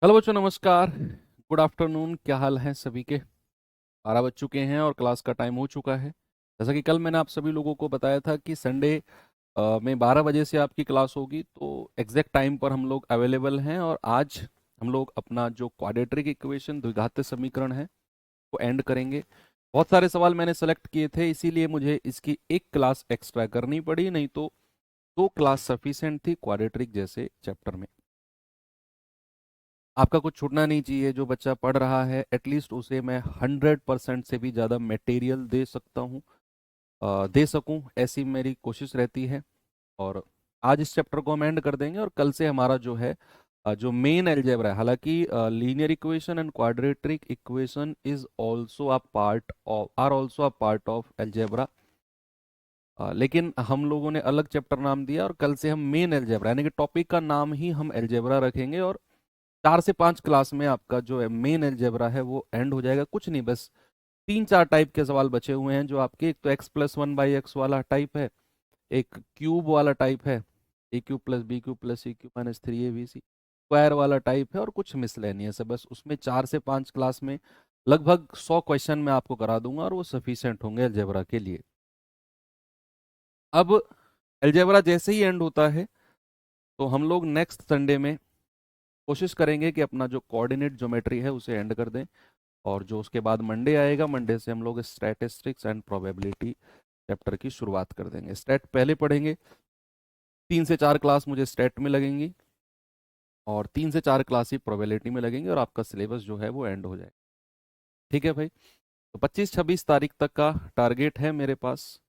Hello बच्चों, नमस्कार। Good afternoon. क्या हाल है सभी के? 12 बज चुके हैं और क्लास का टाइम हो चुका है। जैसा कि कल मैंने आप सभी लोगों को बताया था कि संडे में 12 बजे से आपकी क्लास होगी, तो एग्जैक्ट टाइम पर हम लोग अवेलेबल हैं। और आज हम लोग अपना जो क्वाड्रेटिक इक्वेशन, द्विघात समीकरण है, वो एंड करेंगे। बहुत सारे सवाल मैंने सेलेक्ट किए थे, इसीलिए मुझे इसकी एक क्लास एक्स्ट्रा करनी पड़ी, नहीं तो 2 क्लास सफिशिएंट थी क्वाड्रेटिक जैसे चैप्टर में। आपका कुछ छूटना नहीं चाहिए। जो बच्चा पढ़ रहा है एटलीस्ट उसे मैं 100% से भी ज़्यादा मटेरियल दे सकता हूँ, दे सकूँ, ऐसी मेरी कोशिश रहती है। और आज इस चैप्टर को हम एंड कर देंगे और कल से हमारा जो है जो मेन अलजेब्रा है, हालांकि linear equation and quadratic equation is also a part of algebra, लेकिन हम लोगों ने अलग चैप्टर नाम दिया और कल से हम मेन अलजेब्रा यानी कि टॉपिक का नाम ही हम अलजेब्रा रखेंगे। और 4 से 5 क्लास में आपका जो मेन अलजेब्रा है वो एंड हो जाएगा। कुछ नहीं, बस 3-4 टाइप के सवाल बचे हुए हैं जो आपके, एक तो x+1/x वाला टाइप है, एक क्यूब वाला टाइप है, a³ + b³ + c³ - 3abc square वाला टाइप है, और कुछ मिसलेनियस है। बस उसमें 4 से 5 क्लास में लगभग 100 क्वेश्चन मैं आपको करा दूंगा और वो सफिशिएंट होंगे अलजेब्रा के लिए। अब अलजेब्रा जैसे ही एंड होता है तो हम लोग नेक्स्ट संडे में कोशिश करेंगे कि अपना जो कोऑर्डिनेट ज्योमेट्री है उसे एंड कर दें। और जो उसके बाद मंडे आएगा, मंडे से हम लोग स्टैटिस्टिक्स एंड प्रोबेबिलिटी चैप्टर की शुरुआत कर देंगे। स्टैट पहले पढ़ेंगे। 3 से 4 क्लास मुझे स्टैट में लगेंगी और 3 से 4 क्लास ही प्रोबेबिलिटी में लगेंगे, और आपका सिलेबस जो है वो एंड हो जाएगा। ठीक है भाई? तो 25-26 तारीख तक का टारगेट है मेरे पास।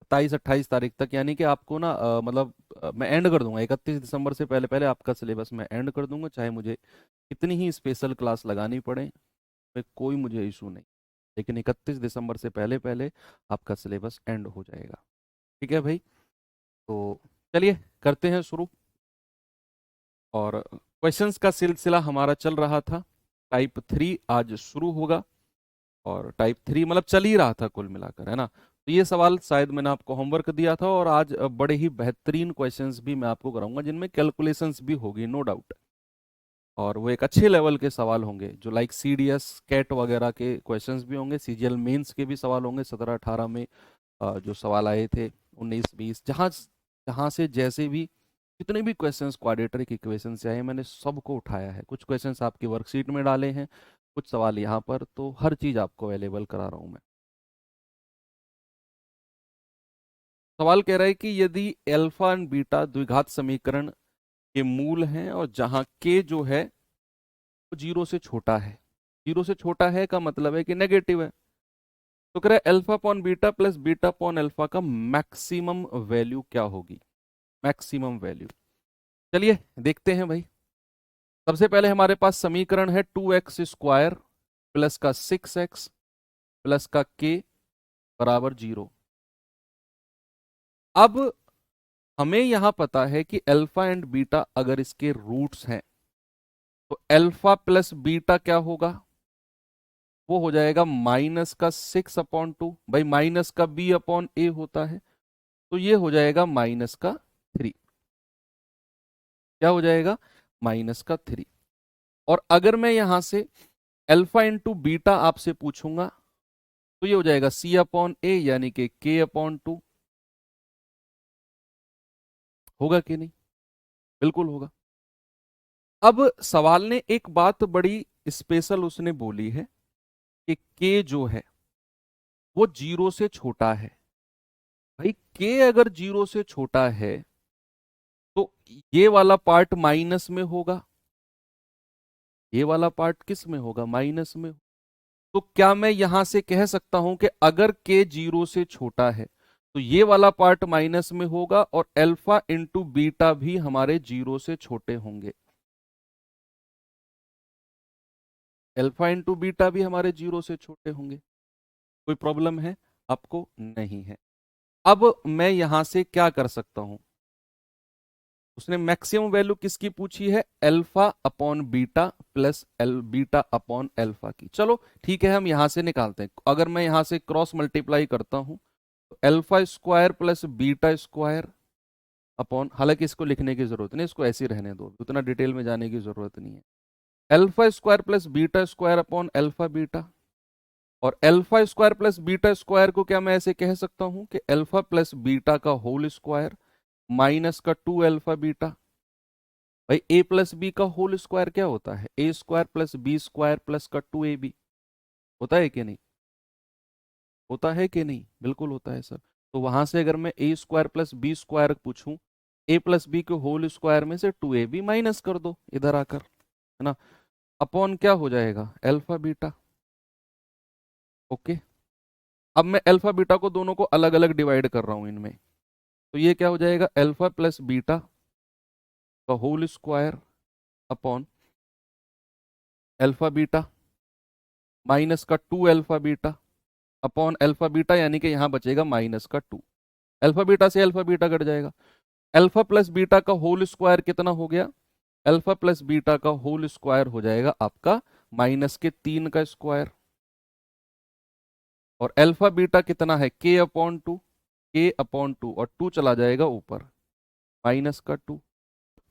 27-28 तारीख तक, यानी कि आपको ना मतलब मैं एंड कर दूंगा 31 दिसंबर से पहले पहले आपका सिलेबस मैं एंड कर दूंगा, चाहे मुझे कितनी ही स्पेशल क्लास लगानी पड़े, में कोई मुझे इशू नहीं। लेकिन 31 दिसंबर से पहले पहले आपका सिलेबस एंड हो जाएगा। ठीक है भाई? तो चलिए करते हैं शुरू। और क्वेश्चंस का सिलसिला हमारा चल रहा था। टाइप 3 आज शुरू होगा, और टाइप 3 मतलब चल ही रहा था कुल मिलाकर, है ना? तो ये सवाल शायद मैंने आपको होमवर्क दिया था, और आज बड़े ही बेहतरीन क्वेश्चंस भी मैं आपको कराऊंगा जिनमें कैलकुलेशंस भी होगी, नो डाउट। और वो एक अच्छे लेवल के सवाल होंगे, जो लाइक CDS कैट वगैरह के क्वेश्चंस भी होंगे, CGL मेंस के भी सवाल होंगे 17-18 में। जो सवाल आए थे 19-20, जहाँ जहाँ से जैसे भी जितने भी क्वेश्चंस क्वाड्रेटिक इक्वेशन से आए मैंने सबको उठाया है। कुछ क्वेश्चंस आपकी वर्कशीट में डाले हैं, कुछ सवाल यहाँ पर, तो हर चीज़ आपको अवेलेबल करा रहा हूँ मैं। सवाल कह रहा है कि यदि अल्फा एंड बीटा द्विघात समीकरण के मूल हैं और जहाँ के जो है वो 0 से छोटा है। 0 से छोटा है का मतलब है कि नेगेटिव है। तो कह रहा है alpha upon beta plus beta upon alpha का मैक्सिमम वैल्यू क्या होगी? मैक्सिमम वैल्यू, चलिए देखते हैं भाई। सबसे पहले हमारे पास समीकरण है 2x² प्लस का 6x प्लस का k बराबर 0। अब हमें यहां पता है कि अल्फा एंड बीटा अगर इसके रूट्स हैं तो अल्फा प्लस बीटा क्या होगा? वो हो जाएगा -6/2। भाई माइनस का b/a होता है, तो ये हो जाएगा -3। क्या हो जाएगा? -3। और अगर मैं यहां से अल्फा इंटू बीटा आपसे पूछूंगा तो ये हो जाएगा c/a, यानी कि k/2। होगा कि नहीं? बिल्कुल होगा। अब सवाल ने एक बात बड़ी स्पेशल उसने बोली है कि k जो है वो 0 से छोटा है। भाई k अगर 0 से छोटा है तो ये वाला पार्ट माइनस में होगा, ये वाला पार्ट किस में होगा? माइनस में। तो क्या मैं यहां से कह सकता हूं कि अगर k 0 से छोटा है तो ये वाला पार्ट माइनस में होगा और अल्फा इंटू बीटा भी हमारे 0 से छोटे होंगे? अल्फा इंटू बीटा भी हमारे 0 से छोटे होंगे। कोई प्रॉब्लम है आपको? नहीं है। अब मैं यहां से क्या कर सकता हूं? उसने मैक्सिमम वैल्यू किसकी पूछी है? Alpha upon beta plus beta upon alpha की। चलो ठीक है, हम यहां से निकालते हैं। अगर मैं यहां से क्रॉस मल्टीप्लाई करता हूं तो alpha square plus beta square upon, हालांकि इसको लिखने की जरूरत नहीं, इसको ऐसे ही रहने दो, उतना डिटेल में जाने की जरूरत नहीं है। Alpha square plus beta square upon alpha beta. और alpha square plus beta square को क्या मैं ऐसे कह सकता हूं कि अल्फा प्लस बीटा का होल स्क्वायर माइनस का 2 अल्फा बीटा। भाई ए प्लस बी का होल स्क्वायर क्या होता है? A square plus B square plus का 2ab। होता है कि नहीं? होता है कि नहीं? बिल्कुल होता है सर। तो वहां से अगर मैं ए स्क्वायर प्लस बी स्क्वायर पूछूं, ए प्लस बी के होल स्क्वायर में से 2ab माइनस कर दो इधर आकर, है ना, अपॉन क्या हो जाएगा? Alpha beta. ओके। अब मैं अल्फा बीटा को दोनों को अलग अलग डिवाइड कर रहा हूं इनमें, तो ये क्या हो जाएगा? अल्फा प्लस बीटा का whole square upon alpha beta minus का 2 alpha beta upon alpha beta, यानी कि यहां बचेगा माइनस का 2। अल्फा बीटा से अल्फा बीटा कट जाएगा। अल्फा प्लस बीटा का होल स्क्वायर कितना हो गया? अल्फा प्लस बीटा का होल स्क्वायर हो जाएगा आपका माइनस के 3 का स्क्वायर। और अल्फा बीटा कितना है? के अपॉन 2, के अपॉन 2, और 2 चला जाएगा ऊपर, माइनस का 2।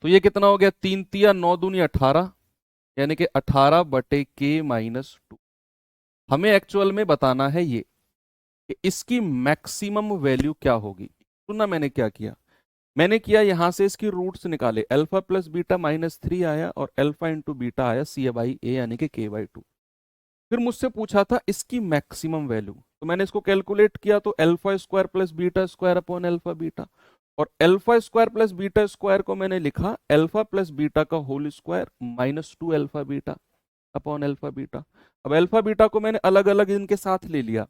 तो ये कितना हो गया? 3 तिया 9 दूनी 18, यानी कि 18 बटे के माइनस 2। हमें एक्चुअल में बताना है ये कि इसकी मैक्सिमम वैल्यू क्या होगी। सुनना मैंने क्या किया, मैंने किया यहां से इसकी रूट्स निकाले, अल्फा प्लस बीटा -3 आया और अल्फा इंटू बीटा आया सी बाई ए यानी कि के बाई 2। फिर मुझसे पूछा था इसकी मैक्सिमम वैल्यू, तो मैंने इसको कैलकुलेट किया, तो alpha square plus beta square upon alpha beta. और alpha square plus beta square को मैंने लिखा अल्फा प्लस बीटा का whole square -2 alpha beta upon alpha beta. अब अल्फा बीटा को मैंने अलग अलग इनके साथ ले लिया,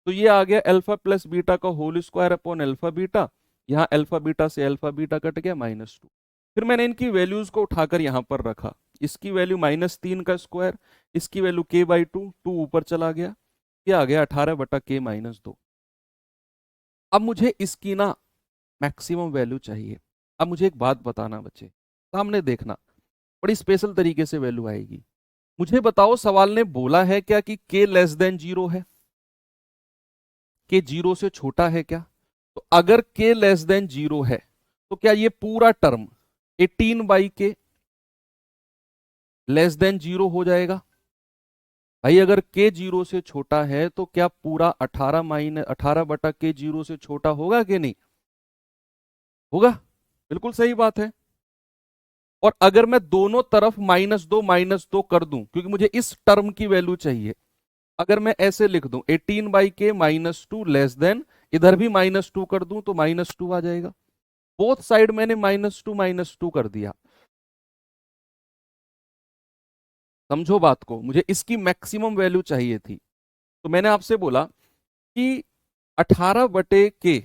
तो ये आ गया अल्फा प्लस बीटा का whole square upon alpha beta. यहाँ अल्फा बीटा से अल्फा बीटा कट गया, -2। फिर मैंने इनकी वैल्यूज को उठाकर यहां पर रखा, इसकी वैल्यू -3 का स्क्वायर, इसकी वैल्यू के बाई 2, 2 ऊपर चला गया, ये आ गया 18 बटा के -2। अब मुझे इसकी ना मैक्सिमम वैल्यू चाहिए। अब मुझे एक बात बताना बच्चे, सामने देखना, बड़ी स्पेशल तरीके से वैल्यू आएगी। मुझे बताओ, सवाल ने बोला है क्या कि के लेस देन 0 है? के 0 से छोटा है क्या? तो अगर के लेस देन 0 है तो क्या ये पूरा टर्म 18/k लेस देन 0 हो जाएगा? भाई अगर के 0 से छोटा है तो क्या पूरा 18 बटा के 0 से छोटा होगा कि नहीं होगा? बिल्कुल सही बात है। और अगर मैं दोनों तरफ -2 कर दूं, क्योंकि मुझे इस टर्म की वैल्यू चाहिए, अगर मैं ऐसे लिख दूं 18/k -2 लेस देन, इधर भी -2 कर दूं तो -2 आ जाएगा। बोथ साइड मैंने -2 कर दिया। समझो बात को, मुझे इसकी मैक्सिमम वैल्यू चाहिए थी, तो मैंने आपसे बोला कि 18/k,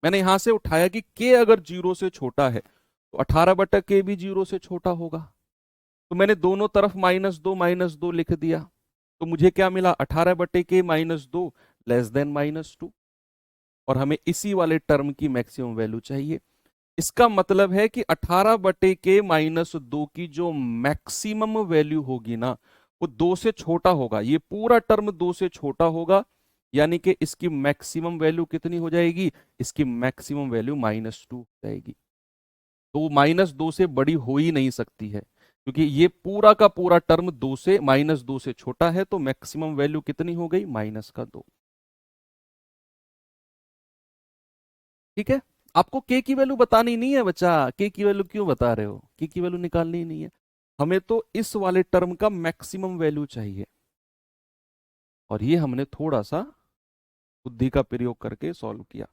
मैंने यहां से उठाया कि k अगर 0 से छोटा है तो 18/k भी 0 से छोटा होगा, तो मैंने दोनों तरफ -2 लिख दिया, तो मुझे क्या मिला? 18/k -2 less than -2। और हमें इसी वाले टर्म की मैक्सिमम वैल्यू चाहिए। इसका मतलब है कि 18/k -2 की जो मैक्सिमम वैल्यू होगी ना, वो 2 से छोटा होगा, ये पूरा टर्म 2 से छोटा होगा, यानी कि इसकी मैक्सिमम वैल्यू कितनी हो जाएगी? इसकी मैक्सिमम वैल्यू -2 हो जाएगी। तो -2 से बड़ी हो ही नहीं सकती है, क्योंकि ये पूरा का पूरा टर्म 2 से -2 से छोटा है, तो मैक्सिमम वैल्यू कितनी हो गई? -2। ठीक है। आपको के की वैल्यू बतानी नहीं है बच्चा, के की वैल्यू क्यों बता रहे हो? के की वैल्यू निकालनी ही नहीं है, हमें तो इस वाले टर्म का मैक्सिमम वैल्यू चाहिए। और ये हमने थोड़ा सा बुद्धि का प्रयोग करके सॉल्व किया।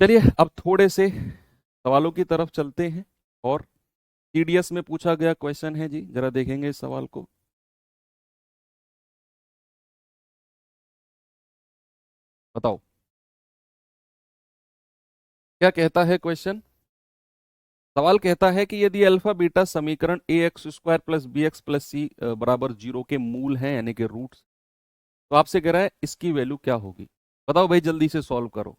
चलिए अब थोड़े से सवालों की तरफ चलते हैं, और टीडीएस में पूछा गया क्वेश्चन है जी, जरा देखेंगे इस सवाल को। बताओ क्या कहता है क्वेश्चन। सवाल कहता है कि यदि अल्फा बीटा समीकरण a x square plus b x plus c बराबर 0 के मूल हैं, यानी कि रूट्स, तो आपसे कह रहा है इसकी वैल्यू क्या होगी। बताओ भाई, जल्दी से सॉल्व करो।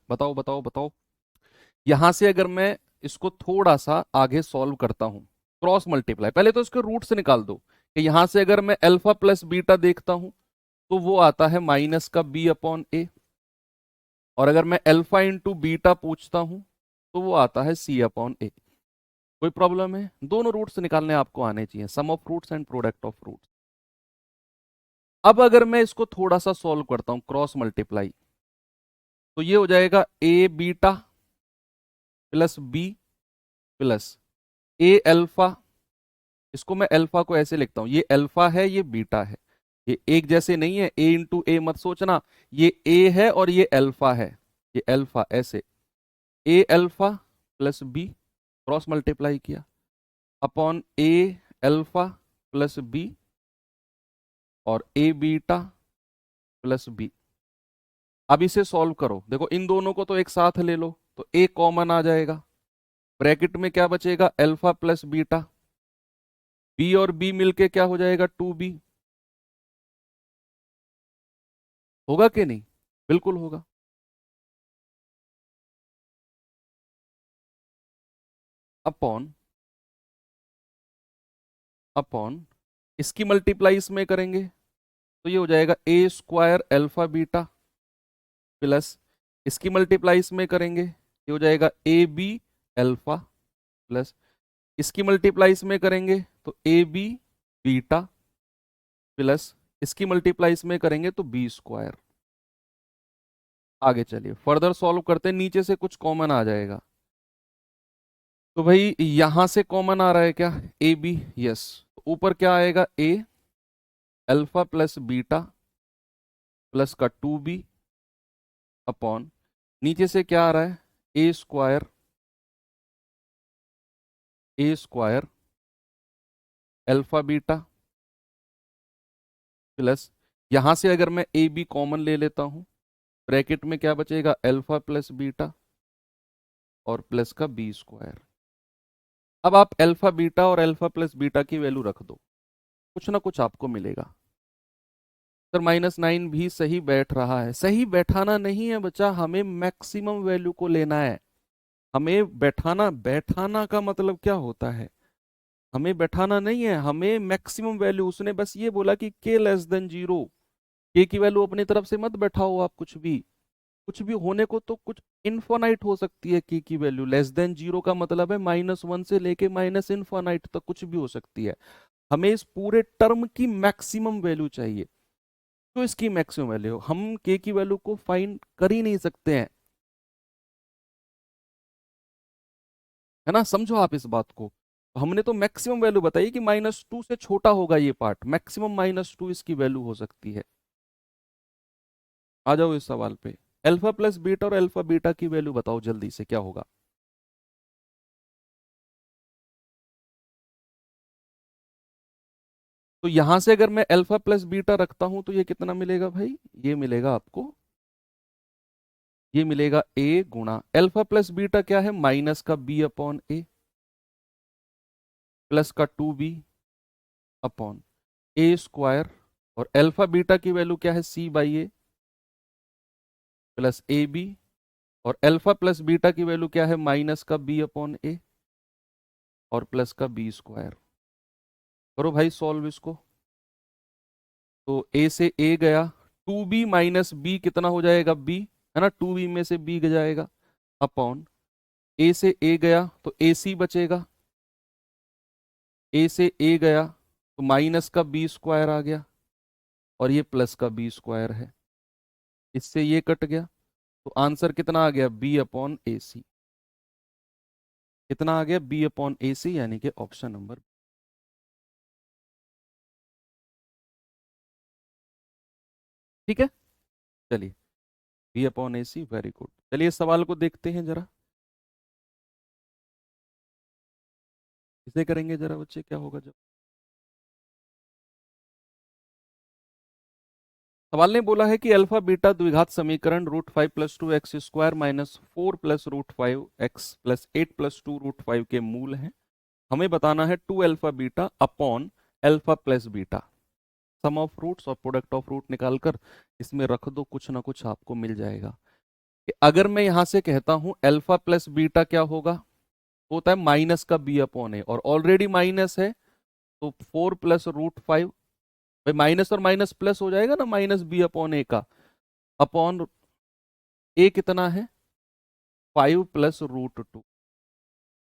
बताओ बताओ बताओ। यहां से अगर मैं इसको थोड़ा सा आगे सॉल्व करता हूं, क्रॉस मल्टीप्लाई। पहले तो इसके रूट से निकाल दो कि यहां से अगर मैं अल्फा प्लस बीटा देखता हूं तो वो आता है माइनस का बी अपॉन ए, और अगर मैं अल्फा इंटू बीटा पूछता हूं तो वो आता है सी अपॉन ए। कोई प्रॉब्लम है? दोनों रूट्स निकालने आपको आने चाहिए, sum of roots and product of roots. अब अगर मैं इसको थोड़ा सा सॉल्व करता हूं क्रॉस मल्टीप्लाई, तो ये हो जाएगा ए बीटा प्लस बी प्लस ए अल्फा। इसको मैं अल्फा को ऐसे लिखता हूं, ये अल्फा है ये बीटा है, ये एक जैसे नहीं है, ए इंटू ए मत सोचना, ये ए है और ये अल्फा है, ये अल्फा ऐसे, a alpha plus b cross multiply किया upon a alpha plus B और ए बीटा प्लस बी। अब इसे सॉल्व करो, देखो इन दोनों को तो एक साथ ले लो तो ए कॉमन आ जाएगा, ब्रैकेट में क्या बचेगा अल्फा प्लस बीटा, बी और बी मिलके क्या हो जाएगा 2b। होगा कि नहीं? बिल्कुल होगा। अपॉन अपॉन इसकी मल्टीप्लाई इसमें करेंगे तो ये हो जाएगा ए स्क्वायर अल्फा बीटा प्लस इसकी मल्टीप्लाई इसमें करेंगे ये हो जाएगा ए बी अल्फा प्लस इसकी मल्टीप्लाई इसमें करेंगे तो ए बी बीटा प्लस इसकी मल्टीप्लाई इसमें करेंगे तो बी स्क्वायर। आगे चलिए फर्दर सॉल्व करते हैं, नीचे से कुछ कॉमन आ जाएगा। तो भाई यहां से कॉमन आ रहा है क्या ए बी, यस, ऊपर क्या आएगा ए अल्फा प्लस बीटा प्लस का 2b अपॉन नीचे से क्या आ रहा है a square alpha beta plus यहां से अगर मैं ए बी कॉमन ले लेता हूं, ब्रैकेट में क्या बचेगा अल्फा प्लस बीटा और प्लस का बी स्क्वायर। अब आप अल्फा बीटा और अल्फा प्लस बीटा की वैल्यू रख दो, कुछ ना कुछ आपको मिलेगा। सर -9 भी सही बैठ रहा है, सही बैठाना नहीं है बच्चा, हमें मैक्सिमम वैल्यू को लेना है। हमें बैठाना, बैठाना का मतलब क्या होता है, हमें बैठाना नहीं है, हमें मैक्सिमम वैल्यू। उसने बस ये बोला कि के लेस देन 0, के की वैल्यू अपनी तरफ से मत बैठाओ आप, कुछ भी होने को तो कुछ इनफाइनाइट हो सकती है के की वैल्यू। लेस देन 0 का मतलब है -1 से लेके माइनस इनफाइनाइट तक कुछ भी हो सकती है। हमें इस पूरे टर्म की मैक्सिमम वैल्यू चाहिए, तो इसकी मैक्सिमम वैल्यू हम के की वैल्यू को फाइंड कर ही नहीं सकते हैं, है ना, समझो आप इस बात को। तो हमने तो मैक्सिमम वैल्यू बताई कि -2 से छोटा होगा ये पार्ट, मैक्सिमम -2 इसकी वैल्यू हो सकती है। आ जाओ इस सवाल पे, अल्फा प्लस बीटा और अल्फा बीटा की वैल्यू बताओ जल्दी से क्या होगा। तो यहां से अगर मैं अल्फा प्लस बीटा रखता हूं तो ये कितना मिलेगा भाई, ये मिलेगा आपको, ये मिलेगा ए गुणा अल्फा प्लस बीटा क्या है माइनस का बी अपॉन ए प्लस का 2b अपॉन ए स्क्वायर, और अल्फा बीटा की वैल्यू क्या है c by a plus a b, और अल्फा प्लस बीटा की वैल्यू क्या है माइनस का बी अपॉन ए और प्लस का बी स्क्वायर। करो भाई सॉल्व इसको, तो ए से ए गया, 2b माइनस बी कितना हो जाएगा b, है ना, 2b में से b जाएगा अपॉन ए से ए गया तो ए सी बचेगा, ए से ए गया तो माइनस का बी स्क्वायर आ गया और ये प्लस का बी स्क्वायर है, इससे ये कट गया, तो आंसर कितना आ गया बी अपॉन ए सी। कितना आ गया बी अपॉन ए सी, यानी कि ऑप्शन नंबर। ठीक है, चलिए B upon a C, very good. चलिए इस सवाल को देखते हैं जरा, इसे करेंगे जरा बच्चे, क्या होगा जब। सवाल ने बोला है कि अल्फा बीटा द्विघात समीकरण √5 + 2x² -4 + √5x + 8 + 2 √5 के मूल हैं। हमें बताना है 2 alpha beta upon alpha plus beta. Sum of roots और प्रोडक्ट ऑफ रूट निकालकर इसमें रख दो, कुछ ना कुछ आपको मिल जाएगा। कि अगर मैं यहां से कहता हूं अल्फा प्लस बीटा क्या होगा, होता है माइनस का बी अपॉन ए, और ऑलरेडी माइनस है तो 4 + √5, भाई माइनस और माइनस प्लस हो जाएगा ना, माइनस बी अपॉन ए का, अपॉन ए कितना है 5 + √2।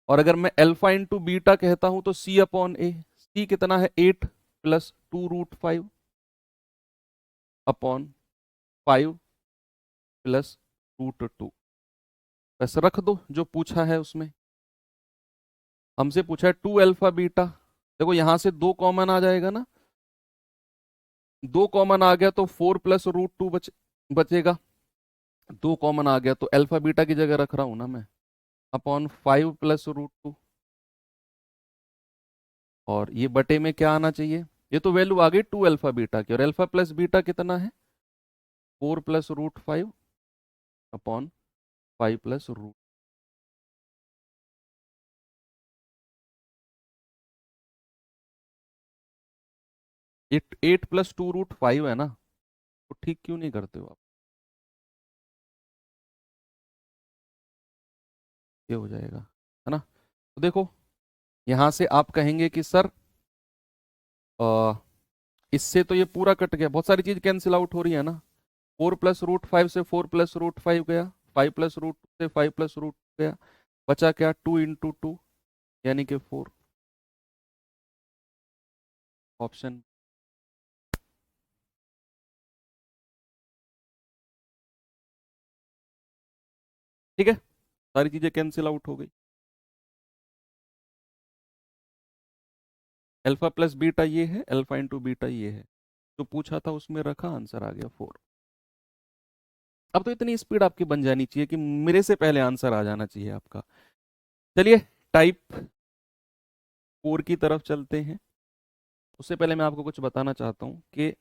और अगर मैं अल्फा इंटू बीटा कहता हूं तो सी अपॉन ए, सी कितना है 8 + 2√5 अपॉन 5 + √2। बस रख दो जो पूछा है उसमें, हमसे पूछा है 2 अल्फा बीटा। देखो यहां से 2 कॉमन आ जाएगा ना, 2 कॉमन आ गया तो 4 + √2 बचेगा, 2 कॉमन आ गया तो अल्फा बीटा की जगह रख रहा हूं ना मैं, अपॉन 5 + √2। और ये बटे में क्या आना चाहिए, ये तो वैल्यू आ गई 2 अल्फा बीटा की, और अल्फा प्लस बीटा कितना है 4 + √5 अपॉन 5 + √। 8 + 2√5 है ना, तो ठीक क्यों नहीं करते हो आप, ये हो जाएगा, है ना। तो देखो यहां से आप कहेंगे कि सर अ, इससे तो ये पूरा कट गया, बहुत सारी चीज कैंसिल आउट हो रही है ना, 4 + √5 से 4 + √5 गया, 5 + √2 से 5 + √2 गया, बचा क्या 2 × 2 यानी कि 4, ऑप्शन। ठीक है, सारी चीजें कैंसिल आउट हो गई, अल्फा प्लस बीटा ये है, अल्फा इंटू बीटा ये है, जो पूछा था उसमें रखा, आंसर आ गया 4। अब तो इतनी स्पीड आपकी बन जानी चाहिए कि मेरे से पहले आंसर आ जाना चाहिए आपका। चलिए टाइप 4 की तरफ चलते हैं। उससे पहले मैं आपको कुछ बताना चाहता हूँ कि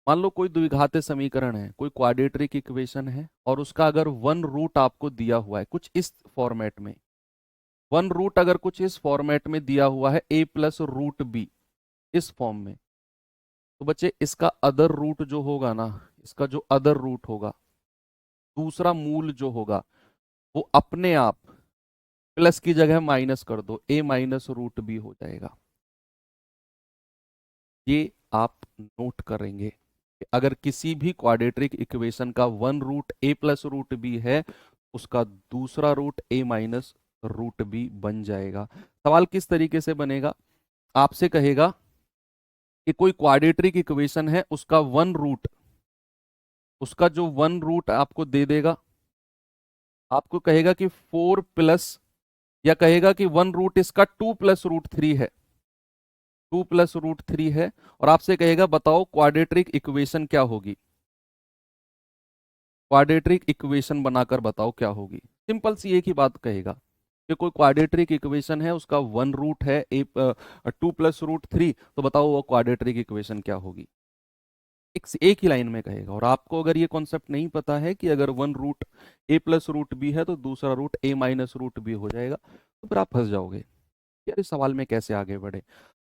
मान लो कोई द्विघात समीकरण है, कोई क्वाड्रेटिक इक्वेशन है, और उसका अगर वन रूट आपको दिया हुआ है कुछ इस फॉर्मेट में, वन रूट अगर कुछ इस फॉर्मेट में दिया हुआ है a + √b, इस फॉर्म में, तो बच्चे इसका अदर रूट जो होगा ना, इसका जो अदर रूट होगा, दूसरा मूल जो होगा, वो अपने आप प्लस की जगह माइनस कर दो, a - √b हो जाएगा। ये आप नोट करेंगे कि अगर किसी भी क्वाड्रेटिक इक्वेशन का वन रूट a + √b है, उसका दूसरा रूट a - √b बन जाएगा। सवाल किस तरीके से बनेगा, आपसे कहेगा कि कोई क्वाड्रेटिक इक्वेशन है, उसका वन रूट, उसका जो वन रूट आपको दे देगा, आपको कहेगा कि 4 या कहेगा कि वन रूट इसका 2 + √3 है, 2 + √3 है, और आपसे कहेगा बताओ क्वाड्रेटिक इक्वेशन क्या होगी, क्वाड्रेटिक इक्वेशन बनाकर बताओ क्या होगी। सिंपल सी एक ही बात कहेगा कि कोई क्वाड्रेटिक इक्वेशन है, उसका वन रूट है 2 + √3, तो बताओ वो क्वाड्रेटिक इक्वेशन क्या होगी। एक ही लाइन में कहेगा। और आपको अगर ये कॉन्सेप्ट नहीं पता है कि अगर वन रूट a + √b है तो दूसरा रूट a - √b हो जाएगा, तो फिर आप फंस जाओगे यार इस सवाल में कैसे आगे बढ़े।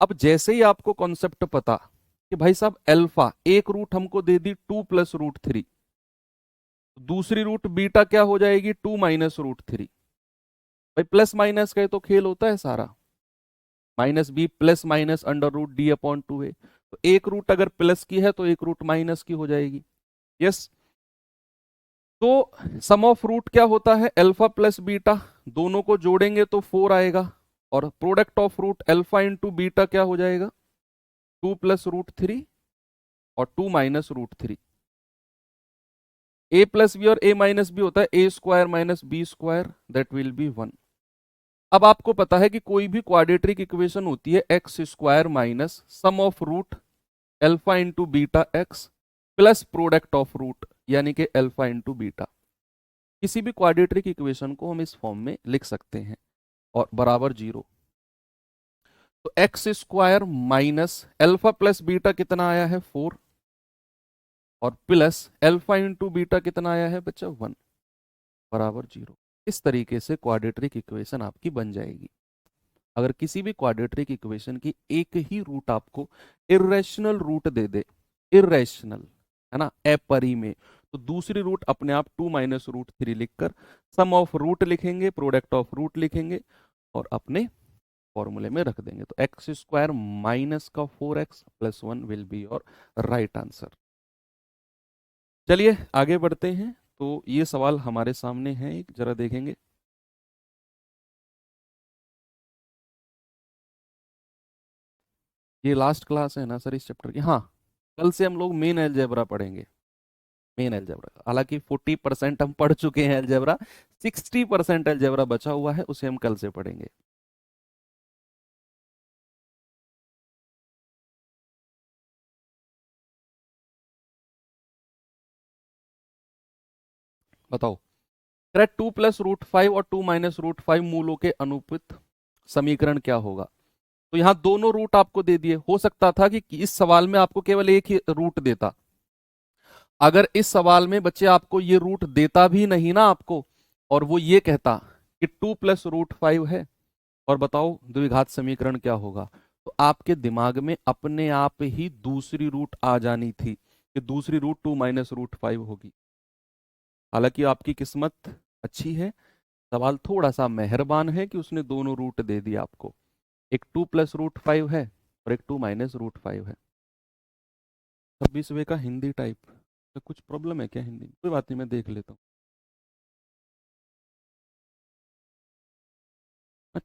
अब जैसे ही आपको कॉन्सेप्ट पता कि भाई साहब अल्फा एक रूट हमको दे दी 2 + √3, दूसरी रूट बीटा क्या हो जाएगी 2 - √3। भाई प्लस माइनस का तो खेल होता है सारा, -b प्लस माइनस √d/2 है, तो एक रूट अगर प्लस की है तो एक रूट माइनस की हो जाएगी। यस, तो सम ऑफ रूट क्या होता है अल्फा प्लस बीटा, दोनों को जोड़ेंगे तो 4 आएगा, और product of root alpha into beta क्या हो जाएगा 2 + √3 और 2 - √3। a + b और a - b होता है a² - b², that will be 1। अब आपको पता है कि कोई भी क्वाड्रेटिक इक्वेशन होती है x² minus sum of root alpha into beta x plus product of root यानी कि अल्फा इंटू बीटा। किसी भी क्वाड्रेटिक इक्वेशन को हम इस फॉर्म में लिख सकते हैं, और बराबर 0। तो x² minus alpha plus beta कितना आया है 4, और प्लस अल्फा इंटू बीटा कितना आया है बच्चा 1, बराबर 0। इस तरीके से क्वाड्रेटिक इक्वेशन आपकी बन जाएगी। अगर किसी भी क्वाड्रेटिक इक्वेशन की एक ही रूट आपको इरेशनल रूट दे दे, इरेशनल है ना, अपरिमेय, तो दूसरी रूट अपने आप 2 - √3 लिखकर सम ऑफ रूट लिखेंगे, प्रोडक्ट ऑफ रूट लिखेंगे, और अपने फॉर्मूले में रख देंगे। तो एक्स स्क्वायर माइनस का 4x plus 1 will be your right answer. चलिए आगे बढ़ते हैं। तो ये सवाल हमारे सामने है, एक जरा देखेंगे। ये लास्ट क्लास है ना सर इस चैप्टर की? हाँ, कल से हम लोग मेन अलजेब्रा पढ़ेंगे। मेन अलजेब्रा, हालांकि 40% हम पढ़ चुके हैं अलजेब्रा, 60% अलजेब्रा बचा हुआ है, उसे हम कल से पढ़ेंगे। बताओ, कह 2 + √5 और 2 - √5 मूलों के अनुपित समीकरण क्या होगा? तो यहां दोनों रूट आपको दे दिए। हो सकता था कि इस सवाल में आपको केवल एक ही रूट देता। अगर इस सवाल में बच्चे आपको ये रूट देता भी नहीं ना आपको, और वो ये कहता कि 2 + √5 है, और बताओ द्विघात समीकरण क्या होगा, तो आपके दिमाग में अपने आप ही दूसरी रूट आ जानी थी कि दूसरी रूट 2 - √5 होगी। हालांकि आपकी किस्मत अच्छी है, सवाल थोड़ा सा मेहरबान है कि उसने दोनों रूट दे दिया आपको। एक 2 + √5 है और एक 2 - √5 है। 26वें का हिंदी टाइप, तो कुछ प्रॉब्लम है क्या हिंदी में? कोई बात नहीं, मैं देख लेता हूँ।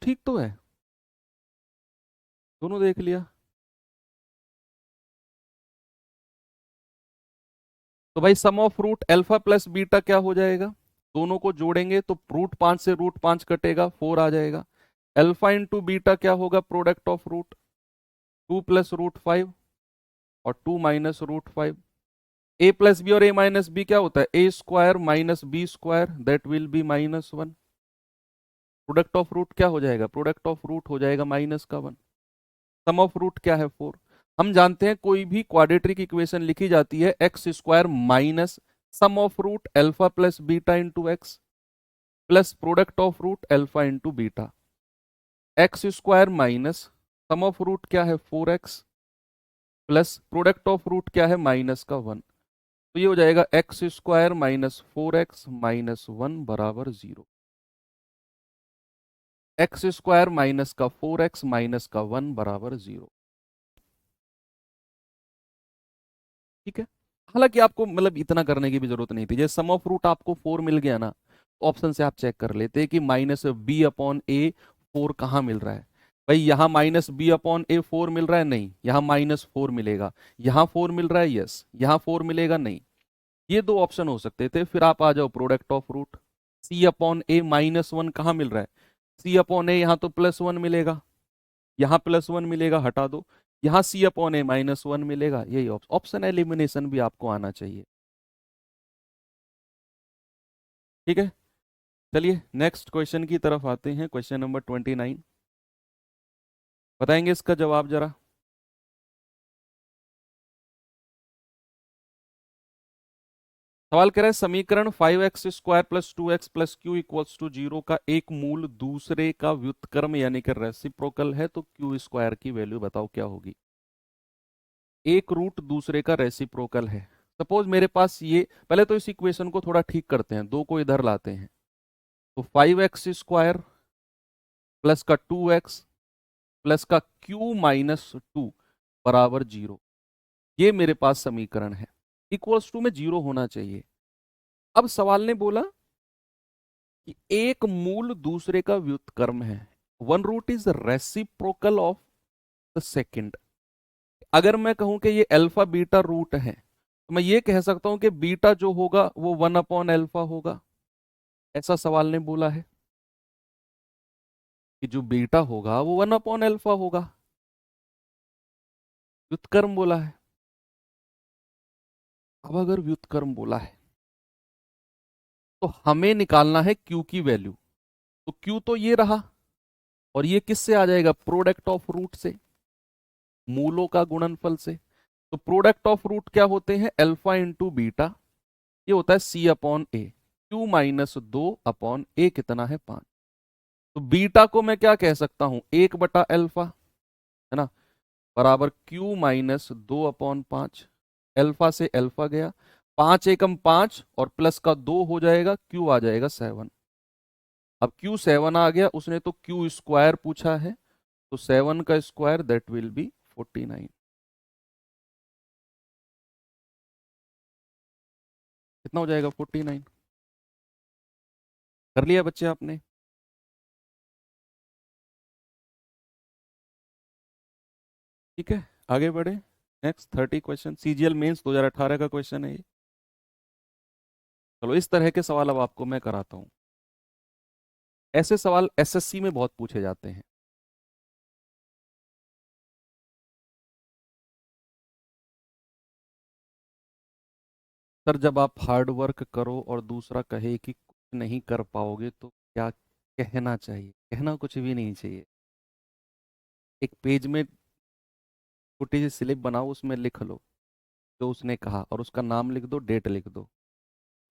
ठीक तो है, दोनों देख लिया। तो भाई sum of root alpha plus beta क्या हो जाएगा? दोनों को जोड़ेंगे तो √5 से √5 कटेगा, 4 आ जाएगा। अल्फा इंटू बीटा क्या होगा? प्रोडक्ट ऑफ रूट 2 + √5 और 2 - √5। ए प्लस बी और ए माइनस बी क्या होता है? A² - B² that will be -1। Product of root क्या हो जाएगा? प्रोडक्ट ऑफ रूट हो जाएगा -1। सम ऑफ रूट क्या है? 4। हम जानते हैं कोई भी क्वाड्रेटिक इक्वेशन लिखी जाती है x² minus sum of root alpha plus beta into x plus product of root alpha into beta. x² minus sum of root क्या है? 4x plus product of root क्या है? -1। तो ये हो जाएगा x² - 4x - 1 बराबर 0। x² माइनस का 4x माइनस का 1 बराबर 0। ठीक है। हालांकि आपको मतलब इतना करने की भी जरूरत नहीं थी। जैसे सम ऑफ रूट आपको 4 मिल गया ना, ऑप्शन से आप चेक कर लेते कि -b/a 4 कहाँ मिल रहा है। भाई यहाँ -b/a 4 मिल रहा है, नहीं। यहाँ -4 मिलेगा। यहाँ 4 मिल रहा है, यस। यहाँ 4 मिलेगा, नहीं। ये दो ऑप्शन हो सकते थे। फिर आप आ जाओ प्रोडक्ट ऑफ रूट c/a -1 कहाँ मिल रहा है? c/a यहाँ तो +1 मिलेगा, यहाँ +1 मिलेगा, हटा दो। यहाँ c/a -1 मिलेगा। यही ऑप्शन एलिमिनेशन भी आपको आना चाहिए। ठीक है, चलिए नेक्स्ट क्वेश्चन की तरफ आते हैं। क्वेश्चन नंबर 29, बताएंगे इसका जवाब जरा? सवाल कह रहा है समीकरण 5x² + 2x + q = 0 का एक मूल दूसरे का व्युत्क्रम यानी कि रेसिप्रोकल है, तो q² की वैल्यू बताओ क्या होगी? एक रूट दूसरे का रेसिप्रोकल है। सपोज मेरे पास ये, पहले तो इस इक्वेशन को थोड़ा ठीक करते हैं, दो को इधर लाते हैं। तो 5x² प्लस का 2x प्लस का q - 2 बराबर 0। ये मेरे पास समीकरण है। इक्वल्स टू में 0 होना चाहिए। अब सवाल ने बोला कि एक मूल दूसरे का व्युत्क्रम है, one root is reciprocal of the second. अगर मैं कहूं कि ये अल्फा बीटा रूट है, तो मैं ये कह सकता हूं कि बीटा जो होगा वो 1/अल्फा होगा। ऐसा सवाल ने बोला है कि जो बीटा होगा वो 1/अल्फा होगा। व्युत्क्रम बोला है। अब अगर व्युत्क्रम बोला है तो हमें निकालना है क्यू की वैल्यू। तो क्यू तो ये रहा, और ये किससे आ जाएगा? प्रोडक्ट ऑफ रूट से, मूलों का गुणनफल से। तो प्रोडक्ट ऑफ रूट क्या होते हैं? अल्फा इंटू बीटा, ये होता है c/a। q - 2/a कितना है? 5। तो बीटा को मैं क्या कह सकता हूं? 1/अल्फा, है ना, बराबर q - 2/5। अल्फा से अल्फा गया, 5 एकम 5 और प्लस का 2 हो जाएगा, q आ जाएगा 7। अब Q7 आ गया, उसने तो Q स्क्वायर पूछा है, तो 7 का स्क्वायर दैट विल बी 49। कितना हो जाएगा? 49। कर लिया बच्चे आपने? ठीक है, आगे बढ़े। नेक्स्ट 30 क्वेश्चन, सीजीएल मेंस 2018 का क्वेश्चन है ये। चलो, इस तरह के सवाल अब आपको मैं कराता हूँ। ऐसे सवाल एसएससी में बहुत पूछे जाते हैं। सर, जब आप हार्ड वर्क करो और दूसरा कहे कि कुछ नहीं कर पाओगे तो क्या कहना चाहिए? कहना कुछ भी नहीं चाहिए। एक पेज में छोटी सी स्लिप बनाओ, उसमें लिख लो जो उसने कहा और उसका नाम लिख दो, डेट लिख दो।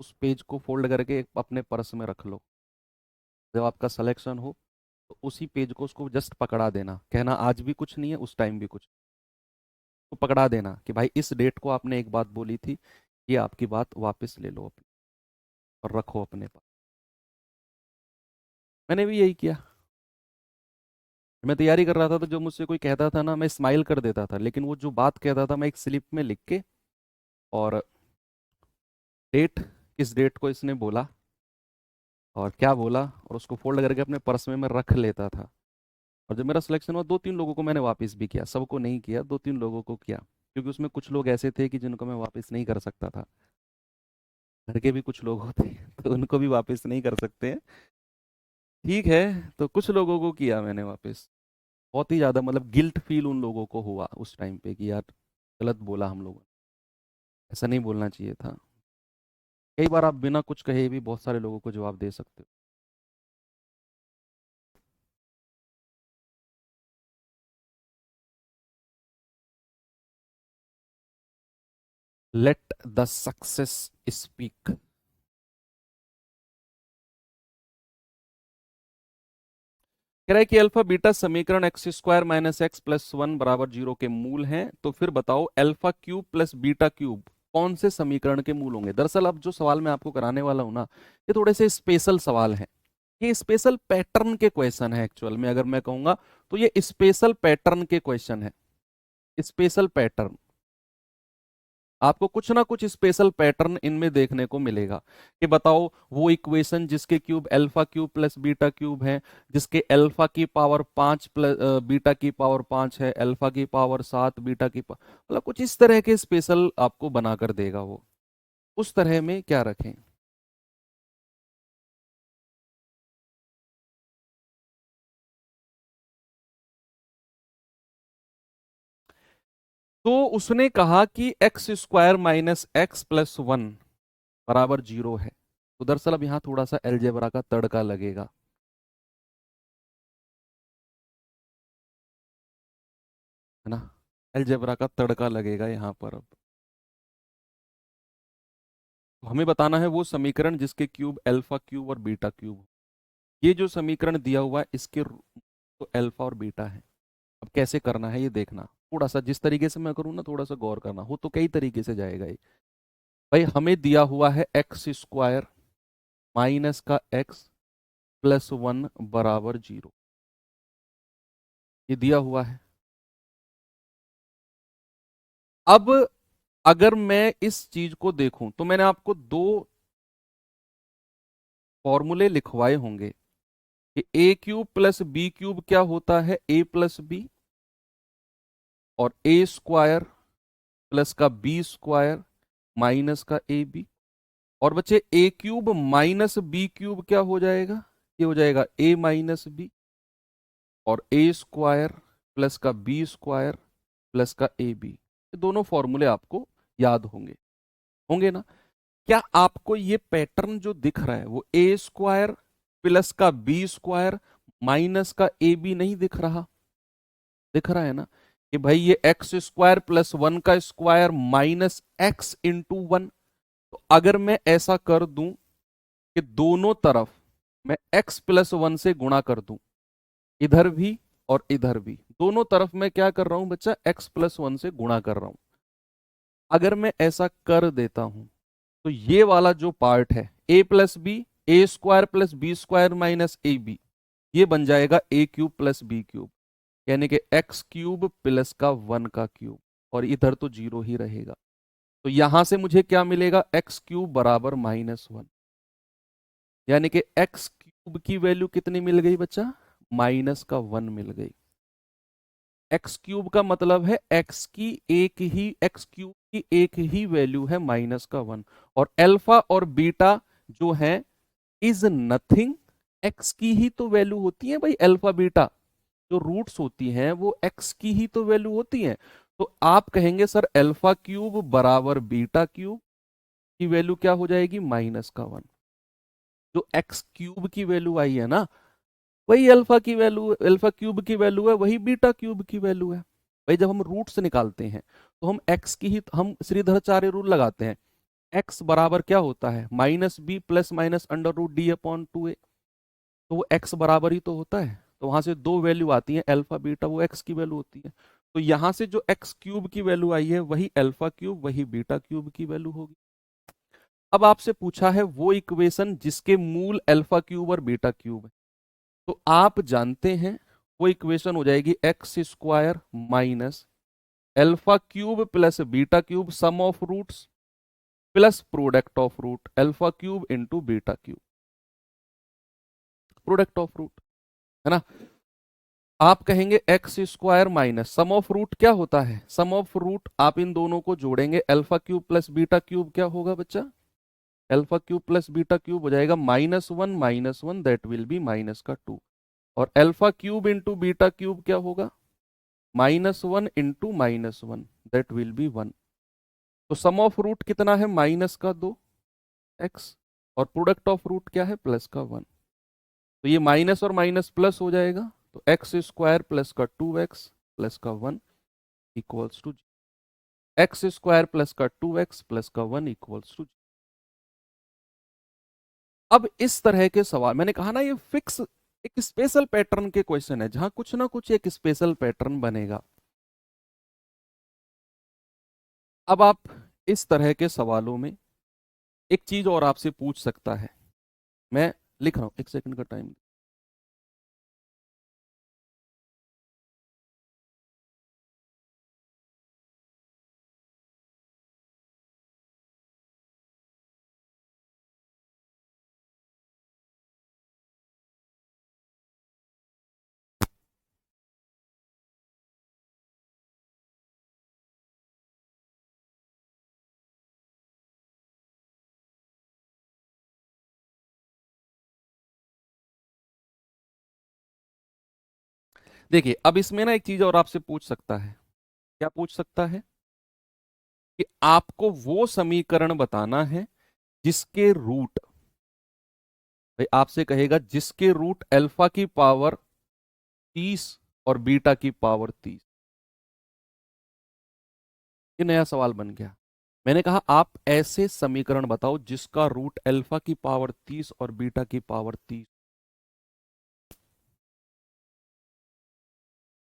उस पेज को फोल्ड करके अपने पर्स में रख लो। जब आपका सिलेक्शन हो तो उसी पेज को उसको जस्ट पकड़ा देना, कहना आज भी कुछ नहीं है, उस टाइम भी कुछ। तो पकड़ा देना कि भाई इस डेट को आपने एक बात बोली थी, ये आपकी बात वापस ले लो अपनी और रखो अपने पास। मैंने भी यही किया। मैं तैयारी कर रहा था तो जो मुझसे कोई कहता था ना, मैं स्माइल कर देता था, लेकिन वो जो बात कहता था मैं एक स्लिप में लिख के, और डेट, किस डेट को इसने बोला और क्या बोला, और उसको फोल्ड करके अपने पर्स में मैं रख लेता था। और जब मेरा सिलेक्शन हुआ, 2-3 लोगों को मैंने वापस भी किया, सबको नहीं किया, 2-3 लोगों को किया, क्योंकि उसमें कुछ लोग ऐसे थे कि जिनको मैं वापस नहीं कर सकता था। घर के भी कुछ लोग होते हैं तो उनको भी वापस नहीं कर सकते हैं। ठीक है, तो कुछ लोगों को किया मैंने वापस। बहुत ही ज़्यादा मतलब गिल्ट फील उन लोगों को हुआ उस टाइम पे कि यार गलत बोला हम लोगों ने, ऐसा नहीं बोलना चाहिए था। कई बार आप बिना कुछ कहे भी बहुत सारे लोगों को जवाब दे सकते हो। Let the success speak. कह रहा है कि अल्फा बीटा समीकरण x square minus x plus one बराबर 0 के मूल हैं, तो फिर बताओ alpha cube plus beta cube कौन से समीकरण के मूल होंगे? दरअसल अब जो सवाल मैं आपको कराने वाला हूं ना, ये थोड़े से स्पेशल सवाल हैं। ये स्पेशल पैटर्न के क्वेश्चन है, एक्चुअल में अगर मैं कहूंगा तो ये स्पेशल पैटर्न के क्वेश्चन है। स्पेशल पैटर्न, आपको कुछ ना कुछ स्पेशल पैटर्न इनमें देखने को मिलेगा। कि बताओ वो इक्वेशन जिसके cube alpha cube plus beta cube है, जिसके अल्फा की पावर 5 प्लस बीटा की पावर 5 है, अल्फा की पावर 7 बीटा की पावर, मतलब कुछ इस तरह के स्पेशल आपको बनाकर देगा वो। उस तरह में क्या रखें? तो उसने कहा कि x square minus x plus one बराबर 0 है। तो दरअसल अब यहाँ थोड़ा सा अलजेब्रा का तड़का लगेगा, है ना? अलजेब्रा का तड़का लगेगा यहाँ पर। अब तो हमें बताना है वो समीकरण जिसके क्यूब अल्फा क्यूब और बीटा क्यूब हो। ये जो समीकरण दिया हुआ है इसके तो अल्फा और बीटा है। अब कैसे करना है ये देखना, थोड़ा सा जिस तरीके से मैं करूँ ना, थोड़ा सा गौर करना, हो तो कई तरीके से जाएगा ये। भाई हमें दिया हुआ है एक्स स्क्वायर माइनस का एक्स प्लस वन बराबर 0, ये दिया हुआ है। अब अगर मैं इस चीज को देखूं तो मैंने आपको दो फॉर्मूले लिखवाए होंगे कि ए क्यूब प्लस बी क्यूब क्या होता है, ए प्लस बी, और ए स्क्वायर प्लस का बी स्क्वायर माइनस का ए बी। और बच्चे ए क्यूब माइनस बी क्यूब क्या हो जाएगा? ये हो जाएगा ए माइनस बी, और ए स्क्वायर प्लस का बी स्क्वायर प्लस का ए बी। ये दोनों फॉर्मूले आपको याद होंगे, होंगे ना? क्या आपको ये पैटर्न जो दिख रहा है वो ए स्क्वायर प्लस का बी स्क्वायर माइनस का ए बी नहीं दिख रहा? दिख रहा है ना कि भाई ये एक्स स्क्वायर प्लस वन का square minus x into one. तो अगर मैं ऐसा कर दूं कि दोनों तरफ मैं x प्लस वन से गुणा कर दूं, इधर भी और इधर भी, दोनों तरफ मैं क्या कर रहा हूं बच्चा? x प्लस वन से गुणा कर रहा हूं। अगर मैं ऐसा कर देता हूं तो ये वाला जो पार्ट है a plus B A square plus B square minus A B, ये बन जाएगा A cube plus B cube, यानी कि एक्स क्यूब प्लस का 1 का क्यूब, और इधर तो जीरो ही रहेगा। तो यहां से मुझे क्या मिलेगा, एक्स क्यूब बराबर -1, यानी कि एक्स क्यूब की वैल्यू कितनी मिल गई बच्चा, -1 मिल गई। एक्स क्यूब का मतलब है एक्स क्यूब की एक ही वैल्यू है -1, और अल्फा और बीटा जो है इज नथिंग, एक्स की ही तो वैल्यू होती है भाई, अल्फा बीटा जो रूट्स होती हैं वो एक्स की ही तो वैल्यू होती हैं। तो आप कहेंगे सर अल्फा क्यूब बराबर बीटा क्यूब की वैल्यू क्या हो जाएगी, -1। जो एक्स क्यूब की वैल्यू आई है ना, वही अल्फा की वैल्यू, अल्फा क्यूब की वैल्यू है, वही बीटा क्यूब की वैल्यू है। भाई जब हम रूट्स निकालते हैं तो हम एक्स की ही, हम श्रीधराचार्य रूल लगाते हैं, एक्स बराबर क्या होता है, -b प्लस माइनस √d/2a, तो वो एक्स बराबर ही तो होता है। तो वहां से दो वैल्यू आती है अल्फा बीटा, वो एक्स की वैल्यू होती है। तो यहां से जो एक्स क्यूब की वैल्यू आई है वही अल्फा क्यूब वही बीटा क्यूब की वैल्यू होगी। अब आपसे पूछा है वो इक्वेशन जिसके मूल अल्फा क्यूब और बीटा क्यूब है, तो आप जानते हैं वो इक्वेशन हो जाएगी x square minus alpha cube plus beta cube sum of roots plus product of root alpha cube into beta cube, product of root, है ना। आप कहेंगे x square minus sum of root क्या होता है, सम ऑफ रूट आप इन दोनों को जोड़ेंगे, alpha cube plus beta cube क्या होगा बच्चा, alpha cube plus beta cube हो जाएगा -1 दैट विल बी -2, और alpha cube into beta cube क्या होगा, -1 इंटू -1 दैट विल बी 1। तो सम ऑफ रूट कितना है, -2x, और प्रोडक्ट ऑफ रूट क्या है, +1। तो ये माइनस और माइनस प्लस हो जाएगा, तो एक्स स्क्वायर प्लस का 2x प्लस का 1 equals to x square plus का 2x प्लस का 1 इक्वल्स टू। अब इस तरह के सवाल, मैंने कहा ना ये फिक्स एक स्पेशल पैटर्न के क्वेश्चन है जहां कुछ ना कुछ एक स्पेशल पैटर्न बनेगा। अब आप इस तरह के सवालों में एक चीज और आपसे पूछ सकता है, मैं लिख रहा हूं, एक सेकंड का टाइम। देखिए अब इसमें ना एक चीज और आपसे पूछ सकता है, क्या पूछ सकता है कि आपको वो समीकरण बताना है जिसके रूट, भाई आपसे कहेगा जिसके रूट अल्फा की पावर 30 और बीटा की पावर 30, ये नया सवाल बन गया। मैंने कहा आप ऐसे समीकरण बताओ जिसका रूट अल्फा की पावर 30 और बीटा की पावर 30,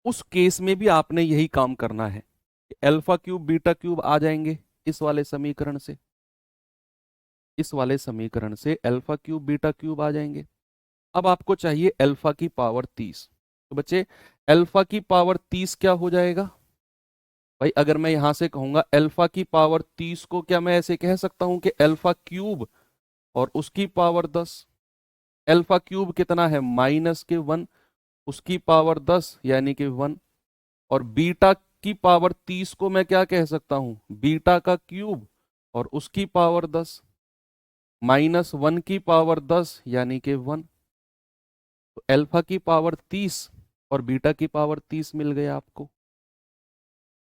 उस केस में भी आपने यही काम करना है कि अल्फा क्यूब बीटा क्यूब आ जाएंगे इस वाले समीकरण से, इस वाले समीकरण से अल्फा क्यूब बीटा क्यूब आ जाएंगे। अब आपको चाहिए अल्फा की पावर 30, तो बच्चे अल्फा की पावर 30 क्या हो जाएगा, भाई अगर मैं यहां से कहूंगा अल्फा की पावर 30 को क्या मैं ऐसे कह सकता हूं कि अल्फा क्यूब और उसकी पावर 10, अल्फा क्यूब कितना है -1, उसकी पावर 10 यानी कि 1, और बीटा की पावर 30 को मैं क्या कह सकता हूं, बीटा का क्यूब और उसकी पावर 10, -1 की पावर 10 यानी कि 1। तो अल्फा की पावर 30 और बीटा की पावर 30 मिल गया आपको।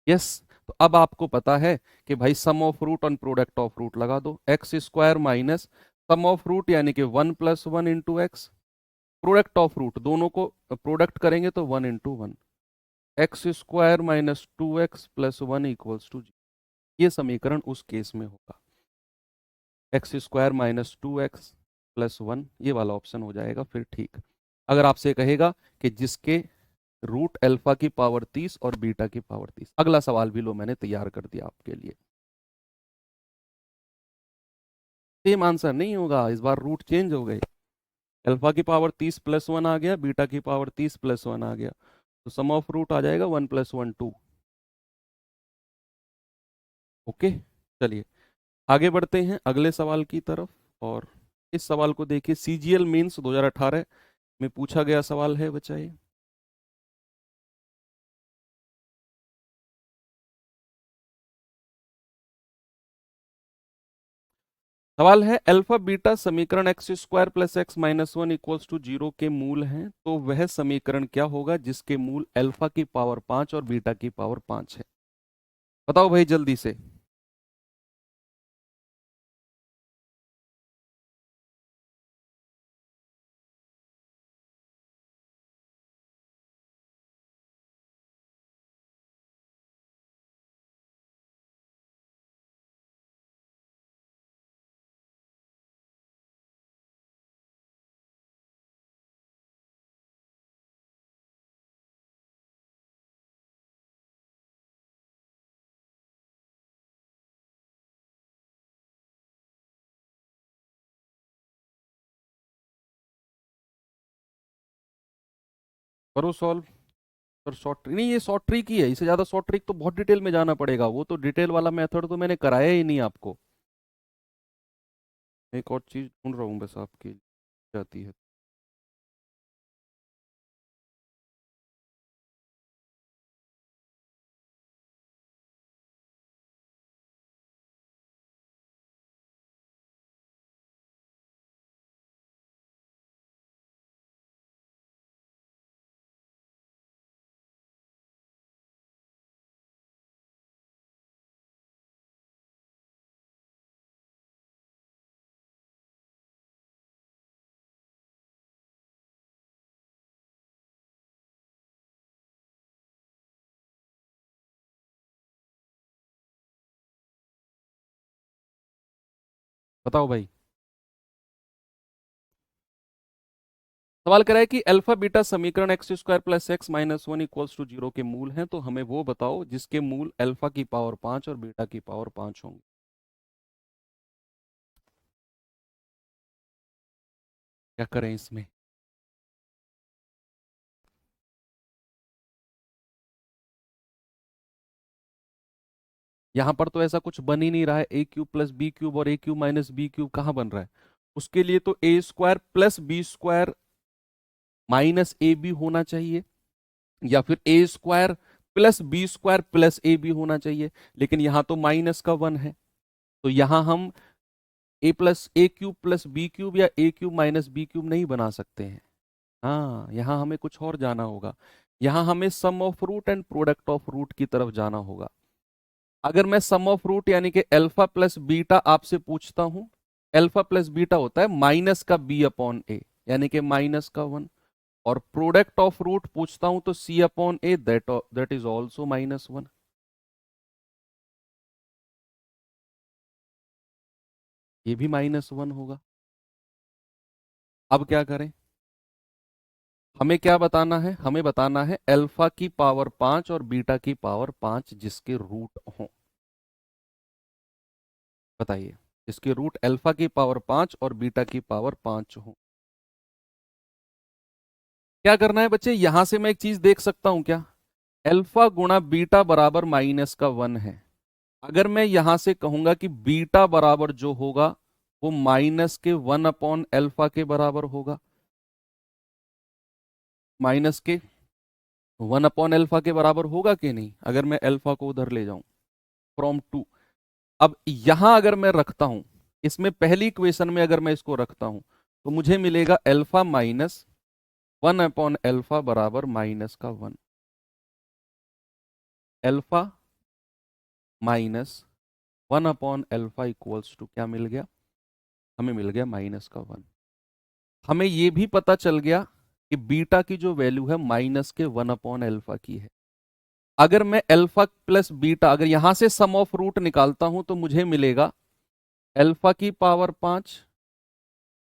यस, तो अब आपको पता है कि भाई सम ऑफ रूट और प्रोडक्ट ऑफ रूट लगा दो, x square minus sum of root यानी कि 1 + 1 into x, product of root दोनों को प्रोडक्ट करेंगे तो 1 into 1, x square minus 2x plus 1 equals to, ये समीकरण उस केस में होगा, x square minus 2x plus 1, ये वाला ऑप्शन हो जाएगा फिर ठीक। अगर आपसे कहेगा कि जिसके रूट अल्फा की पावर 30 और बीटा की पावर 30, अगला सवाल भी लो मैंने तैयार कर दिया आपके लिए। सेम आंसर नहीं होगा, इस बार रूट चेंज हो गए। अल्फा की पावर 30+1 आ गया, बीटा की पावर 30+1 आ गया, तो सम ऑफ रूट आ जाएगा 1+1 2। ओके, चलिए आगे बढ़ते हैं अगले सवाल की तरफ। और इस सवाल को देखिए, सीजीएल मेंस 2018 में पूछा गया सवाल है बच्चा ये। सवाल है, अल्फा बीटा समीकरण x² + x−1 = 0 के मूल हैं, तो वह समीकरण क्या होगा जिसके मूल अल्फा की पावर 5 और बीटा की पावर 5 है? बताओ भाई जल्दी से। करो सॉल्व। पर शॉर्ट ट्रिक नहीं, ये शॉर्ट ट्रिक ही है, इससे ज्यादा शॉर्ट ट्रिक तो बहुत डिटेल में जाना पड़ेगा, वो तो डिटेल वाला मेथड तो मैंने कराया ही नहीं आपको। एक और चीज ढूंढ रहा हूँ बस आपकी जाती है। बताओ भाई। सवाल कर रहा है कि अल्फा बीटा समीकरण x² + x−1 = 0 के मूल हैं, तो हमें वो बताओ जिसके मूल अल्फा की पावर 5 और बीटा की पावर 5 होंगे। क्या करें इसमें? यहां पर तो ऐसा कुछ बन ही नहीं रहा है, a³ + b³ और a³ - b³ कहाँ बन रहा है? उसके लिए तो a² + b² - ab होना चाहिए, या फिर a² + b² + ab होना चाहिए। लेकिन यहाँ तो माइनस का 1 है, तो यहाँ हम a+a³ + b³ या a³ - b³ नहीं बना सकते हैं। हाँ, यहाँ हमें कुछ और जाना होगा। यहाँ हमें sum of root and product of root की तरफ जाना होगा। अगर मैं सम ऑफ रूट यानी कि अल्फा प्लस बीटा आपसे पूछता हूं, अल्फा प्लस बीटा होता है माइनस का b/a, यानी कि -1। और प्रोडक्ट ऑफ रूट पूछता हूं तो c/a, दैट इज ऑल्सो -1। ये भी -1 होगा। अब क्या करें? हमें क्या बताना है? हमें बताना है अल्फा की पावर 5 और बीटा की पावर 5 जिसके रूट हों। बताइए, जिसके रूट अल्फा की पावर 5 और बीटा की पावर 5 हो। क्या करना है बच्चे? यहां से मैं एक चीज देख सकता हूं क्या? अल्फा गुणा बीटा बराबर -1 है। अगर मैं यहां से कहूंगा कि बीटा बराबर जो होगा वो -1/अल्फा के बराबर होगा, -1/अल्फा के बराबर होगा कि नहीं, अगर मैं अल्फा को उधर ले जाऊं फ्रॉम 2। अब यहां अगर मैं रखता हूं, इसमें पहली इक्वेशन में अगर मैं इसको रखता हूं, तो मुझे मिलेगा अल्फा -1/अल्फा बराबर -1। अल्फा -1/अल्फा इक्वल्स टू क्या मिल गया? हमें मिल गया -1। हमें यह भी पता चल गया कि बीटा की जो वैल्यू है -1/अल्फा की है। अगर मैं अल्फा प्लस बीटा, अगर यहां से सम ऑफ रूट निकालता हूं, तो मुझे मिलेगा अल्फा की पावर 5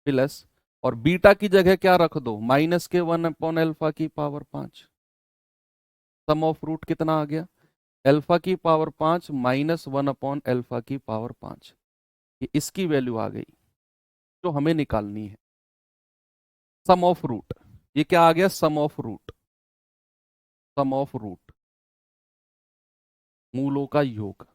प्लस, और बीटा की जगह क्या रख दो, -1/अल्फा की पावर 5। सम ऑफ रूट कितना आ गया? अल्फा की पावर 5 -1/अल्फा की पावर 5। ये इसकी वैल्यू आ गई जो हमें निकालनी है। सम ऑफ रूट, ये क्या आ गया, sum of root, sum of root, मूलों का योग।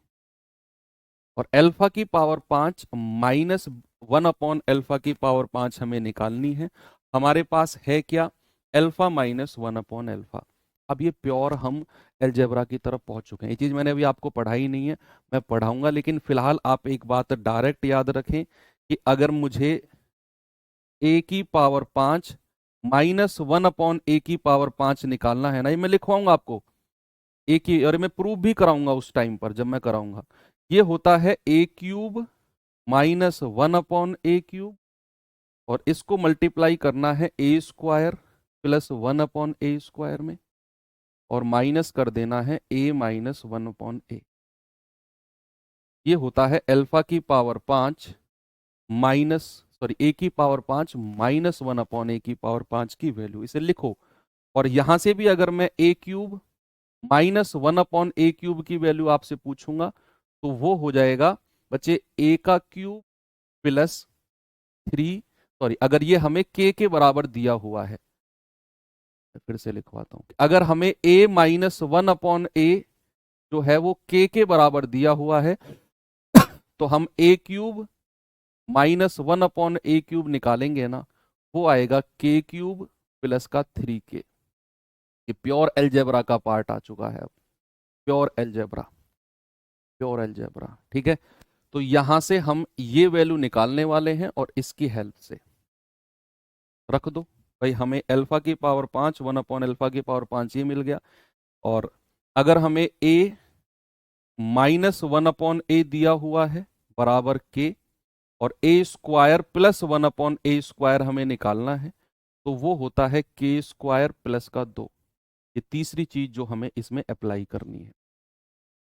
और अल्फा की पावर 5 माइनस 1/अल्फा की पावर 5 हमें निकालनी है। हमारे पास है क्या, अल्फा माइनस 1/अल्फा। अब ये प्योर हम अलजेब्रा की तरफ पहुंच चुके हैं। ये चीज मैंने अभी आपको पढ़ाई नहीं है, मैं पढ़ाऊंगा, लेकिन फिलहाल आप एक बात डायरेक्ट याद रखें कि अगर मुझे ए की पावर 5 माइनस 1/a की पावर 5 निकालना है ना, ये मैं लिखवाऊंगा आपको, ए की, और मैं प्रूव भी कराऊंगा उस टाइम पर जब मैं कराऊंगा। ये होता है a³ माइनस 1/a³ और इसको मल्टीप्लाई करना है a² प्लस 1/a² में, और माइनस कर देना है a माइनस 1/a। ये होता है अल्फा की पावर 5 माइनस, सॉरी, a की पावर 5 माइनस 1/a की पावर 5 की वैल्यू, इसे लिखो। और यहां से भी अगर मैं a³ माइनस 1/a³ की वैल्यू आपसे पूछूंगा तो वो हो जाएगा बच्चे a³ प्लस 3, सॉरी, अगर ये हमें k के बराबर दिया हुआ है, फिर से लिखवाता हूं, अगर हमें a माइनस 1/a जो है वो k के बराबर दिया हुआ है तो हम a³ माइनस 1/a³ निकालेंगे ना, वो आएगा k³ प्लस का 3k। ये प्योर अलजेब्रा का पार्ट आ चुका है अब, प्योर अलजेब्रा, प्योर अलजेब्रा, ठीक है। तो यहां से हम ये वैल्यू निकालने वाले हैं और इसकी हेल्प से रख दो भाई, हमें अल्फा की पावर 5 1/अल्फा की पावर 5 ये मिल गया। और अगर हमें a माइनस 1/a दिया हुआ है बराबर k, और a² प्लस 1/a² हमें निकालना है, तो वो होता है k² प्लस का 2। ये तीसरी चीज जो हमें इसमें अप्लाई करनी है।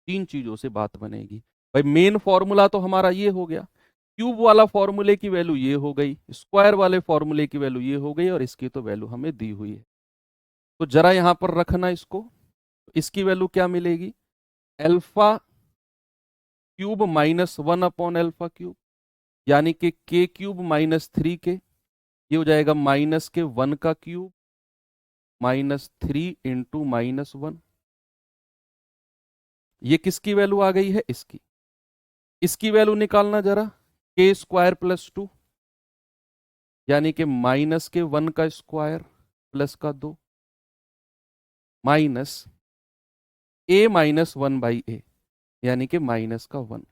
तीन चीजों से बात बनेगी भाई। मेन फॉर्मूला तो हमारा ये हो गया, क्यूब वाला फॉर्मूले की वैल्यू ये हो गई, स्क्वायर वाले फॉर्मूले की वैल्यू ये हो गई, और इसकी तो वैल्यू हमें दी हुई है। तो जरा यहां पर रखना इसको, इसकी वैल्यू क्या मिलेगी, अल्फा³ माइनस 1/अल्फा³, यानी कि k³ माइनस 3k, ये हो जाएगा माइनस के 1 का क्यूब माइनस 3 इंटू माइनस 1। ये किसकी वैल्यू आ गई है, इसकी। इसकी वैल्यू निकालना जरा, k² प्लस 2, यानी कि माइनस के 1 का स्क्वायर प्लस का 2 माइनस a माइनस 1/a, यानी कि माइनस का 1।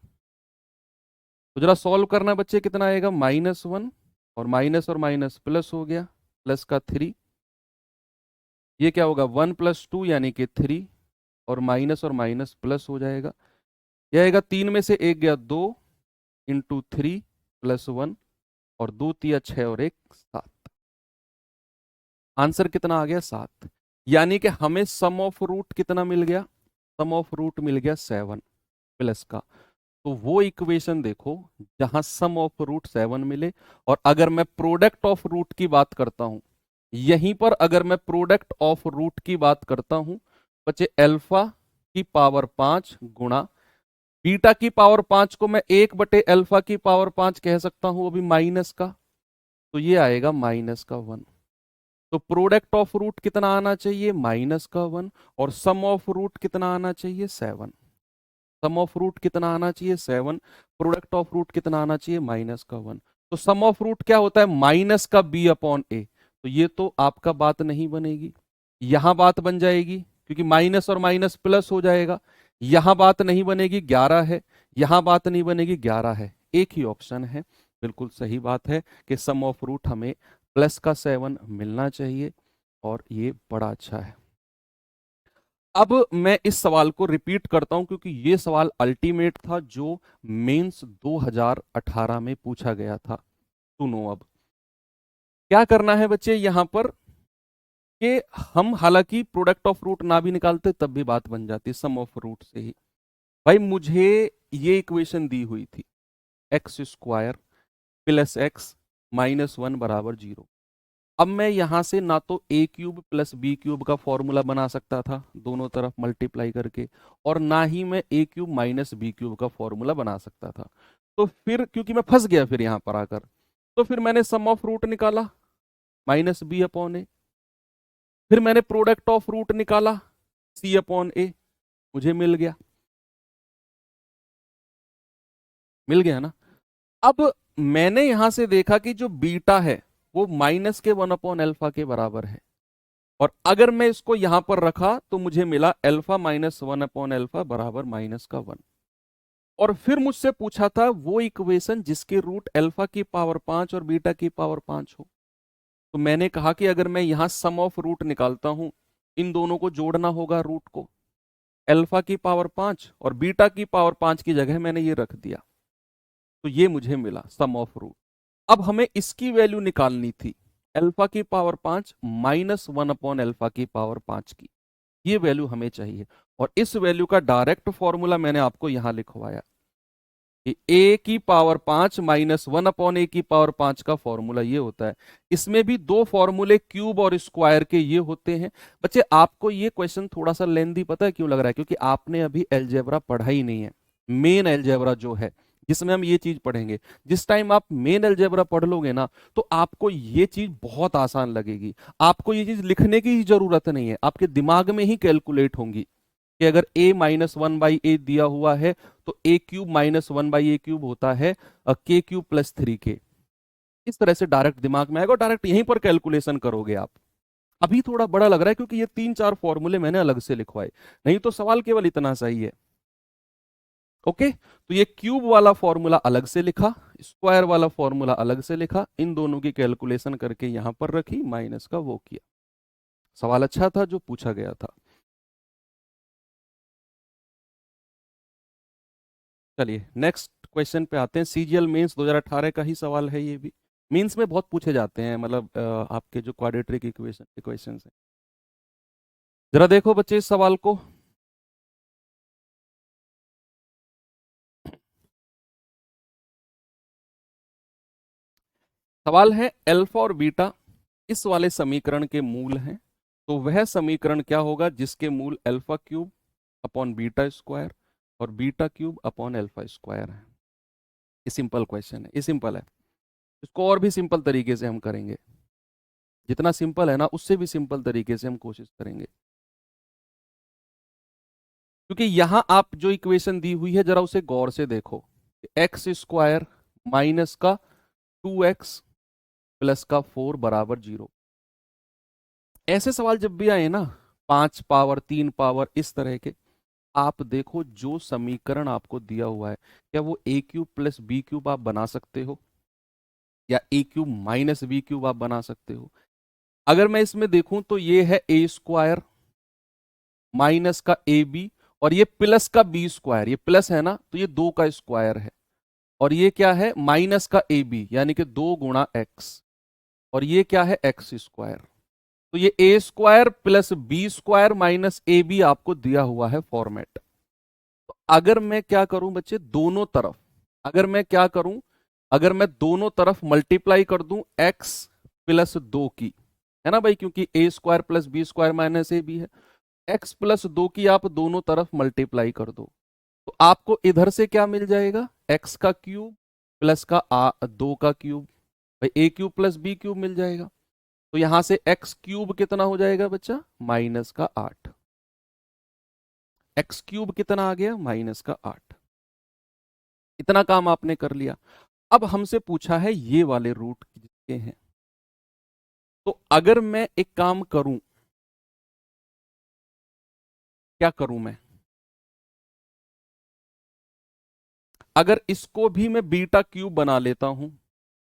तो जरा सॉल्व करना बच्चे, कितना आएगा, -1, और माइनस प्लस हो गया, प्लस का 3, ये क्या होगा 1 प्लस 2 यानी कि 3, और माइनस प्लस हो जाएगा, यह आएगा 3 में से 1 गया 2 इंटू 3 प्लस 1, और 2 तिया 6 और 1 7। आंसर कितना आ गया, 7। यानी कि हमें सम ऑफ रूट कितना मिल गया, सम ऑफ रूट मिल गया 7 प्लस का। तो वो इक्वेशन देखो जहां सम ऑफ रूट 7 मिले। और अगर मैं प्रोडक्ट ऑफ रूट की बात करता हूं, यहीं पर अगर मैं प्रोडक्ट ऑफ रूट की बात करता हूं बच्चे, अल्फा की पावर 5 गुणा बीटा की पावर 5 को मैं 1/अल्फा की पावर 5 कह सकता हूं, अभी माइनस का, तो ये आएगा माइनस का 1। तो प्रोडक्ट ऑफ रूट कितना आना चाहिए, माइनस का 1, और सम ऑफ रूट कितना आना चाहिए, 7। सम ऑफ रूट कितना आना चाहिए, 7, प्रोडक्ट ऑफ रूट कितना आना चाहिए, माइनस का 1। तो सम ऑफ रूट क्या होता है, माइनस का b/a। तो ये तो आपका बात नहीं बनेगी, यहां बात बन जाएगी, क्योंकि माइनस और माइनस प्लस हो जाएगा। यहां बात नहीं बनेगी, 11 है, यहां बात नहीं बनेगी, 11 है। एक ही ऑप्शन है, बिल्कुल सही बात है कि सम ऑफ रूट हमें प्लस का 7 मिलना चाहिए, और ये बड़ा अच्छा है। अब मैं इस सवाल को रिपीट करता हूं क्योंकि ये सवाल अल्टीमेट था जो मेंस 2018 में पूछा गया था। सुनो, अब क्या करना है बच्चे यहां पर, कि हम हालांकि प्रोडक्ट ऑफ रूट ना भी निकालते तब भी बात बन जाती, सम ऑफ रूट से ही। भाई मुझे ये इक्वेशन दी हुई थी, x² प्लस x माइनस 1 बराबर 0। अब मैं यहां से ना तो a³ प्लस b³ का फॉर्मूला बना सकता था दोनों तरफ मल्टीप्लाई करके, और ना ही मैं a³ माइनस b³ का फॉर्मूला बना सकता था। तो फिर क्योंकि मैं फंस गया फिर यहां पर आकर, तो फिर मैंने सम ऑफ रूट निकाला माइनस बी अपॉन ए, फिर मैंने प्रोडक्ट ऑफ रूट निकाला सी अपॉन ए, मुझे मिल गया ना। अब मैंने यहां से देखा कि जो बीटा है वो माइनस के 1/अल्फा के बराबर है, और अगर मैं इसको यहां पर रखा तो मुझे मिला अल्फा माइनस 1/अल्फा बराबर -1। और फिर मुझसे पूछा था वो इक्वेशन जिसके रूट अल्फा की पावर 5 और बीटा की पावर 5 हो। तो मैंने कहा कि अगर मैं यहां सम ऑफ रूट निकालता हूं, इन दोनों को जोड़ना होगा रूट को, अल्फा की पावर 5 और बीटा की पावर 5 की जगह मैंने ये रख दिया, तो ये मुझे मिला सम ऑफ रूट। अब हमें इसकी वैल्यू निकालनी थी, अल्फा की पावर 5 -1/अल्फा की पावर 5 की, ये वैल्यू हमें चाहिए। और इस वैल्यू का डायरेक्ट फॉर्मूला मैंने आपको यहां लिखवाया कि ए की पावर 5 -1/ए की पावर 5 का फॉर्मूला ये होता है। इसमें भी दो फॉर्मूले क्यूब और स्क्वायर के ये होते हैं। बच्चे आपको ये क्वेश्चन थोड़ा सा लेंदी पता है क्यों लग रहा है? क्योंकि आपने अभी अलजेब्रा पढ़ा ही नहीं है। मेन अलजेब्रा जो है जिसमें हम ये चीज पढ़ेंगे, जिस टाइम आप मेन अलजेब्रा पढ़ लोगे ना, तो आपको ये चीज बहुत आसान लगेगी। आपको ये चीज लिखने की जरूरत नहीं है, आपके दिमाग में ही कैलकुलेट होंगी कि अगर a -1/a दिया हुआ है तो a³ -1/a³ होता है k³ + 3k। इस तरह से डायरेक्ट दिमाग में आएगा और डायरेक्ट यहीं पर कैलकुलेशन करोगे आप। अभी थोड़ा बड़ा लग रहा है क्योंकि ये 3-4 फॉर्मूले मैंने अलग से लिखवाए, नहीं तो सवाल केवल इतना सही है। ओके, तो ये क्यूब वाला फॉर्मूला अलग से लिखा, स्क्वायर वाला फॉर्मूला अलग से लिखा, इन दोनों की कैलकुलेशन करके यहां पर रखी, माइनस का वो किया। सवाल अच्छा था जो पूछा गया था। चलिए नेक्स्ट क्वेश्चन पे आते हैं। सीजीएल मेंस 2018 का ही सवाल है ये भी। मेंस में बहुत पूछे जाते हैं, मतलब आपके जो क्वाड्रेटिक इक्वेशन के क्वेश्चंस हैं। जरा देखो बच्चे इस सवाल को। सवाल है अल्फा और बीटा इस वाले समीकरण के मूल हैं, तो वह समीकरण क्या होगा जिसके मूल α³ अपॉन बीटा स्क्वायर और β³ अपॉन अल्फा स्क्वायर है। ये सिंपल क्वेश्चन है, ये सिंपल है। इसको और भी सिंपल तरीके से हम करेंगे, जितना सिंपल है ना उससे भी सिंपल तरीके से हम कोशिश करेंगे। क्योंकि यहां आप जो इक्वेशन दी हुई है जरा उसे गौर से देखो। x² माइनस का 2x प्लस का 4 बराबर 0। ऐसे सवाल जब भी आए ना, 5 पावर 3 पावर इस तरह के, आप देखो जो समीकरण आपको दिया हुआ है क्या वो a³ + b³ आप बना सकते हो, या a³ - b³ आप बना सकते हो। अगर मैं इसमें देखूं तो ये है a² माइनस का ab, और ये प्लस का b², ये प्लस है ना तो ये 2 का स्क्वायर है, और ये क्या है माइनस का ab यानी कि 2 गुणा x, और ये क्या है x²। तो ये a² + b² माइनस ab आपको दिया हुआ है फॉर्मेट। तो अगर मैं क्या करूं बच्चे, दोनों तरफ अगर मैं क्या करूं, अगर मैं दोनों तरफ मल्टीप्लाई कर दूं x + 2 की, है ना भाई, क्योंकि a² + b² माइनस ab है, x + 2 की आप दोनों तरफ मल्टीप्लाई कर दो, तो आपको इधर से क्या मिल जाएगा, x³ प्लस का 2 का क्यूब, भाई a³ + b³ मिल जाएगा। तो यहां से x³ कितना हो जाएगा बच्चा, -8। x³ कितना आ गया, -8। इतना काम आपने कर लिया। अब हमसे पूछा है ये वाले रूट किसके हैं। तो अगर मैं एक काम करूं, क्या करूं मैं, अगर इसको भी मैं β³ बना लेता हूं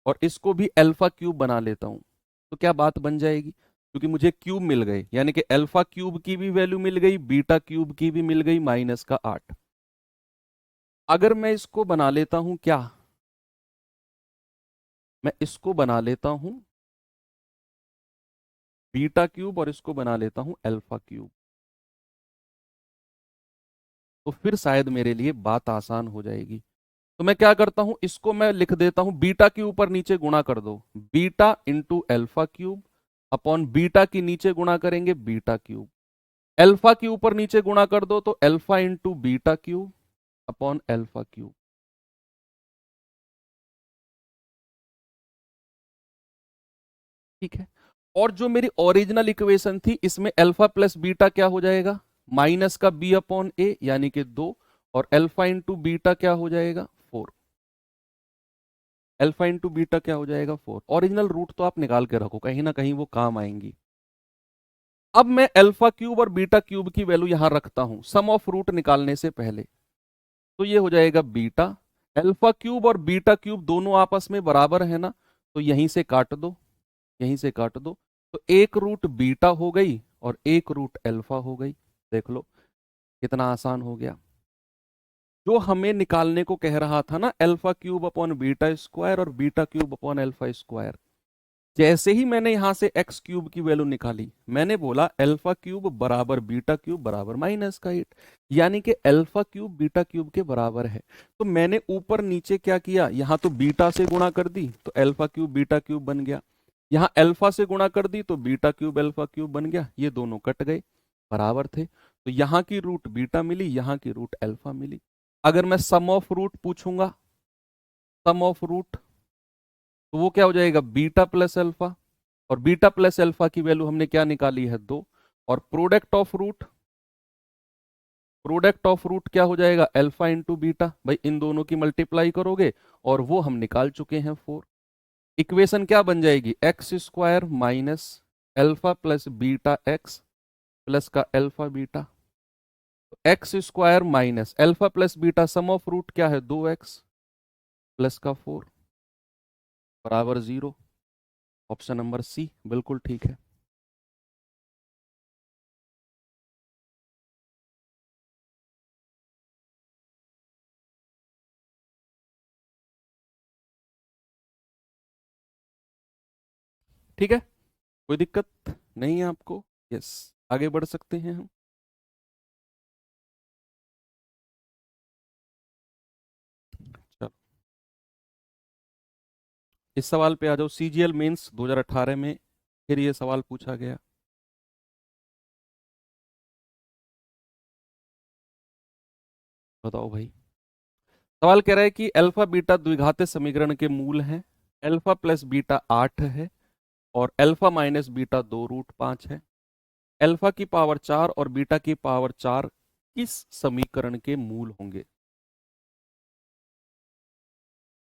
और इसको भी α³ बना लेता हूं, तो क्या बात बन जाएगी, क्योंकि मुझे क्यूब मिल गए, यानी कि α³ की भी वैल्यू मिल गई, β³ की भी मिल गई -8। अगर मैं इसको बना लेता हूं क्या, मैं इसको बना लेता हूं β³ और इसको बना लेता हूं α³, तो फिर शायद मेरे लिए बात आसान हो जाएगी। तो मैं क्या करता हूं, इसको मैं लिख देता हूं, बीटा के ऊपर नीचे गुणा कर दो, बीटा इंटू α³ अपॉन बीटा की नीचे गुणा करेंगे β³, अल्फा के ऊपर नीचे गुणा कर दो तो अल्फा इंटू β³ अपॉन α³। ठीक है। और जो मेरी ओरिजिनल इक्वेशन थी, इसमें अल्फा प्लस बीटा क्या हो जाएगा, माइनस का बी अपॉन ए यानी कि 2, और अल्फा इंटू बीटा क्या हो जाएगा 4। अल्फा इंटू बीटा क्या हो जाएगा 4। ओरिजिनल रूट तो आप निकाल के रखो, कहीं ना कहीं वो काम आएंगी। अब मैं अल्फा क्यूब और बीटा क्यूब की वैल्यू यहां रखता हूं सम ऑफ रूट निकालने से पहले। तो ये हो जाएगा बीटा, अल्फा क्यूब और बीटा क्यूब दोनों आपस में बराबर है ना, तो यहीं से काट दो, यहीं से काट दो। तो एक रूट बीटा हो गई और एक रूट अल्फा हो गई। देख लो कितना आसान हो गया। जो हमें निकालने को कह रहा था ना, alpha cube upon beta square और beta cube upon alpha square, जैसे ही मैंने यहां से एक्स क्यूब की वैल्यू निकाली, मैंने बोला अल्फा क्यूब बराबर बीटा क्यूब बराबर -8, यानी कि अल्फा क्यूब बीटा क्यूब के बराबर है। तो मैंने ऊपर नीचे क्या किया, यहां तो बीटा से गुणा कर दी तो अल्फा क्यूब बीटा क्यूब बन गया, यहां अल्फा से गुणा कर दी तो बीटा क्यूब अल्फा क्यूब बन गया, ये दोनों कट गए, बराबर थे। तो यहाँ की रूट बीटा मिली, यहाँ की रूट अल्फा मिली। अगर मैं सम ऑफ रूट पूछूंगा, सम ऑफ रूट, तो वो क्या हो जाएगा बीटा प्लस अल्फा, और बीटा प्लस अल्फा की वैल्यू हमने क्या निकाली है 2, और product of root, product of root क्या हो जाएगा अल्फा इंटू बीटा, भाई इन दोनों की मल्टीप्लाई करोगे और वो हम निकाल चुके हैं 4। इक्वेशन क्या बन जाएगी, x square minus alpha plus beta x plus का alpha beta, x square minus alpha plus beta sum of root क्या है 2x प्लस का 4 बराबर 0। ऑप्शन नंबर सी बिल्कुल ठीक है। ठीक है, कोई दिक्कत नहीं है आपको? यस, आगे बढ़ सकते हैं हम। चलो इस सवाल पे आ जाओ। सीजीएल मेंस 2018 में फिर ये सवाल पूछा गया। बताओ भाई। सवाल कह रहा है कि अल्फा बीटा द्विघात समीकरण के मूल हैं। अल्फा प्लस बीटा 8 है और अल्फा माइनस बीटा 2√5 है। अल्फा की पावर 4 और बीटा की पावर 4 किस समीकरण के मूल होंगे?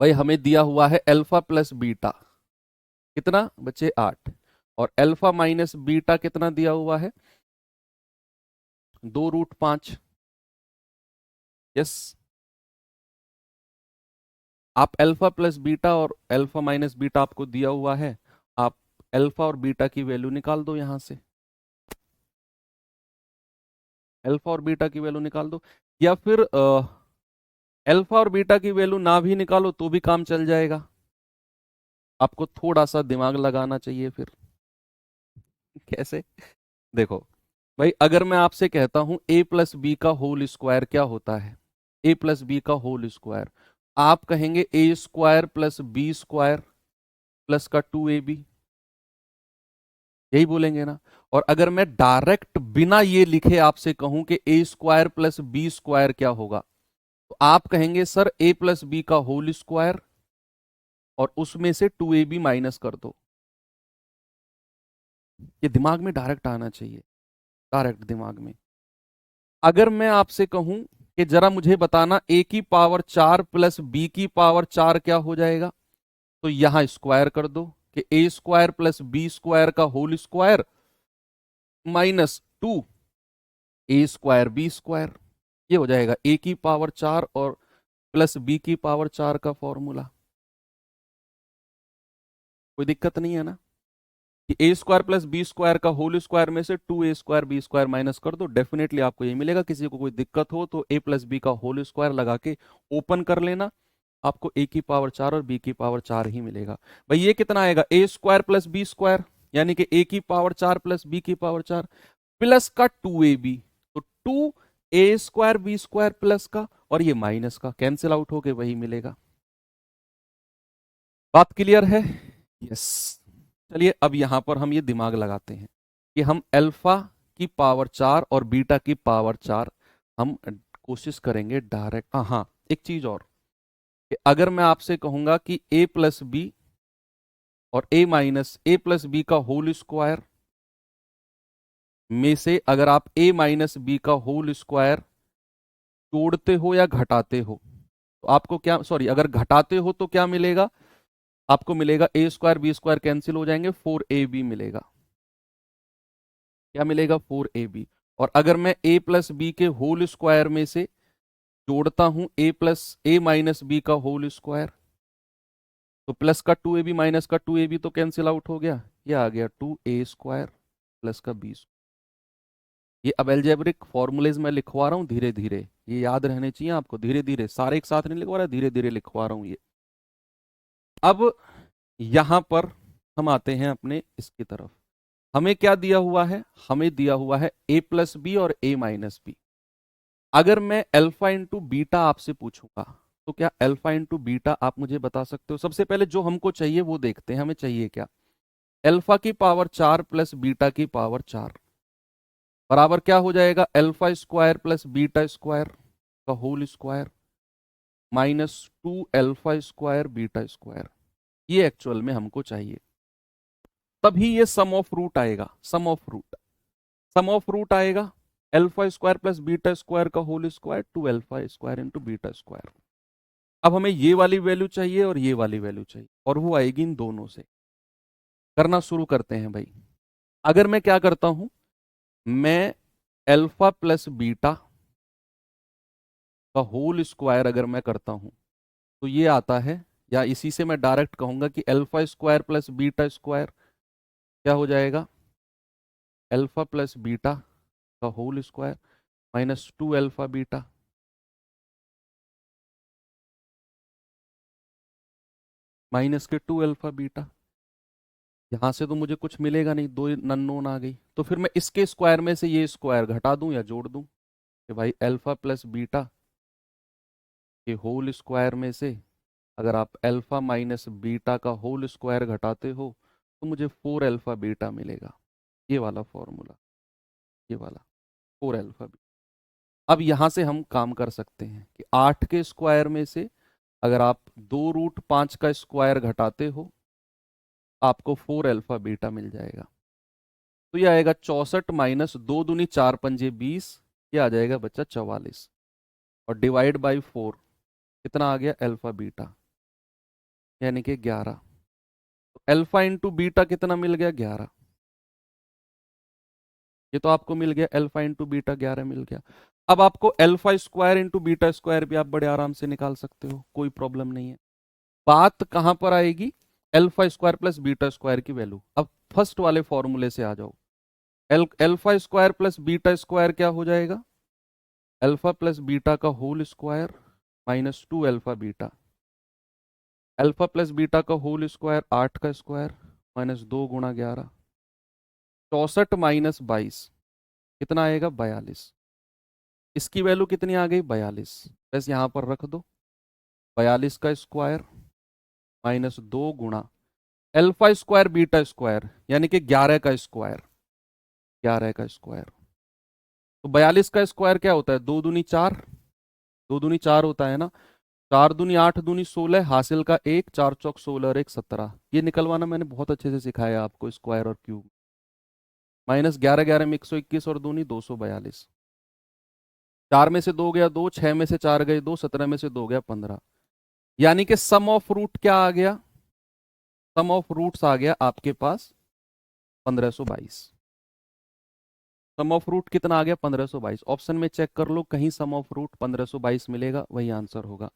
भाई हमें दिया हुआ है अल्फा प्लस बीटा कितना बच्चे 8, और अल्फा माइनस बीटा कितना दिया हुआ है 2√5। यस, आप अल्फा प्लस बीटा और अल्फा माइनस बीटा आपको दिया हुआ है, आप अल्फा और बीटा की वैल्यू निकाल दो यहां से, अल्फा और बीटा की वैल्यू निकाल दो। या फिर अल्फा और बीटा की वैल्यू ना भी निकालो तो भी काम चल जाएगा, आपको थोड़ा सा दिमाग लगाना चाहिए फिर। कैसे? देखो भाई, अगर मैं आपसे कहता हूं ए प्लस बी का होल स्क्वायर क्या होता है, ए प्लस बी का होल स्क्वायर, आप कहेंगे a square plus B square plus का 2ab, यही बोलेंगे ना। और अगर मैं डायरेक्ट बिना ये लिखे आपसे कहूं कि ए स्क्वायर प्लस बी स्क्वायर क्या होगा, तो आप कहेंगे सर ए प्लस बी का होल स्क्वायर और उसमें से 2ab माइनस कर दो। ये दिमाग में डायरेक्ट आना चाहिए, डायरेक्ट दिमाग में। अगर मैं आपसे कहूं कि जरा मुझे बताना ए की पावर 4 प्लस बी की पावर 4 क्या हो जाएगा, तो यहां स्क्वायर कर दो कि ए स्क्वायर प्लस बी स्क्वायर का होल स्क्वायर -2 ए स्क्वायर बी स्क्वायर, ये हो जाएगा ए की पावर 4 और प्लस बी की पावर 4 का फॉर्मूला। कोई दिक्कत नहीं है ना कि ए स्क्वायर प्लस बी स्क्वायर का होल स्क्वायर में से 2a square B square minus कर दो, डेफिनेटली आपको ये मिलेगा। किसी को कोई दिक्कत हो तो a प्लस बी का होल स्क्वायर लगा के ओपन कर लेना, आपको a की पावर 4 और b की पावर 4 ही मिलेगा। भाई ये कितना आएगा ए स्क्वायर प्लस बी स्क्वायर, यानी कि a की पावर 4 प्लस b की पावर 4 प्लस का 2ab, तो 2a square B square plus का, और ये माइनस का कैंसिल आउट होके वही मिलेगा। बात क्लियर है? यस। चलिए अब यहां पर हम ये दिमाग लगाते हैं कि हम अल्फा की पावर 4 और बीटा की पावर 4 हम कोशिश करेंगे डायरेक्ट। हाँ, एक चीज और कि अगर मैं आपसे कहूंगा कि a प्लस बी और a minus a plus B का होल स्क्वायर में से अगर आप a माइनस बी का होल स्क्वायर जोड़ते हो या घटाते हो तो आपको क्या, सॉरी, अगर घटाते हो तो क्या मिलेगा, आपको मिलेगा a square B square cancel हो जाएंगे, 4ab मिलेगा। क्या मिलेगा, 4ab। और अगर मैं a प्लस बी के होल स्क्वायर में से जोड़ता हूं a plus a minus B का होल स्क्वायर, तो प्लस का 2ab माइनस का 2ab तो कैंसिल आउट हो गया, ये आ गया 2a स्क्वायर प्लस का b। ये अब एल्जेब्रिक फॉर्मूलेज मैं लिखवा रहा हूँ धीरे धीरे, ये याद रहने चाहिए आपको, धीरे धीरे, सारे एक साथ नहीं लिखवा रहा, धीरे धीरे लिखवा रहा हूँ ये। अब यहां पर हम आते हैं अपने इसकी तरफ। हमें क्या दिया हुआ है, हमें दिया हुआ है a प्लस बी और a माइनस बी। अगर मैं अल्फा इंटू बीटा आपसे पूछूंगा तो क्या अल्फा इंटू बीटा आप मुझे बता सकते हो? सबसे पहले जो हमको चाहिए वो देखते हैं, हमें चाहिए क्या, अल्फा की पावर 4 प्लस बीटा की पावर 4 बराबर क्या हो जाएगा, alpha square plus beta square का whole square minus 2 alpha square beta square. ये एक्चुअल में हमको चाहिए, तभी ये सम ऑफ रूट आएगा, sum of root, sum of root आएगा alpha square plus beta square का whole square 2 alpha square into beta square. अब हमें ये वाली वैल्यू चाहिए और ये वाली वैल्यू चाहिए, और वो आएगी इन दोनों से। करना शुरू करते हैं भाई। अगर मैं क्या करता हूं, मैं अल्फा प्लस बीटा का होल स्क्वायर अगर मैं करता हूं तो ये आता है, या इसी से मैं डायरेक्ट कहूंगा कि alpha square plus beta square क्या हो जाएगा, अल्फा प्लस बीटा का whole square minus 2 alpha beta minus के 2 अल्फा बीटा। यहां से तो मुझे कुछ मिलेगा नहीं, दो नोन आ गई, तो फिर मैं इसके स्क्वायर में से ये स्क्वायर घटा दूं या जोड़ दूं कि भाई अल्फा प्लस बीटा के होल स्क्वायर में से अगर आप अल्फा माइनस बीटा का होल स्क्वायर घटाते हो तो मुझे 4 अल्फा बीटा मिलेगा। ये वाला फॉर्मूला, ये वाला 4 अल्फा बीटा। अब यहां से हम काम कर सकते हैं कि 8 के स्क्वायर में से अगर आप 2√5 का स्क्वायर घटाते हो आपको 4 अल्फा बीटा मिल जाएगा। तो ये आएगा 64 माइनस 2 दूनी 4 पंजे 20, ये आ जाएगा बच्चा 44, और डिवाइड बाई 4 कितना आ गया, अल्फा बीटा यानी कि 11। तो अल्फा इंटू बीटा कितना मिल गया, 11। ये तो आपको मिल गया, अल्फा इंटू बीटा 11 मिल गया। अब आपको alpha square into beta square भी आप बड़े आराम से निकाल सकते हो, कोई प्रॉब्लम नहीं है। बात कहां पर आएगी, alpha square plus beta square की वैल्यू। अब फर्स्ट वाले फॉर्मूले से आ जाओ, alpha square plus beta square क्या हो जाएगा, अल्फा प्लस बीटा का whole square minus 2 alpha beta, alpha plus beta का होल स्क्वायर 8 का स्क्वायर माइनस 2 गुणा 11, 64 माइनस 22 कितना आएगा, 42। इसकी वैल्यू कितनी आ गई, 42। बस यहां पर रख दो, 42 का स्क्वायर माइनस 2 गुणा अल्फा स्क्वायर बीटा स्क्वायर यानी कि 11 का स्क्वायर, 11 का स्क्वायर। तो 42 का स्क्वायर क्या होता है, 2 दूनी 4, 2 दूनी 4 होता है ना, 4 दूनी 8 दूनी 16, हासिल का 1, 4 चौक 16 और 1 17। ये निकलवाना मैंने बहुत अच्छे से सिखाया आपको, स्क्वायर और क्यूब। माइनस 11 11 में 121 और दूनी 242, 4 में से 2 गया 2, 6 में से 4 गए 2, 17 में से 2 गया 15। यानी कि सम ऑफ रूट क्या आ गया, सम ऑफ रूट्स आ गया आपके पास 1522। सम ऑफ रूट कितना आ गया, 1522। ऑप्शन में चेक कर लो, कहीं सम ऑफ रूट 1522 मिलेगा, वही आंसर होगा।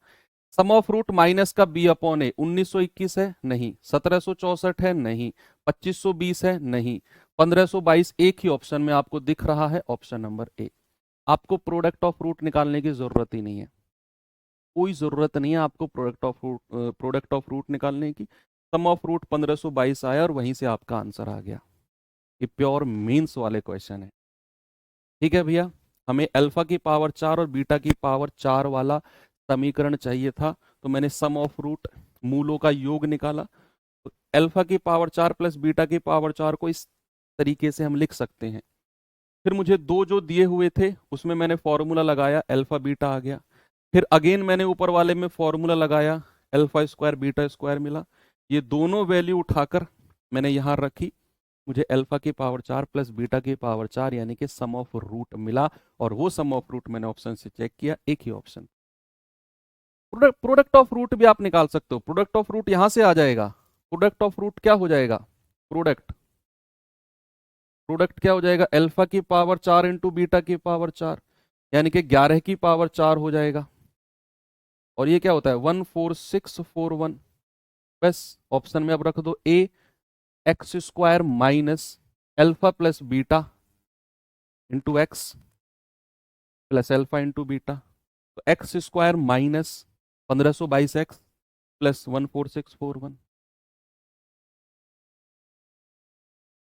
सम ऑफ रूट माइनस का बी अपॉन ए 1921 है, नहीं। 1764 है, नहीं। 2520 है, नहीं। 1522 एक ही ऑप्शन में आपको दिख रहा है, ऑप्शन नंबर ए। आपको प्रोडक्ट ऑफ रूट निकालने की जरूरत ही नहीं है, कोई जरूरत नहीं है आपको प्रोडक्ट ऑफ रूट निकालने की। सम ऑफ रूट 1522 आया और वहीं से आपका आंसर आ गया। ये प्योर मीन्स वाले क्वेश्चन है, ठीक है भैया। हमें अल्फा की पावर 4 और बीटा की पावर 4 वाला समीकरण चाहिए था, तो मैंने सम ऑफ रूट मूलों का योग निकाला। तो अल्फा की पावर 4 प्लस बीटा की पावर 4 को इस तरीके से हम लिख सकते हैं। फिर मुझे दो जो दिए हुए थे उसमें मैंने फॉर्मूला लगाया, अल्फा बीटा आ गया। फिर अगेन मैंने ऊपर वाले में फॉर्मूला लगाया, अल्फा स्क्वायर बीटा स्क्वायर मिला। ये दोनों वैल्यू उठाकर मैंने यहाँ रखी, मुझे अल्फा की पावर 4 प्लस बीटा की पावर 4 यानी कि सम ऑफ रूट मिला, और वो सम ऑफ रूट मैंने ऑप्शन से चेक किया, एक ही ऑप्शन। प्रोडक्ट ऑफ रूट भी आप निकाल सकते हो, प्रोडक्ट ऑफ रूट यहां से आ जाएगा। प्रोडक्ट ऑफ रूट क्या हो जाएगा, प्रोडक्ट प्रोडक्ट क्या हो जाएगा, अल्फा की पावर 4 इंटू बीटा की पावर 4 यानी कि 11 की पावर 4 हो जाएगा। और ये क्या होता है 14641। बस ऑप्शन में अब रख दो a x square minus alpha plus beta into x plus alpha into beta. तो x square minus 1522 x plus 14641।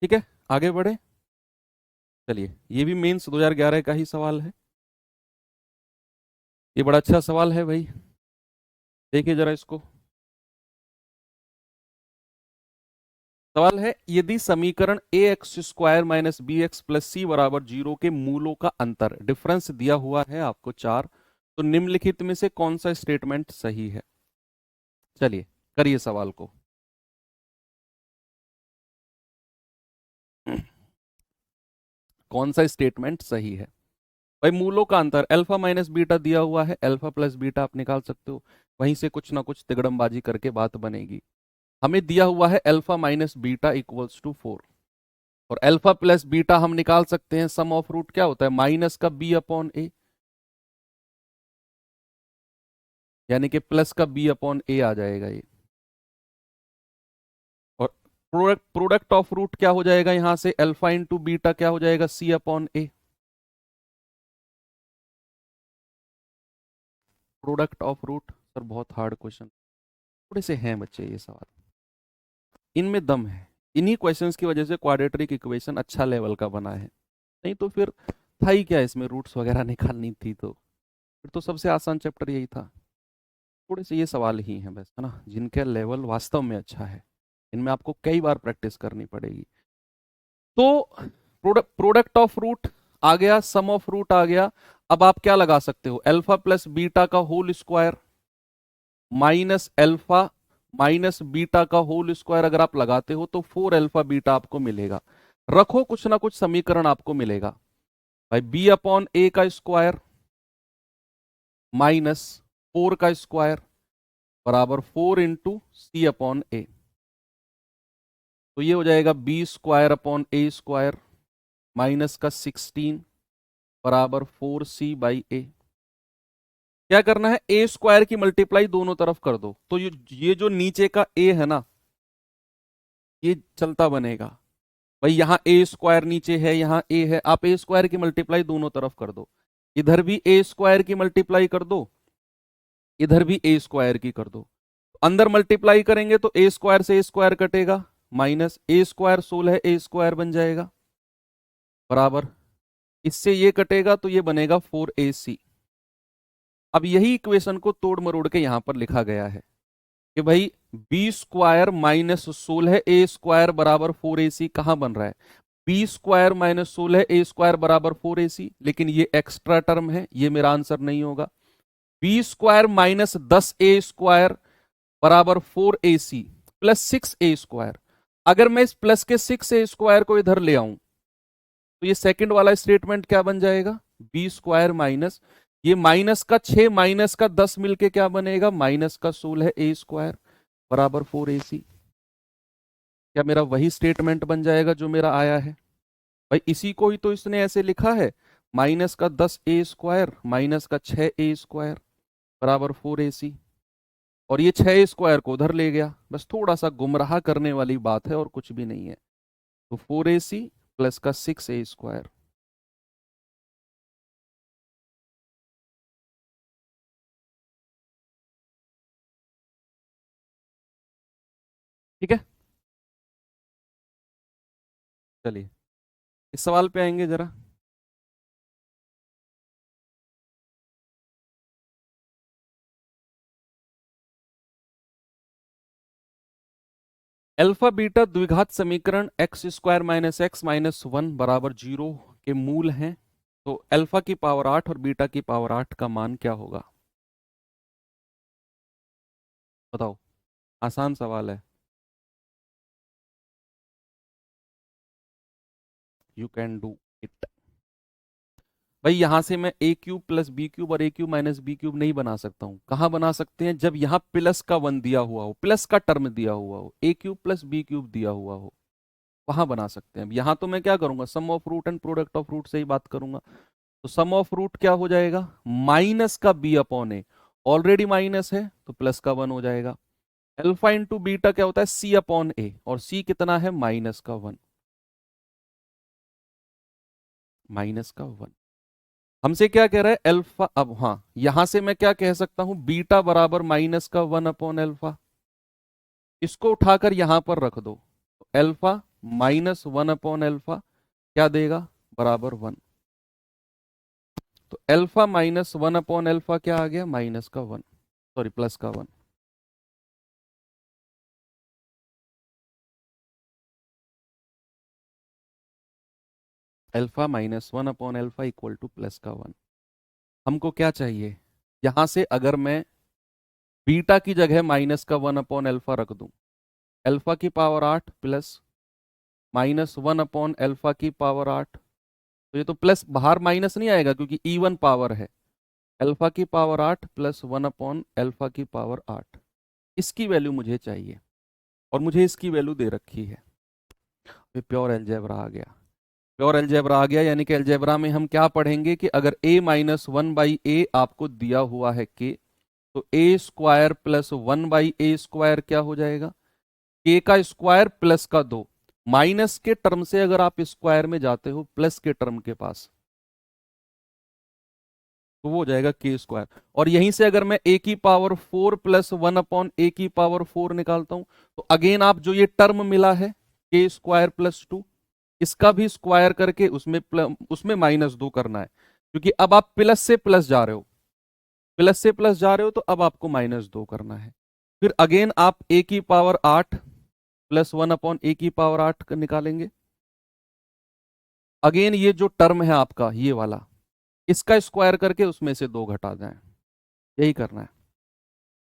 ठीक है, आगे बढ़े। चलिए, ये भी मेंस 2011 का ही सवाल है, ये बड़ा अच्छा सवाल है भाई, देखिए जरा इसको। सवाल है, यदि समीकरण a x square minus b x plus c बराबर 0 के मूलों का अंतर डिफरेंस दिया हुआ है आपको 4, तो निम्नलिखित में से कौन सा स्टेटमेंट सही है। चलिए करिए सवाल को। कौन सा स्टेटमेंट सही है भाई, मूलों का अंतर अल्फा माइनस बीटा दिया हुआ है, अल्फा प्लस बीटा आप निकाल सकते हो, वहीं से कुछ ना कुछ तिगड़मबाजी करके बात बनेगी। हमें दिया हुआ है alpha minus beta equals to 4, और अल्फा प्लस बीटा हम निकाल सकते हैं, सम ऑफ रूट क्या होता है माइनस का बी अपॉन ए, यानी कि प्लस का बी अपॉन ए आ जाएगा ये। और प्रोडक्ट ऑफ रूट क्या हो जाएगा, यहां से अल्फा इंटू बीटा क्या हो जाएगा c upon a. Product of root sir बहुत हार्ड क्वेश्चन, थोड़े से हैं बच्चे ये सवाल, इनमें दम है, इन्हीं क्वेश्चंस की वजह से क्वाड्रेटिक इक्वेशन अच्छा लेवल का बना है, नहीं तो फिर था ही क्या इसमें, रूट्स वगैरह निकालनी थी तो फिर तो सबसे आसान चैप्टर यही था। थोड़े से ये सवाल ही हैं बस, है ना, जिनका लेवल वास्तव में अच्छा है, इनमें आपको कई बार प्रैक्टिस करनी पड़ेगी। तो प्रोडक्ट ऑफ रूट आ गया, सम ऑफ रूट आ गया, अब आप क्या लगा सकते हो, अल्फा प्लस बीटा का whole square minus alpha minus beta का होल स्क्वायर अगर आप लगाते हो तो 4 अल्फा बीटा आपको मिलेगा। रखो कुछ ना कुछ समीकरण आपको मिलेगा भाई, बी अपॉन ए का स्क्वायर माइनस 4 का स्क्वायर बराबर 4 इंटू सी अपॉन ए। तो ये हो जाएगा B square upon a square minus का 16 बराबर 4c/a। क्या करना है, ए स्क्वायर की मल्टीप्लाई दोनों तरफ कर दो, तो ये जो नीचे का ए है ना, ये चलता बनेगा भाई, यहां ए स्क्वायर नीचे है, यहां ए है, आप ए स्क्वायर की मल्टीप्लाई दोनों तरफ कर दो, इधर भी ए स्क्वायर की मल्टीप्लाई कर दो, इधर भी ए स्क्वायर की कर दो। अंदर मल्टीप्लाई करेंगे तो ए स्क्वायर से ए स्क्वायर कटेगा, माइनस ए स्क्वायर 16 ए स्क्वायर बन जाएगा बराबर, इससे ये कटेगा तो ये बनेगा 4ac। अब यही इक्वेशन को तोड़ मरोड़ के यहां पर लिखा गया है कि भाई बी स्क्वायर माइनस 16 ए स्क्वायर बराबर 4ac कहां बन रहा है, बी स्क्वायर माइनस 16 ए स्क्वायर बराबर 4ac, लेकिन ये एक्स्ट्रा टर्म है, ये मेरा आंसर नहीं होगा। बी स्क्वायर माइनस 10 ए स्क्वायर बराबर 4ac प्लस 6 ए स्क्वायर, अगर मैं इस प्लस के 6 ए स्क्वायर को इधर ले आऊं तो ये सेकंड वाला स्टेटमेंट क्या बन जाएगा, बी स्क्वायर माइनस ये माइनस का 6 माइनस का 10 मिलके क्या बनेगा माइनस का 16 ए स्क्वायर बराबर 4ac। क्या मेरा वही स्टेटमेंट बन जाएगा जो मेरा आया है भाई, इसी को ही तो इसने ऐसे लिखा है, माइनस का 10 ए स्क्वायर माइनस का 6 ए स्क्वायर बराबर 4ac, और ये 6 स्क्वायर को उधर ले गया, बस थोड़ा सा गुमराह करने वाली बात है और कुछ भी नहीं है। तो 4ac प्लस का 6 ए स्क्वायर। ठीक है, चलिए इस सवाल पे आएंगे जरा। अल्फा बीटा द्विघात समीकरण x square minus x minus 1 बराबर 0 के मूल हैं, तो अल्फा की पावर 8 और बीटा की पावर 8 का मान क्या होगा, बताओ, आसान सवाल है। You can do it. भाई यहां से मैं ए क्यूब प्लस बी क्यूब और ए क्यूब माइनस बी क्यूब नहीं बना सकता हूं। कहां बना सकते हैं? जब यहां प्लस का वन दिया हुआ हो, प्लस का टर्म दिया हुआ हो, ए क्यूब प्लस बी क्यूब दिया हुआ हो, वहां बना सकते हैं। अब यहां तो मैं क्या करूंगा, sum of root and product of root से ही बात करूंगा। तो सम ऑफ रूट क्या हो जाएगा, माइनस का बी अपॉन ए, ऑलरेडी माइनस है तो प्लस का वन हो जाएगा। अल्फा इंटू बीटा क्या होता है, सी अपॉन ए, और सी कितना है, माइनस का वन, माइनस का वन। हमसे क्या कह रहा है, अल्फा। अब हाँ, यहां से मैं क्या कह सकता हूं, बीटा बराबर माइनस का वन अपॉन अल्फा। इसको उठाकर यहां पर रख दो, alpha minus one upon alpha क्या देगा, बराबर वन। तो alpha minus one upon alpha क्या आ गया, माइनस का वन, सॉरी प्लस का one. Alpha minus one upon alpha equal two plus का वन। हमको क्या चाहिए, यहां से अगर मैं बीटा की जगह माइनस का वन अपॉन अल्फा रख दूं, अल्फा की power 8 plus minus one upon alpha की पावर 8, तो ये तो प्लस बाहर माइनस नहीं आएगा क्योंकि इवन पावर है। अल्फा की power 8 plus one upon alpha की पावर 8, इसकी वैल्यू मुझे चाहिए और मुझे इसकी वैल्यू दे रखी है। ये प्योर अलजेब्रा आ गया। प्योर अलजेब्रा आ गया, यानी कि अलजेब्रा में हम क्या पढ़ेंगे कि अगर a minus one by a आपको दिया हुआ है के, तो a square plus one by a square क्या हो जाएगा, के का स्क्वायर प्लस का दो। माइनस के टर्म से अगर आप स्क्वायर में जाते हो प्लस के टर्म के पास, तो वो हो जाएगा के स्क्वायर। और यहीं से अगर मैं ए की power four plus one upon a की पावर फोर निकालता हूं, तो अगेन आप जो ये टर्म मिला है के स्क्वायर प्लस टू, इसका भी स्क्वायर करके उसमें माइनस दो करना है, क्योंकि अब आप प्लस से प्लस जा रहे हो, प्लस से प्लस जा रहे हो, तो अब आपको माइनस दो करना है। फिर अगेन आप ए की पावर आठ प्लस वन अपॉन ए की पावर आठ निकालेंगे। अगेन ये जो टर्म है आपका ये वाला, इसका स्क्वायर करके उसमें से दो घटा दें, यही करना है।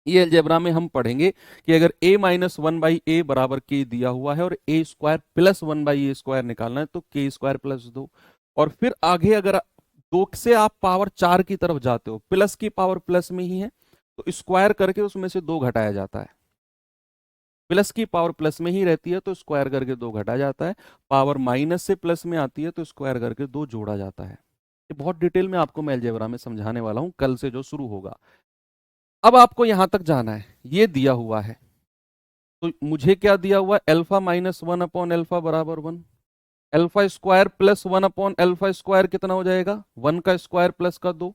ये अलजेब्रा में हम पढ़ेंगे कि अगर a minus one by a बराबर के दिया हुआ है और a square plus one by a square निकालना है, तो के स्क्वायर प्लस दो। और फिर आगे अगर दो से आप पावर चार की तरफ जाते हो, प्लस की पावर प्लस में ही है, तो स्क्वायर करके उसमें से दो घटाया जाता है। प्लस की पावर प्लस में ही रहती है तो स्क्वायर करके दो घटाया जाता है, पावर माइनस से प्लस में आती है तो स्क्वायर करके दो जोड़ा जाता है। ये बहुत डिटेल में आपको मैं अलजेब्रा में समझाने वाला हूं कल से जो शुरू होगा। अब आपको यहां तक जाना है, ये दिया हुआ है, तो मुझे क्या दिया हुआ है, alpha minus one upon alpha बराबर one. Alpha square plus one upon alpha square कितना हो जाएगा, वन का स्क्वायर प्लस का दो,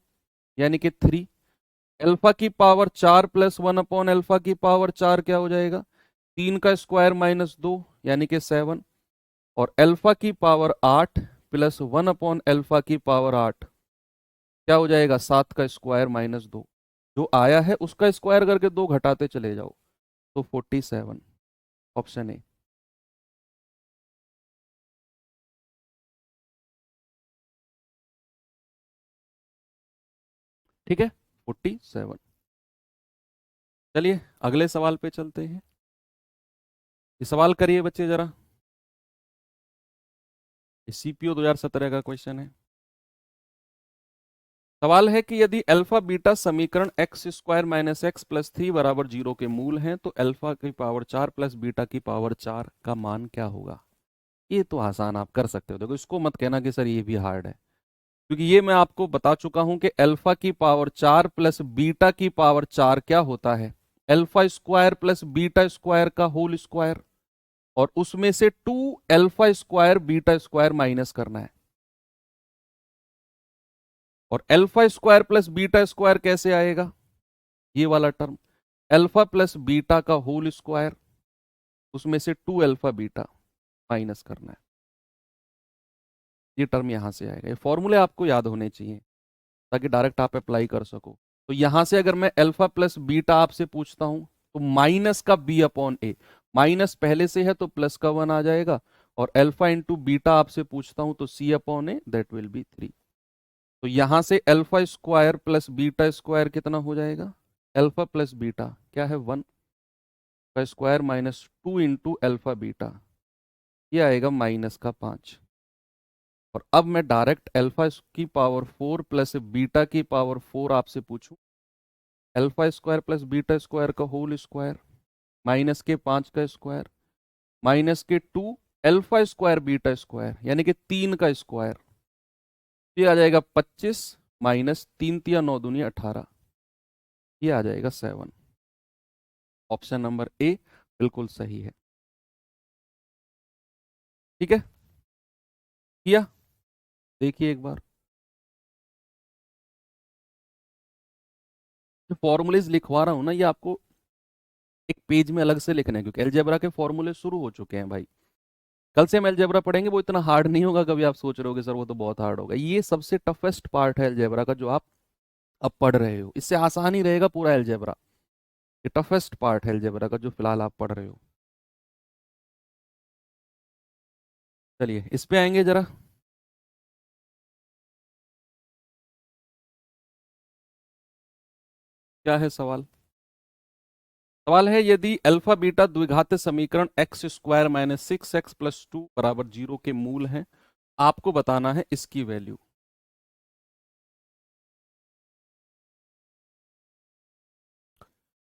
यानी कि थ्री। अल्फा की पावर चार प्लस वन अपॉन अल्फा की पावर चार क्या हो जाएगा, तीन का स्क्वायर माइनस दो, यानी कि सेवन। और अल्फा की पावर आठ प्लस वन अपॉन अल्फा की पावर आठ क्या हो जाएगा, सात का स्क्वायर माइनस दो। जो आया है उसका स्क्वायर करके दो घटाते चले जाओ, तो 47, ऑप्शन ए। ठीक है, 47। चलिए अगले सवाल पे चलते हैं। ये सवाल करिए बच्चे जरा, ये सीपीओ 2017 का क्वेश्चन है। सवाल है कि यदि अल्फा बीटा समीकरण x square minus x plus three बराबर जीरो के मूल हैं, तो अल्फा की पावर चार प्लस बीटा की पावर चार का मान क्या होगा। ये तो आसान आप कर सकते हो, देखो इसको मत कहना कि सर ये भी हार्ड है, क्योंकि ये मैं आपको बता चुका हूं कि अल्फा की पावर चार प्लस बीटा की पावर चार क्या होता है, alpha square plus beta square का होल स्क्वायर, और उसमें से two alpha square beta square minus करना है। और alpha square plus beta square कैसे आएगा, ये वाला टर्म, अल्फा प्लस बीटा का होल स्क्वायर, उसमें से टू अल्फा बीटा माइनस करना है, ये टर्म यहां से आएगा। ये फॉर्मूले आपको याद होने चाहिए ताकि डायरेक्ट आप अप्लाई कर सको। तो यहां से अगर मैं अल्फा प्लस बीटा आपसे पूछता हूं, तो माइनस का बी अपॉन ए, माइनस पहले से है तो प्लस का वन आ जाएगा। और अल्फा इंटू बीटा आपसे पूछता हूं तो c upon a, that will be three. तो यहां से alpha square plus beta square कितना हो जाएगा, अल्फा प्लस बीटा क्या है, वन का square minus two into alpha beta, ये आएगा माइनस का पांच। और अब मैं डायरेक्ट अल्फा की पावर 4 प्लस बीटा की पावर 4 आपसे पूछूं, alpha square plus beta square का होल स्क्वायर माइनस के 5 का स्क्वायर माइनस के 2 अल्फा स्क्वायर बीटा स्क्वायर यानी कि 3 का स्क्वायर, ये आ जाएगा 25 माइनस 3 तिया 9 दूनी 18, ये आ जाएगा 7। ऑप्शन नंबर ए बिल्कुल सही है। ठीक है, किया, देखिए एक बार। जो फॉर्मूलेज लिखवा रहा हूं ना, ये आपको एक पेज में अलग से लिखना है, क्योंकि अलजेब्रा के फॉर्मूले शुरू हो चुके हैं भाई। कल से हम अलजेब्रा पढ़ेंगे, वो इतना हार्ड नहीं होगा कभी आप सोच रहे होगे सर वो तो बहुत हार्ड होगा। ये सबसे टफेस्ट पार्ट है अलजेब्रा का, जो आप अब पढ़ रहे हो। इससे आसान ही रहेगा पूरा अलजेब्रा। ये टफेस्ट पार्ट है अलजेब्रा का जो फिलहाल आप पढ़ रहे हो। चलिए इस पे आएंगे जरा। क्या है सवाल? सवाल है, यदि अल्फा बीटा द्विघात समीकरण x square minus 6x plus 2 बराबर 0 के मूल हैं, आपको बताना है इसकी वैल्यू।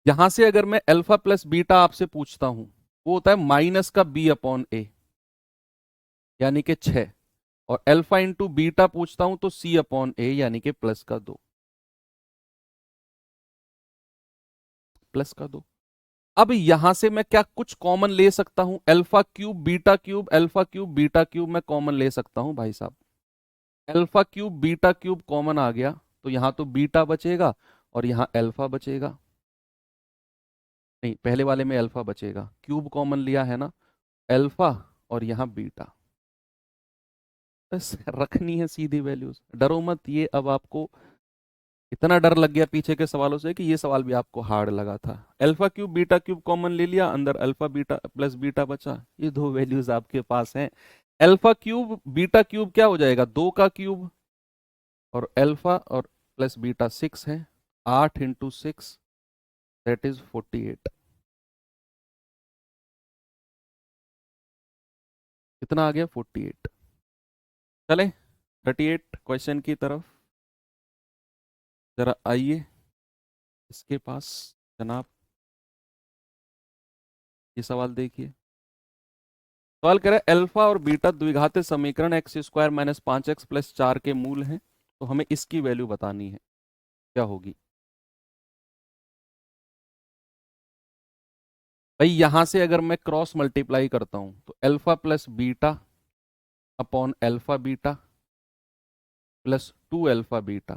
यहां से अगर मैं अल्फा प्लस बीटा आपसे पूछता हूं, वो होता है माइनस का b अपॉन ए, यानी कि 6। और अल्फा इंटू बीटा पूछता हूं तो c अपॉन ए, यानी कि प्लस का 2। प्लस का 2। अब यहां से मैं क्या कुछ कॉमन ले सकता हूं? Alpha cube beta cube, alpha cube beta cube मैं कॉमन ले सकता हूं भाई साहब। Alpha cube beta cube common आ गया, तो यहां तो बीटा बचेगा और यहां अल्फा बचेगा। नहीं, पहले वाले में अल्फा बचेगा, क्यूब कॉमन लिया है ना, अल्फा और यहां बीटा। बस रखनी है सीधी वैल्यूज, डरो मत। ये अब आपको इतना डर लग गया पीछे के सवालों से कि ये सवाल भी आपको हार्ड लगा था। Alpha cube beta cube common ले लिया, अंदर अल्फा बीटा प्लस बीटा बचा, ये दो वैल्यूज आपके पास हैं। अल्फा क्यूब बीटा क्यूब क्या हो जाएगा? 2 का क्यूब, और अल्फा और प्लस बीटा 6 है, 8 इंटू 6 दैट इज 48। कितना आ गया? 48। चले 38 क्वेश्चन की तरफ जरा आइए। इसके पास जनाब ये सवाल देखिए। सवाल करें, अल्फा और बीटा द्विघात समीकरण x square minus 5x plus 4 के मूल हैं, तो हमें इसकी वैल्यू बतानी है, क्या होगी? भाई यहां से अगर मैं क्रॉस मल्टीप्लाई करता हूं तो alpha plus beta upon alpha beta plus 2 alpha beta.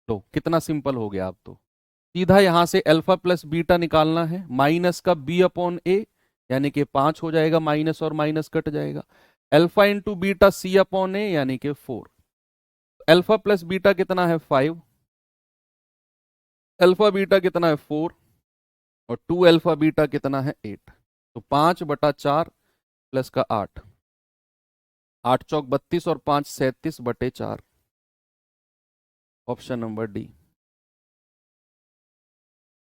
लो कितना सिंपल हो गया। आप तो सीधा यहां से अल्फा प्लस बीटा निकालना है, माइनस का b अपॉन ए, यानी कि 5 हो जाएगा, माइनस और माइनस कट जाएगा। Alpha into beta c upon a, यानी कि 4। अल्फा प्लस बीटा कितना है? 5। अल्फा बीटा कितना है? 4। और 2 अल्फा बीटा कितना है? 8। तो 5/4 प्लस का 8, 8 चौक 32 और 5 37/4। Option number D.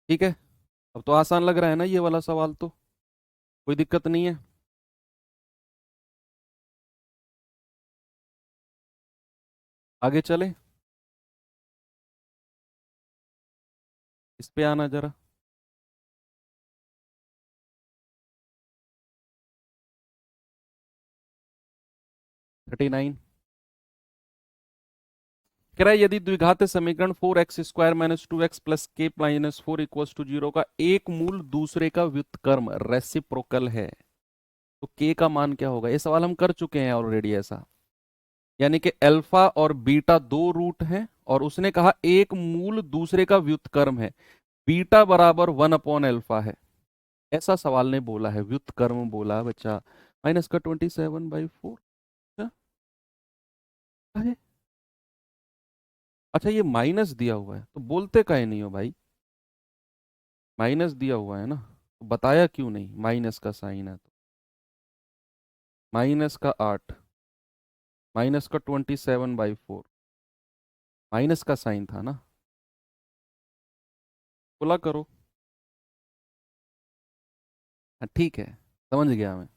ठीक है, अब तो आसान लग रहा है ना ये वाला सवाल, तो कोई दिक्कत नहीं है। आगे चले, इस पे आना जरा। 39 कह रहा है, यदि द्विघात समीकरण 4x square minus 2x plus के माइनस 4 इक्वल्स टू 0 का एक मूल दूसरे का व्युत्क्रम रेसिप्रोकल है, तो के का मान क्या होगा? ये सवाल हम कर चुके हैं ऑलरेडी ऐसा। यानी कि अल्फा और बीटा दो रूट हैं, और उसने कहा एक मूल दूसरे का व्युत्क्रम है, बीटा बराबर 1/अल्फा है। ऐसा सवाल ने बोला है, व्युत्क्रम बोला बच्चा। माइनस का 27/4। अच्छा, अरे, अच्छा ये माइनस दिया हुआ है तो बोलते काहे नहीं हो भाई? माइनस दिया हुआ है ना, तो बताया क्यों नहीं? माइनस का साइन है तो। माइनस का 8, माइनस का 27/4, माइनस का साइन था ना, बोला करो। हाँ ठीक है, समझ गया मैं।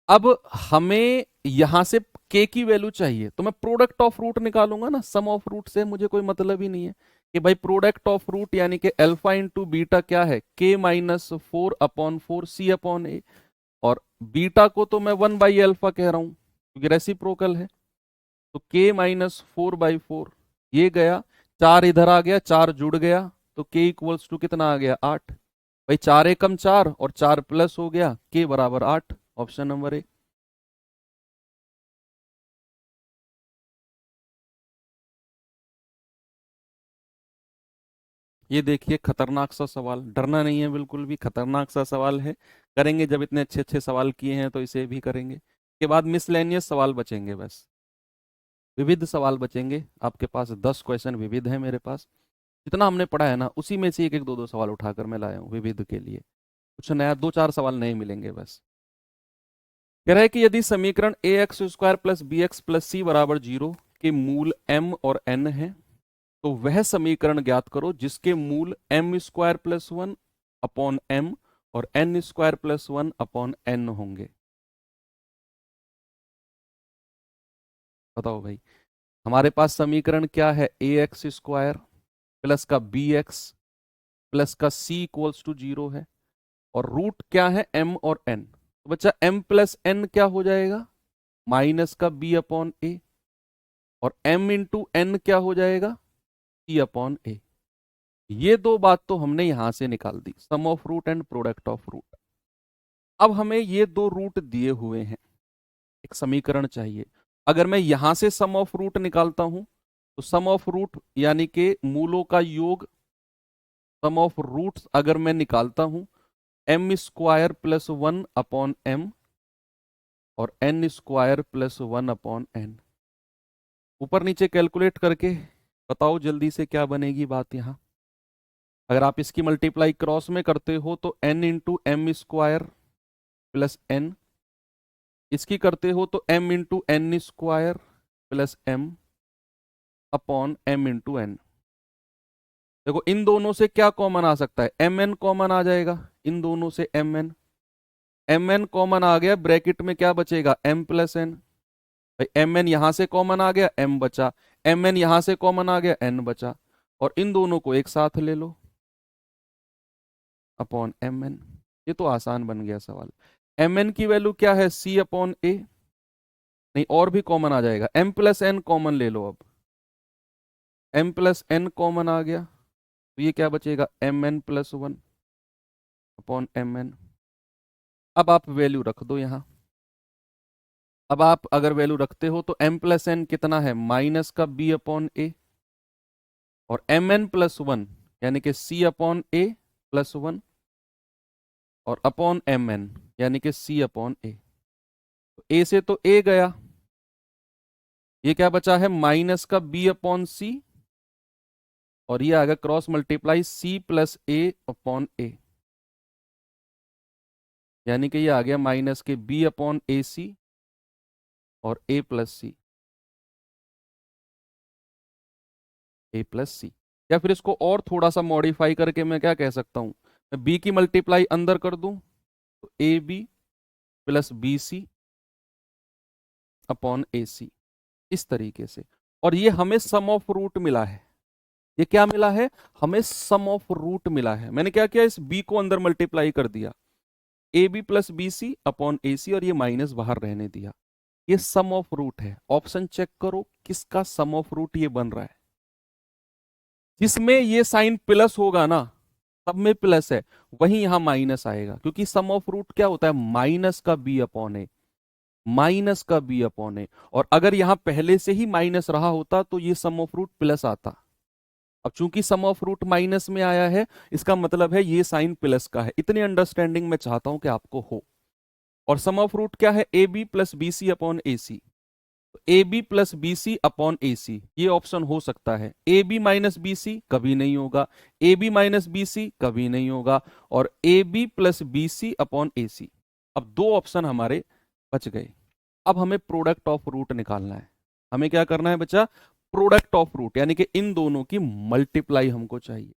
अब हमें यहां से के की वैल्यू चाहिए तो मैं प्रोडक्ट ऑफ रूट निकालूंगा ना, सम ऑफ रूट से मुझे कोई मतलब ही नहीं है कि भाई प्रोडक्ट ऑफ रूट यानी कि अल्फा इंटू बीटा क्या है, के माइनस 4/4 सी अपॉन ए, और बीटा को तो मैं 1/अल्फा कह रहा हूं क्योंकि रेसिप्रोकल है। तो के माइनस 4/4 ये गया, 4 इधर आ गया, 4 जुड़ गया, तो के इक्वल्स टू कितना आ गया 8। भाई 4 एकम 4 और 4 प्लस हो गया, के बराबर 8, ऑप्शन नंबर ए। ये देखिए खतरनाक सा सवाल, डरना नहीं है बिल्कुल भी, खतरनाक सा सवाल है। करेंगे जब इतने अच्छे अच्छे सवाल किए हैं तो इसे भी करेंगे। के बाद मिसलेनियस सवाल बचेंगे, बस विविध सवाल बचेंगे आपके पास। 10 क्वेश्चन विविध है मेरे पास, जितना हमने पढ़ा है ना उसी में से एक एक दो दो सवाल उठाकर मैं लाया हूँ विविध के लिए। कुछ नया 2-4 सवाल नहीं मिलेंगे बस। कह रहा है कि यदि समीकरण a x square plus b x plus c बराबर 0 के मूल m और n है, तो वह समीकरण ज्ञात करो जिसके मूल m square plus 1 upon m और n square plus 1 upon n होंगे। बताओ भाई, हमारे पास समीकरण क्या है, ए एक्स स्क्वायर प्लस का बी एक्स प्लस का सी इक्वल्स टू 0 है, और रूट क्या है m और n। तो बच्चा m प्लस n क्या हो जाएगा, माइनस का b अपॉन ए, और m इंटू n क्या हो जाएगा, c अपॉन ए। ये दो बात तो हमने यहां से निकाल दी, sum of root and product of root. अब हमें ये दो रूट दिए हुए हैं, एक समीकरण चाहिए। अगर मैं यहां से सम ऑफ रूट निकालता हूं तो सम ऑफ रूट यानी कि मूलों का योग, सम ऑफ रूट्स अगर मैं निकालता हूं, m square plus 1 upon m और n square plus 1 upon n, ऊपर नीचे कैलकुलेट करके बताओ जल्दी से क्या बनेगी बात यहां। अगर आप इसकी मल्टीप्लाई क्रॉस में करते हो तो n into M square plus n, इसकी करते हो तो m into N square plus m upon m into N. देखो इन दोनों से क्या कॉमन आ सकता है, mn कॉमन आ जाएगा, इन दोनों से mn कॉमन आ गया, ब्रैकेट में क्या बचेगा m प्लस n। भाई mn यहां से कॉमन आ गया, m बचा, mn यहां से कॉमन आ गया, n बचा, और इन दोनों को एक साथ ले लो अपॉन mn। ये तो आसान बन गया सवाल। mn की वैल्यू क्या है, c अपॉन ए, नहीं और भी कॉमन आ जाएगा, m प्लस n कॉमन ले लो। अब m प्लस n कॉमन आ गया तो ये क्या बचेगा, mn प्लस 1 अपॉन mn। अब आप वैल्यू रख दो यहां। अब आप अगर वैल्यू रखते हो तो m प्लस n कितना है, माइनस का b अपॉन ए, और mn प्लस 1 यानी कि c अपॉन ए प्लस 1 और अपॉन mn यानी कि c अपॉन ए। तो a से तो a गया, ये क्या बचा है, माइनस का b अपॉन सी, और ये आ गया cross multiply c plus A upon a, यानी कि ये आ गया माइनस के b अपॉन ए सी और a plus c, a plus c. या फिर इसको और थोड़ा सा मॉडिफाई करके मैं क्या कह सकता हूं, मैं b की मल्टीप्लाई अंदर कर दूं तो a b plus b c upon a c, इस तरीके से। और ये हमें सम ऑफ रूट मिला है, ये क्या मिला है, हमें सम ऑफ रूट मिला है। मैंने क्या किया, इस b को अंदर मल्टीप्लाई कर दिया, a b plus b c upon a c, और ये माइनस बाहर रहने दिया। ये सम ऑफ रूट है। ऑप्शन चेक करो किसका सम ऑफ रूट ये बन रहा है, जिसमें ये साइन प्लस होगा ना, सब में प्लस है, वहीं यहां माइनस आएगा, क्योंकि सम ऑफ रूट क्या होता है, माइनस का बी अपॉन ए, माइनस का बी अपॉन ए। और अगर यहां पहले से ही माइनस रहा होता तो ये सम ऑफ रूट प्लस आता। अब चूंकि सम ऑफ रूट माइनस में आया है, इसका मतलब है ये साइन प्लस का है। इतनी अंडरस्टैंडिंग मैं चाहता हूं कि आपको हो। और सम ऑफ रूट क्या है, a b plus b c upon a c, a b plus b c upon a c, ये ऑप्शन हो सकता है। A b minus b c कभी नहीं होगा, a b minus b c कभी नहीं होगा, और a b plus b c upon a c. अब दो ऑप्शन हमारे बच गए। अब हमें प्रोडक्ट ऑफ रूट निकालना है। हमें क्या करना है बच्चा, प्रोडक्ट ऑफ रूट, यानी कि इन दोनों की मल्टीप्लाई हमको चाहिए।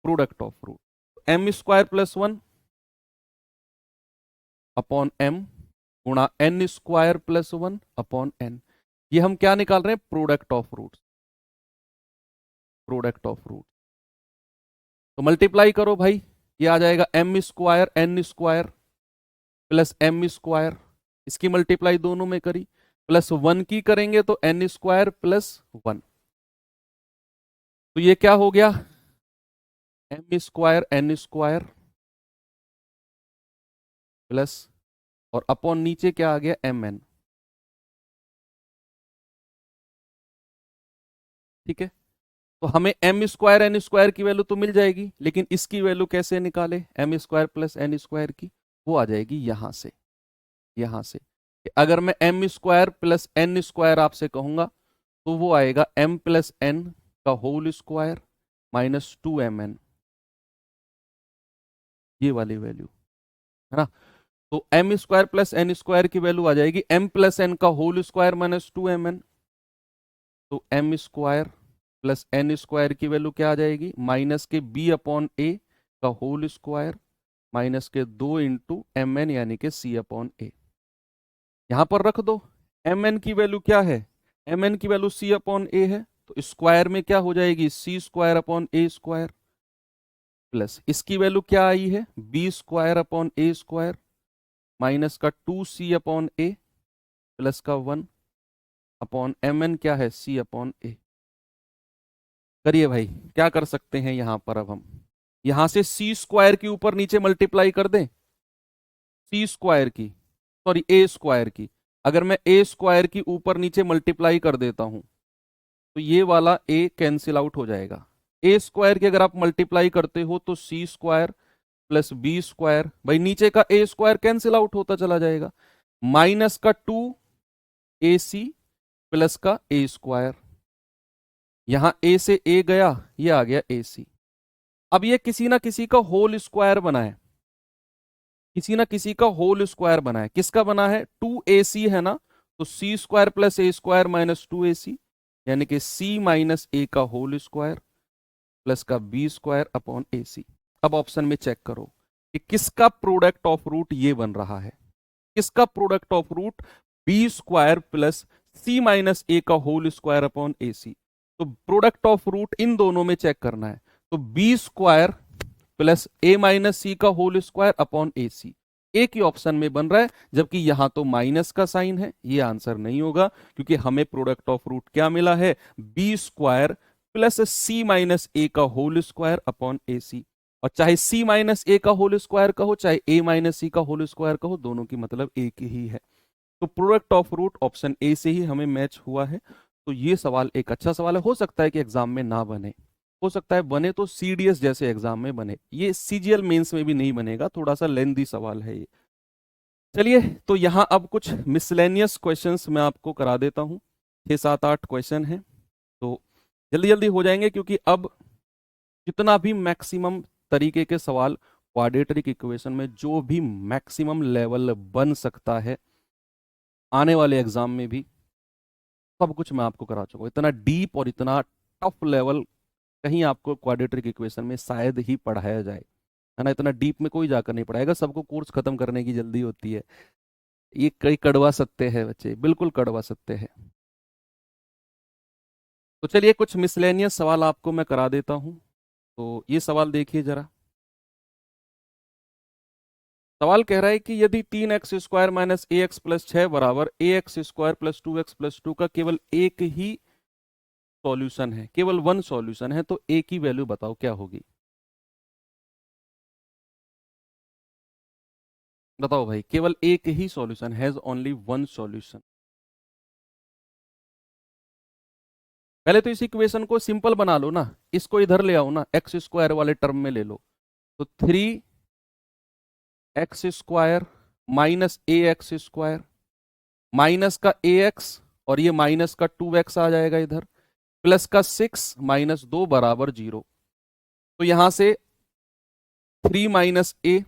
Product of root, M square plus 1 upon m गुणा N square plus 1 upon N. ये हम क्या निकाल रहे हैं? Product of root. Product of root तो मल्टीप्लाई करो भाई, ये आ जाएगा M square N square plus M square, इसकी मल्टीप्लाई दोनों में करी, प्लस 1 की करेंगे तो एन स्क्वायर प्लस 1। तो ये क्या हो गया? M square N square plus, और अपॉन नीचे क्या आ गया? M N. ठीक है, तो हमें एम स्क्वायर एन स्क्वायर की वैल्यू तो मिल जाएगी, लेकिन इसकी वैल्यू कैसे निकाले? M square plus N square की, वो आ जाएगी यहां से। यहां से अगर मैं M square plus N square आपसे कहूंगा तो वो आएगा एम प्लस एन का होल स्क्वायर माइनस 2mn, ये वाली वैल्यू है ना। तो M square plus N square की वैल्यू आ जाएगी एम प्लस एन का होल स्क्वायर माइनस 2mn। तो M square plus N square की वैल्यू क्या आ जाएगी? माइनस के बी अपॉन ए का होल स्क्वायर माइनस के 2 इंटू एम एन यानी कि सी अपॉन ए। यहां पर रख दो। एम एन की वैल्यू क्या है? एम एन की वैल्यू सी अपॉन ए है, तो स्क्वायर में क्या हो जाएगी? सी square upon a square plus इसकी वैल्यू क्या आई है? B square upon a square minus का 2c अपॉन ए प्लस का 1 अपॉन एम एन क्या है? सी अपॉन ए। करिए भाई, क्या कर सकते हैं यहां पर? अब हम यहां से सी स्क्वायर के ऊपर नीचे मल्टीप्लाई कर दें, सी स्क्वायर की, सॉरी ए स्क्वायर की। अगर मैं ए स्क्वायर की ऊपर नीचे मल्टीप्लाई कर देता हूं तो ये वाला ए कैंसिल आउट हो जाएगा। ए स्क्वायर की अगर आप मल्टीप्लाई करते हो तो सी स्क्वायर प्लस बी स्क्वायर, भाई नीचे का ए स्क्वायर कैंसिल आउट होता चला जाएगा, माइनस का 2ac प्लस का ए स्क्वायर। यहां ए से ए गया, ये आ गया ac। अब ये किसी ना किसी का होल स्क्वायर बना है, किसी ना किसी का होल स्क्वायर बना है। किसका बना है? 2ac है ना, तो सी स्क्वायर प्लस ए स्क्वायर माइनस 2ac यानी कि सी माइनस ए का होल स्क्वायर प्लस का B square upon a c. अब ऑप्शन में चेक करो कि किसका प्रोडक्ट ऑफ रूट ये बन रहा है। किसका product of root? B square plus c minus a का whole square upon a c. तो प्रोडक्ट ऑफ रूट इन दोनों में चेक करना है, तो बी स्क्वायर प्लस ए माइनस सी का होल स्क्वायर अपॉन ए सी एक ही ऑप्शन में बन रहा है, जबकि यहां तो माइनस का साइन है, ये आंसर नहीं होगा, क्योंकि हमें प्रोडक्ट ऑफ रूट क्या मिला है? B square plus c minus a का whole square upon a c. और चाहे सी माइनस ए का होल स्क्वायर कहो, चाहे ए माइनस सी का होल स्क्वायर कहो, दोनों की मतलब एक ही है। तो product of root option A से ही हमें मैच हुआ है। तो ये सवाल एक अच्छा सवाल है। हो सकता है कि एग्जाम में ना बने, हो सकता है बने तो सीडीएस जैसे एग्जाम में बने, ये सीजीएल मेंस में भी नहीं बनेगा, थोड़ा सा लेंदी सवाल है ये। चलिए, तो यहाँ अब कुछ मिसलेनियस क्वेश्चंस मैं आपको करा देता हूँ। 6 7 8 क्वेश्चन हैं, तो जल्दी जल्दी हो जाएंगे, क्योंकि अब जितना भी मैक्सिमम तरीके के सवाल क्वाड्रेटिक इक्वेशन में जो भी मैक्सिमम लेवल बन सकता है आने वाले एग्जाम में भी, सब कुछ मैं आपको करा चुका हूँ। इतना डीप और इतना टफ लेवल कहीं आपको क्वाड्रेटिक इक्वेशन में शायद ही पढ़ाया जाए, है ना। इतना डीप में कोई जाकर नहीं पढ़ाएगा, सबको कोर्स खत्म करने की जल्दी होती है। ये कई कड़वा सकते हैं बच्चे, बिल्कुल कड़वा सकते हैं। तो चलिए, कुछ मिसलेनियस सवाल आपको मैं करा देता हूं। तो ये सवाल देखिए जरा। सवाल कह रहा है कि यदि 3x² माइनस ए एक्स प्लस 6 बराबर ax² प्लस 2x प्लस 2 का केवल एक ही सॉल्यूशन है, केवल वन सॉल्यूशन है, तो ए की वैल्यू बताओ क्या होगी। बताओ भाई, केवल एक ही solution, has only one solution. पहले तो इस इक्वेशन को सिंपल बना लो ना, इसको इधर ले आओ ना, x² वाले टर्म में ले लो। तो 3x² माइनस ax² माइनस का ax, और ये माइनस का 2x आ जाएगा इधर, प्लस का 6 माइनस 2 बराबर 0। तो यहां से 3 माइनस ए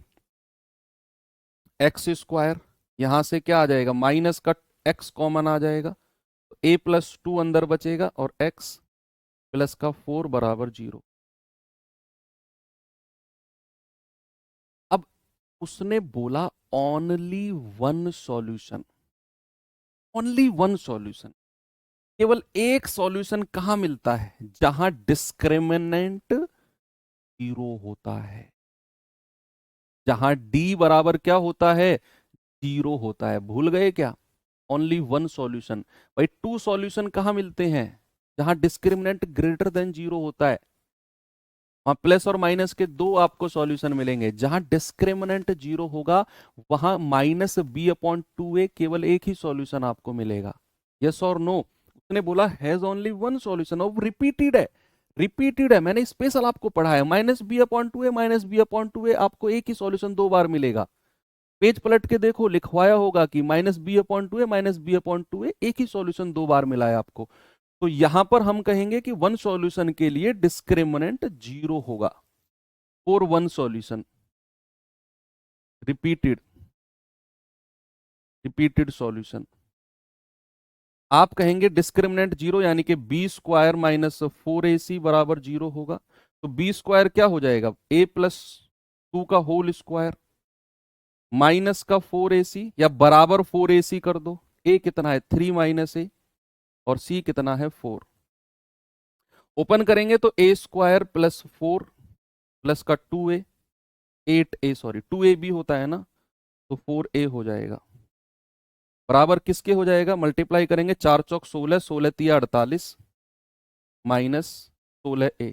x², यहां से क्या आ जाएगा? माइनस का x कॉमन आ जाएगा, तो a प्लस 2 अंदर बचेगा और x प्लस का 4 बराबर 0। अब उसने बोला only one solution, only one solution. केवल एक सॉल्यूशन कहां मिलता है? जहां डिस्क्रिमिनेंट जीरो होता है, जहां डी बराबर क्या होता है? जीरो होता है। भूल गए क्या? Only one solution. भाई टू सॉल्यूशन कहां मिलते हैं? जहां डिस्क्रिमिनेंट ग्रेटर देन जीरो होता है। वहां प्लस और माइनस के दो आपको सॉल्यूशन मिलेंगे। जहां डिस्क्रिमिनेंट जीरो होगा वहां माइनस बी अपॉन टू ए, केवल एक ही सॉल्यूशन आपको मिलेगा। यस और नो? उसने बोला हैज ओनली वन सॉल्यूशन, और रिपीटेड है, रिपीटेड है, मैंने स्पेशल आपको पढ़ा है। माइनस बी अपॉन टू ए, माइनस बी अपॉन टू ए, आपको एक ही सॉल्यूशन दो बार मिलेगा। पेज पलट के देखो, लिखवाया होगा कि माइनस बी अपॉन टू ए, माइनस बी अपॉन टू ए, एक ही सॉल्यूशन दो बार मिला है आपको। तो यहां पर हम कहेंगे कि वन सॉल्यूशन के लिए डिस्क्रिमिनेंट जीरो होगा। For one solution, repeated, repeated solution, आप कहेंगे डिस्क्रिमिनेंट जीरो, यानी कि बी स्क्वायर माइनस फोर ए सी बराबर जीरो होगा। तो बी स्क्वायर क्या हो जाएगा? ए प्लस टू का होल स्क्वायर माइनस का फोर ए सी, या बराबर फोर ए सी कर दो। ए कितना है? थ्री माइनस ए, और सी कितना है? फोर। ओपन करेंगे तो a square plus four plus का two a, eight a, sorry two a भी होता है ना, तो फोर ए हो जाएगा। बराबर किसके हो जाएगा? मल्टीप्लाई करेंगे, चार चौक सोलह, सोलह तिया अड़तालीस, माइनस सोलह ए,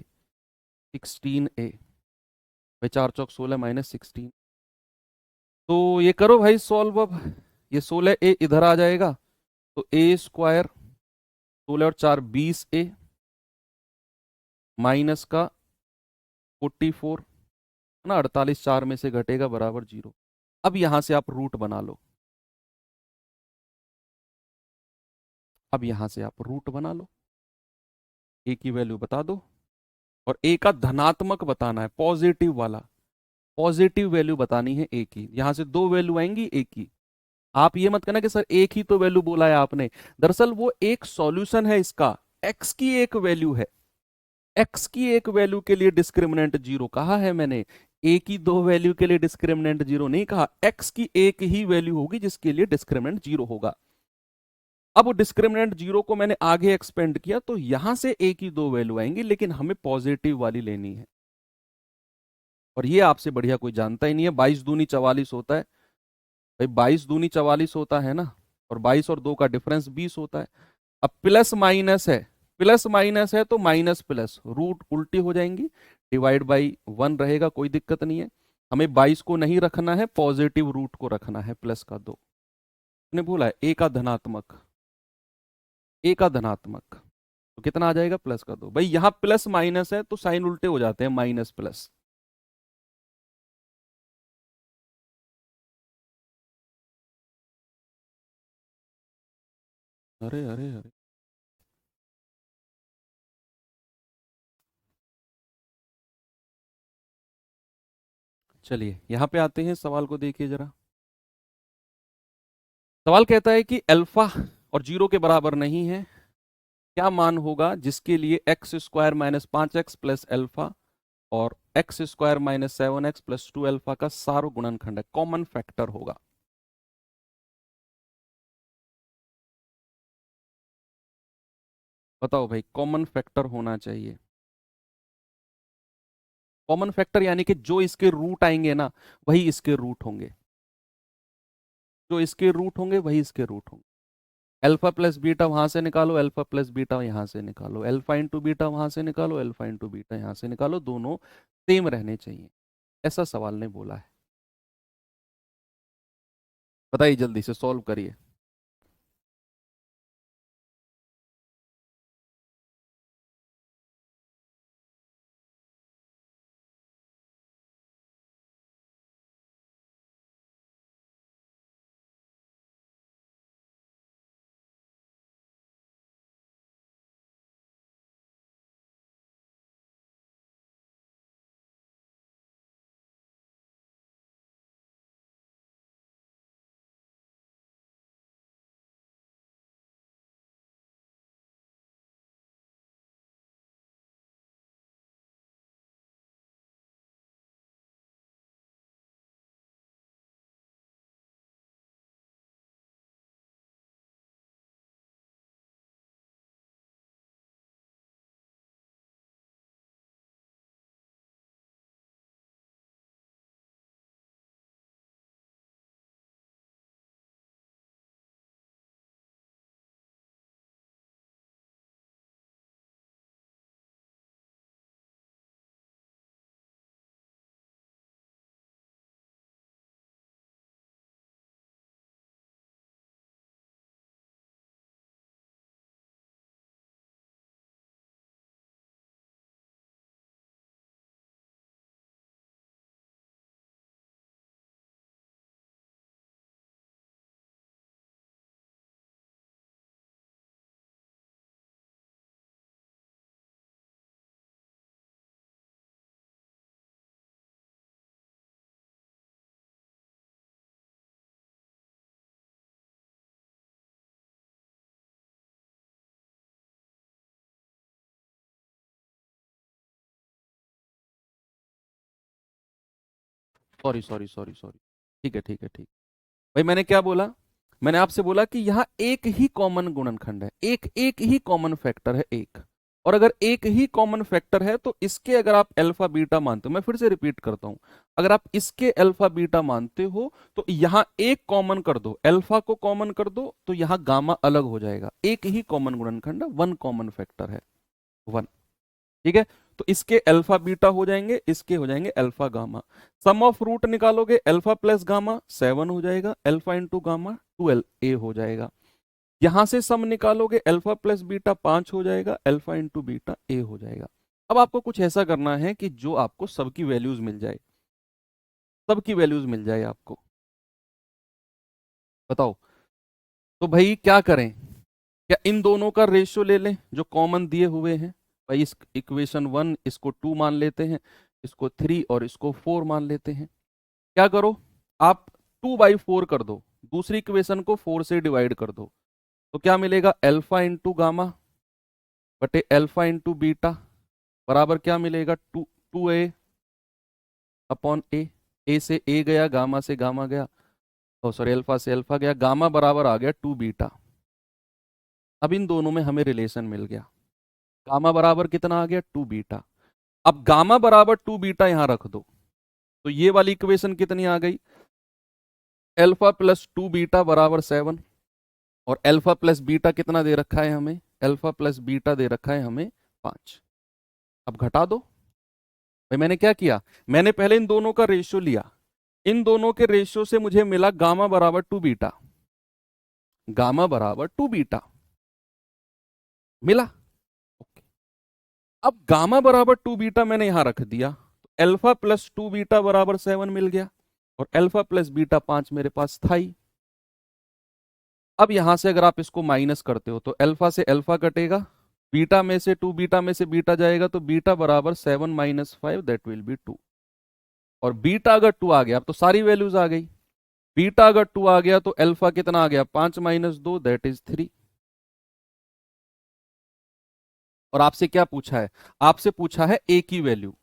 सिक्सटीन ए। भाई चार चौक सोलह माइनस सिक्सटीन। तो ये करो भाई सॉल्व अब। ये सोलह ए इधर आ जाएगा, तो ए स्क्वायर, सोलह और चार बीस ए, माइनस का फोर्टी फोर, ना अड़तालीस चार में से घटेगा बराबर जीरो। अब यहां से आप रूट बना लो, अब यहां से आप रूट बना लो, ए की वैल्यू बता दो, और ए का धनात्मक बताना है, पॉजिटिव वाला, पॉजिटिव वैल्यू बतानी है ए की। यहां से दो वैल्यू आएंगी ए की। आप ये मत कहना कि सर एक ही तो वैल्यू बोला है आपने, दरअसल वो एक सॉल्यूशन है इसका, एक्स की एक वैल्यू है, एक्स की एक वैल्यू के लिए डिस्क्रिमिनेंट जीरो कहा है मैंने, ए की दो वैल्यू के लिए डिस्क्रिमिनेंट जीरो नहीं कहा। एक्स की एक ही वैल्यू होगी जिसके लिए डिस्क्रिमिनेंट जीरो होगा। अब डिस्क्रिमिनेंट जीरो को मैंने आगे एक्सपेंड किया, तो यहां से ए की दो वैल्यू आएंगी, लेकिन हमें पॉजिटिव वाली लेनी है। और ये आपसे बढ़िया कोई जानता ही नहीं है। बाईस दूनी चवालीस होता है भाई, बाईस दूनी चवालीस होता है ना, और बाईस और दो का डिफरेंस बीस होता है। अब प्लस माइनस है, प्लस माइनस है तो माइनस प्लस रूट उल्टी हो जाएंगी, डिवाइड बाई वन रहेगा, कोई दिक्कत नहीं है। हमें बाईस को नहीं रखना है, पॉजिटिव रूट को रखना है, प्लस का दो। ने बोला है ए का धनात्मक, ए का धनात्मक, तो कितना आ जाएगा? प्लस का दो। भाई यहां प्लस माइनस है तो साइन उल्टे हो जाते हैं, माइनस प्लस। अरे अरे अरे, चलिए यहां पे आते हैं, सवाल को देखिए जरा। सवाल कहता है कि अल्फा और जीरो के बराबर नहीं है, क्या मान होगा जिसके लिए एक्स स्क्वायर माइनस पांच एक्स प्लस अल्फा और x square minus seven x plus two alpha का सारो गुणनखंड है, कॉमन फैक्टर होगा। बताओ भाई, कॉमन फैक्टर होना चाहिए। कॉमन फैक्टर यानी कि जो इसके रूट आएंगे ना, वही इसके रूट होंगे, जो इसके रूट होंगे वही इसके रूट होंगे। अल्फा प्लस बीटा वहां से निकालो, अल्फा प्लस बीटा यहां से निकालो, अल्फा इंटू बीटा वहां से निकालो, अल्फा इंटू बीटा यहां से निकालो, दोनों सेम रहने चाहिए। ऐसा सवाल ने बोला है। बताइए, जल्दी से सॉल्व करिए। सॉरी सॉरी सॉरी सॉरी, ठीक है ठीक है ठीक। भाई मैंने क्या बोला, मैंने आपसे बोला कि यहाँ एक ही कॉमन गुणनखंड है, एक एक ही कॉमन फैक्टर है एक। और अगर एक ही कॉमन फैक्टर है तो इसके अगर आप अल्फा बीटा मानते हो, मैं फिर से रिपीट करता हूं, अगर आप इसके अल्फा बीटा मानते हो तो यहां एक कॉमन कर दो, अल्फा को कॉमन कर दो, तो यहां गामा अलग हो जाएगा। एक ही कॉमन गुणनखंड है, वन कॉमन फैक्टर है, वन। ठीक है, तो इसके अल्फा बीटा हो जाएंगे, इसके हो जाएंगे alpha gamma. Sum of root निकालोगे, अल्फा प्लस गामा 7 हो जाएगा, अल्फा इंटू गामा 12 ए हो जाएगा। यहां से सम निकालोगे, अल्फा प्लस बीटा 5 हो जाएगा, अल्फा इंटू बीटा ए हो जाएगा। अब आपको कुछ ऐसा करना है कि जो आपको सबकी वैल्यूज मिल जाए, सबकी वैल्यूज मिल जाए आपको। बताओ, तो भाई क्या करें, क्या इन दोनों का रेशियो ले लें जो कॉमन दिए हुए हैं। भाई इस इक्वेशन 1 इसको 2 मान लेते हैं, इसको 3 और इसको 4 मान लेते हैं। क्या करो, आप 2/4 कर दो, दूसरी इक्वेशन को 4 से डिवाइड कर दो, तो क्या मिलेगा, अल्फा इंटू गामा बटे अल्फा इंटू बीटा बराबर क्या मिलेगा, 2a अपॉन ए से ए गया, गामा से गामा गया, ओ सॉरी अल्फा से अल्फा गया, गामा बराबर आ गया 2 बीटा। अब इन दोनों में हमें रिलेशन मिल गया, गामा बराबर कितना आ गया, 2 बीटा। अब गामा बराबर 2 बीटा यहां रख दो, तो ये वाली इक्वेशन कितनी आ गई, अल्फा प्लस 2 बीटा बराबर 7, और अल्फा प्लस बीटा कितना दे रखा है हमें, अल्फा प्लस बीटा दे रखा है हमें 5। अब घटा दो, भाई मैंने क्या किया, मैंने पहले इन दोनों का रेशियो लिया, इन दोनों के रेशियो से मुझे मिला गामा बराबर 2 बीटा, गामा बराबर 2 बीटा मिला। अब गामा बराबर 2 बीटा मैंने यहां रख दिया, तो अल्फा प्लस 2 बीटा बराबर 7 मिल गया, और अल्फा प्लस बीटा 5 मेरे पास था ही। अब यहां से अगर आप इसको माइनस करते हो तो अल्फा से अल्फा कटेगा, बीटा में से 2 बीटा में से बीटा जाएगा, तो बीटा बराबर 7 माइनस 5 दैट विल बी 2। और बीटा अगर 2 आ गया, अब तो सारी वैल्यूज आ गई, बीटा अगर 2 आ गया तो अल्फा कितना आ गया, 5 माइनस 2 दैट इज 3। और आपसे क्या पूछा है, आपसे पूछा है ए की वैल्यू,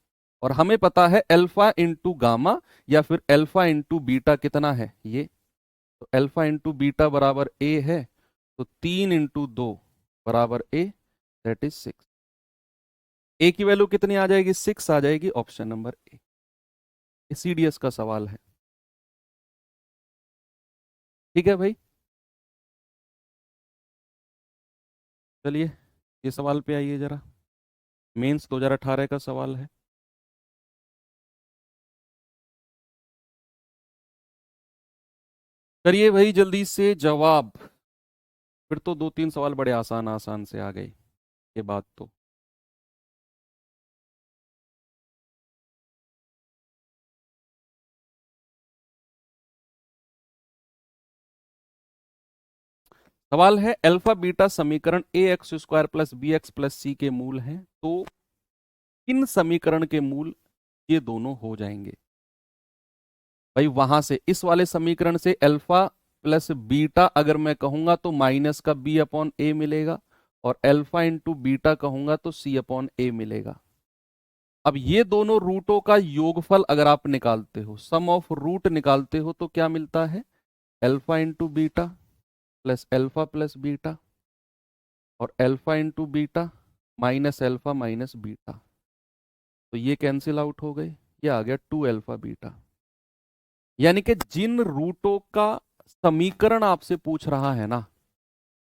और हमें पता है अल्फा इंटू गामा या फिर अल्फा इंटू बीटा कितना है ये, तो अल्फा इंटू बीटा बराबर ए है, तो 3 इंटू 2 बराबर ए दैट इज 6। ए की वैल्यू कितनी आ जाएगी, 6 आ जाएगी, ऑप्शन नंबर ए। सीडीएस का सवाल है, ठीक है भाई। चलिए ये सवाल पे आइए जरा, मेंस 2018 का सवाल है। करिए भाई जल्दी से जवाब, फिर तो 2-3 सवाल बड़े आसान आसान से आ गए के बाद तो। सवाल है, अल्फा बीटा समीकरण a x square plus b x plus c के मूल हैं, तो किन समीकरण के मूल ये दोनों हो जाएंगे। भाई वहां से इस वाले समीकरण से अल्फा प्लस बीटा अगर मैं कहूंगा तो माइनस का बी अपॉन ए मिलेगा, और अल्फा इंटू बीटा कहूंगा तो सी अपॉन ए मिलेगा। अब ये दोनों रूटों का योगफल अगर आप निकालते हो, सम ऑफ रूट निकालते हो, तो क्या मिलता है, alpha into beta plus alpha plus beta, और alpha into beta minus alpha minus beta, तो ये कैंसिल आउट हो गए, ये आ गया 2 अल्फा बीटा। यानी कि जिन रूटों का समीकरण आपसे पूछ रहा है ना,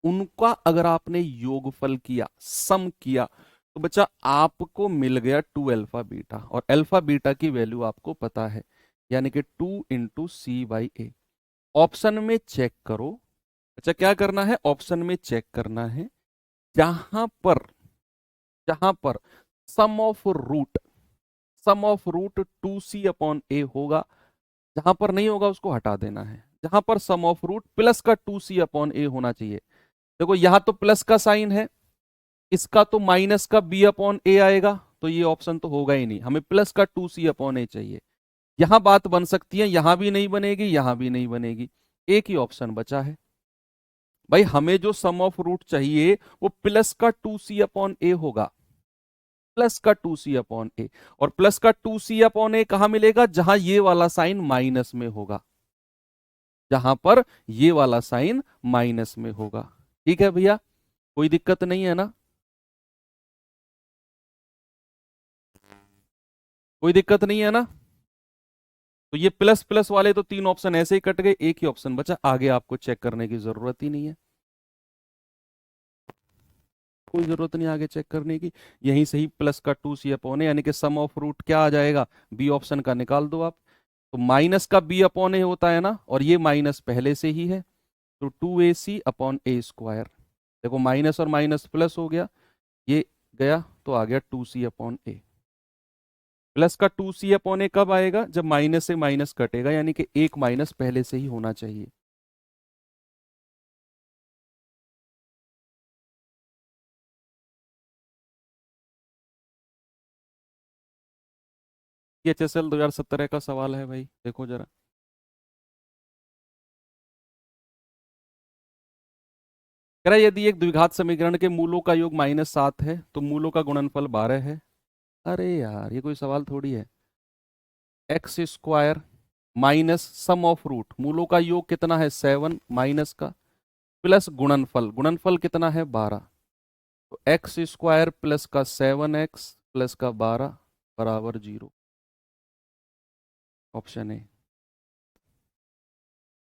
उनका अगर आपने योगफल किया, सम किया, तो बच्चा आपको मिल गया 2 अल्फा बीटा, और अल्फा बीटा की वैल्यू आपको पता है, यानी कि 2 into C by A. Option में चेक करो, अच्छा क्या करना है, ऑप्शन में चेक करना है, जहां पर, जहां पर sum of root, sum of root 2c upon a होगा, जहां पर नहीं होगा उसको हटा देना है, जहां पर सम ऑफ रूट प्लस का 2c अपॉन ए होना चाहिए। देखो यहां तो प्लस का साइन है, इसका तो माइनस का b अपॉन ए आएगा, तो ये ऑप्शन तो होगा ही नहीं, हमें प्लस का 2c अपॉन ए चाहिए। यहां बात बन सकती है, यहां भी नहीं बनेगी, यहां भी नहीं बनेगी, एक ही ऑप्शन बचा है। भाई हमें जो सम ऑफ रूट चाहिए वो प्लस का 2c अपॉन ए होगा, प्लस का 2c/a। और प्लस का 2c/a कहां मिलेगा? जहां ये वाला साइन माइनस में होगा, जहां पर ये वाला साइन माइनस में होगा। ठीक है भैया, कोई दिक्कत नहीं है ना? कोई दिक्कत नहीं है ना? तो ये प्लस प्लस वाले तो तीन ऑप्शन ऐसे ही कट गए, एक ही ऑप्शन बचा, आगे आपको चेक करने की जरूरत ही नहीं है। कोई जरूरत नहीं आगे चेक करने की। यहीं से ही प्लस का 2c/a यानी कि सम ऑफ रूट क्या आ जाएगा? बी ऑप्शन का निकाल दो आप। तो माइनस का b/a होता है ना, और ये माइनस पहले से ही है, तो 2ac/a²। देखो माइनस और माइनस प्लस हो गया, ये गया तो आ गया 2c/a। प्लस का 2c/a कब आएगा? जब माइनस से माइनस कटेगा, यानी कि एक माइनस पहले से ही होना चाहिए। ये HSL 2017 का सवाल है भाई, देखो जरा। कह रहा है यदि एक द्विघात समीकरण के मूलों का योग -7 है तो मूलों का गुणनफल 12 है। अरे यार, ये कोई सवाल थोड़ी है। x² minus sum of root, मूलों का योग कितना है? 7 माइनस का, प्लस गुणनफल, गुणनफल कितना है? 12। तो x² प्लस का 7x प्लस का 12 बराबर 0। Option A.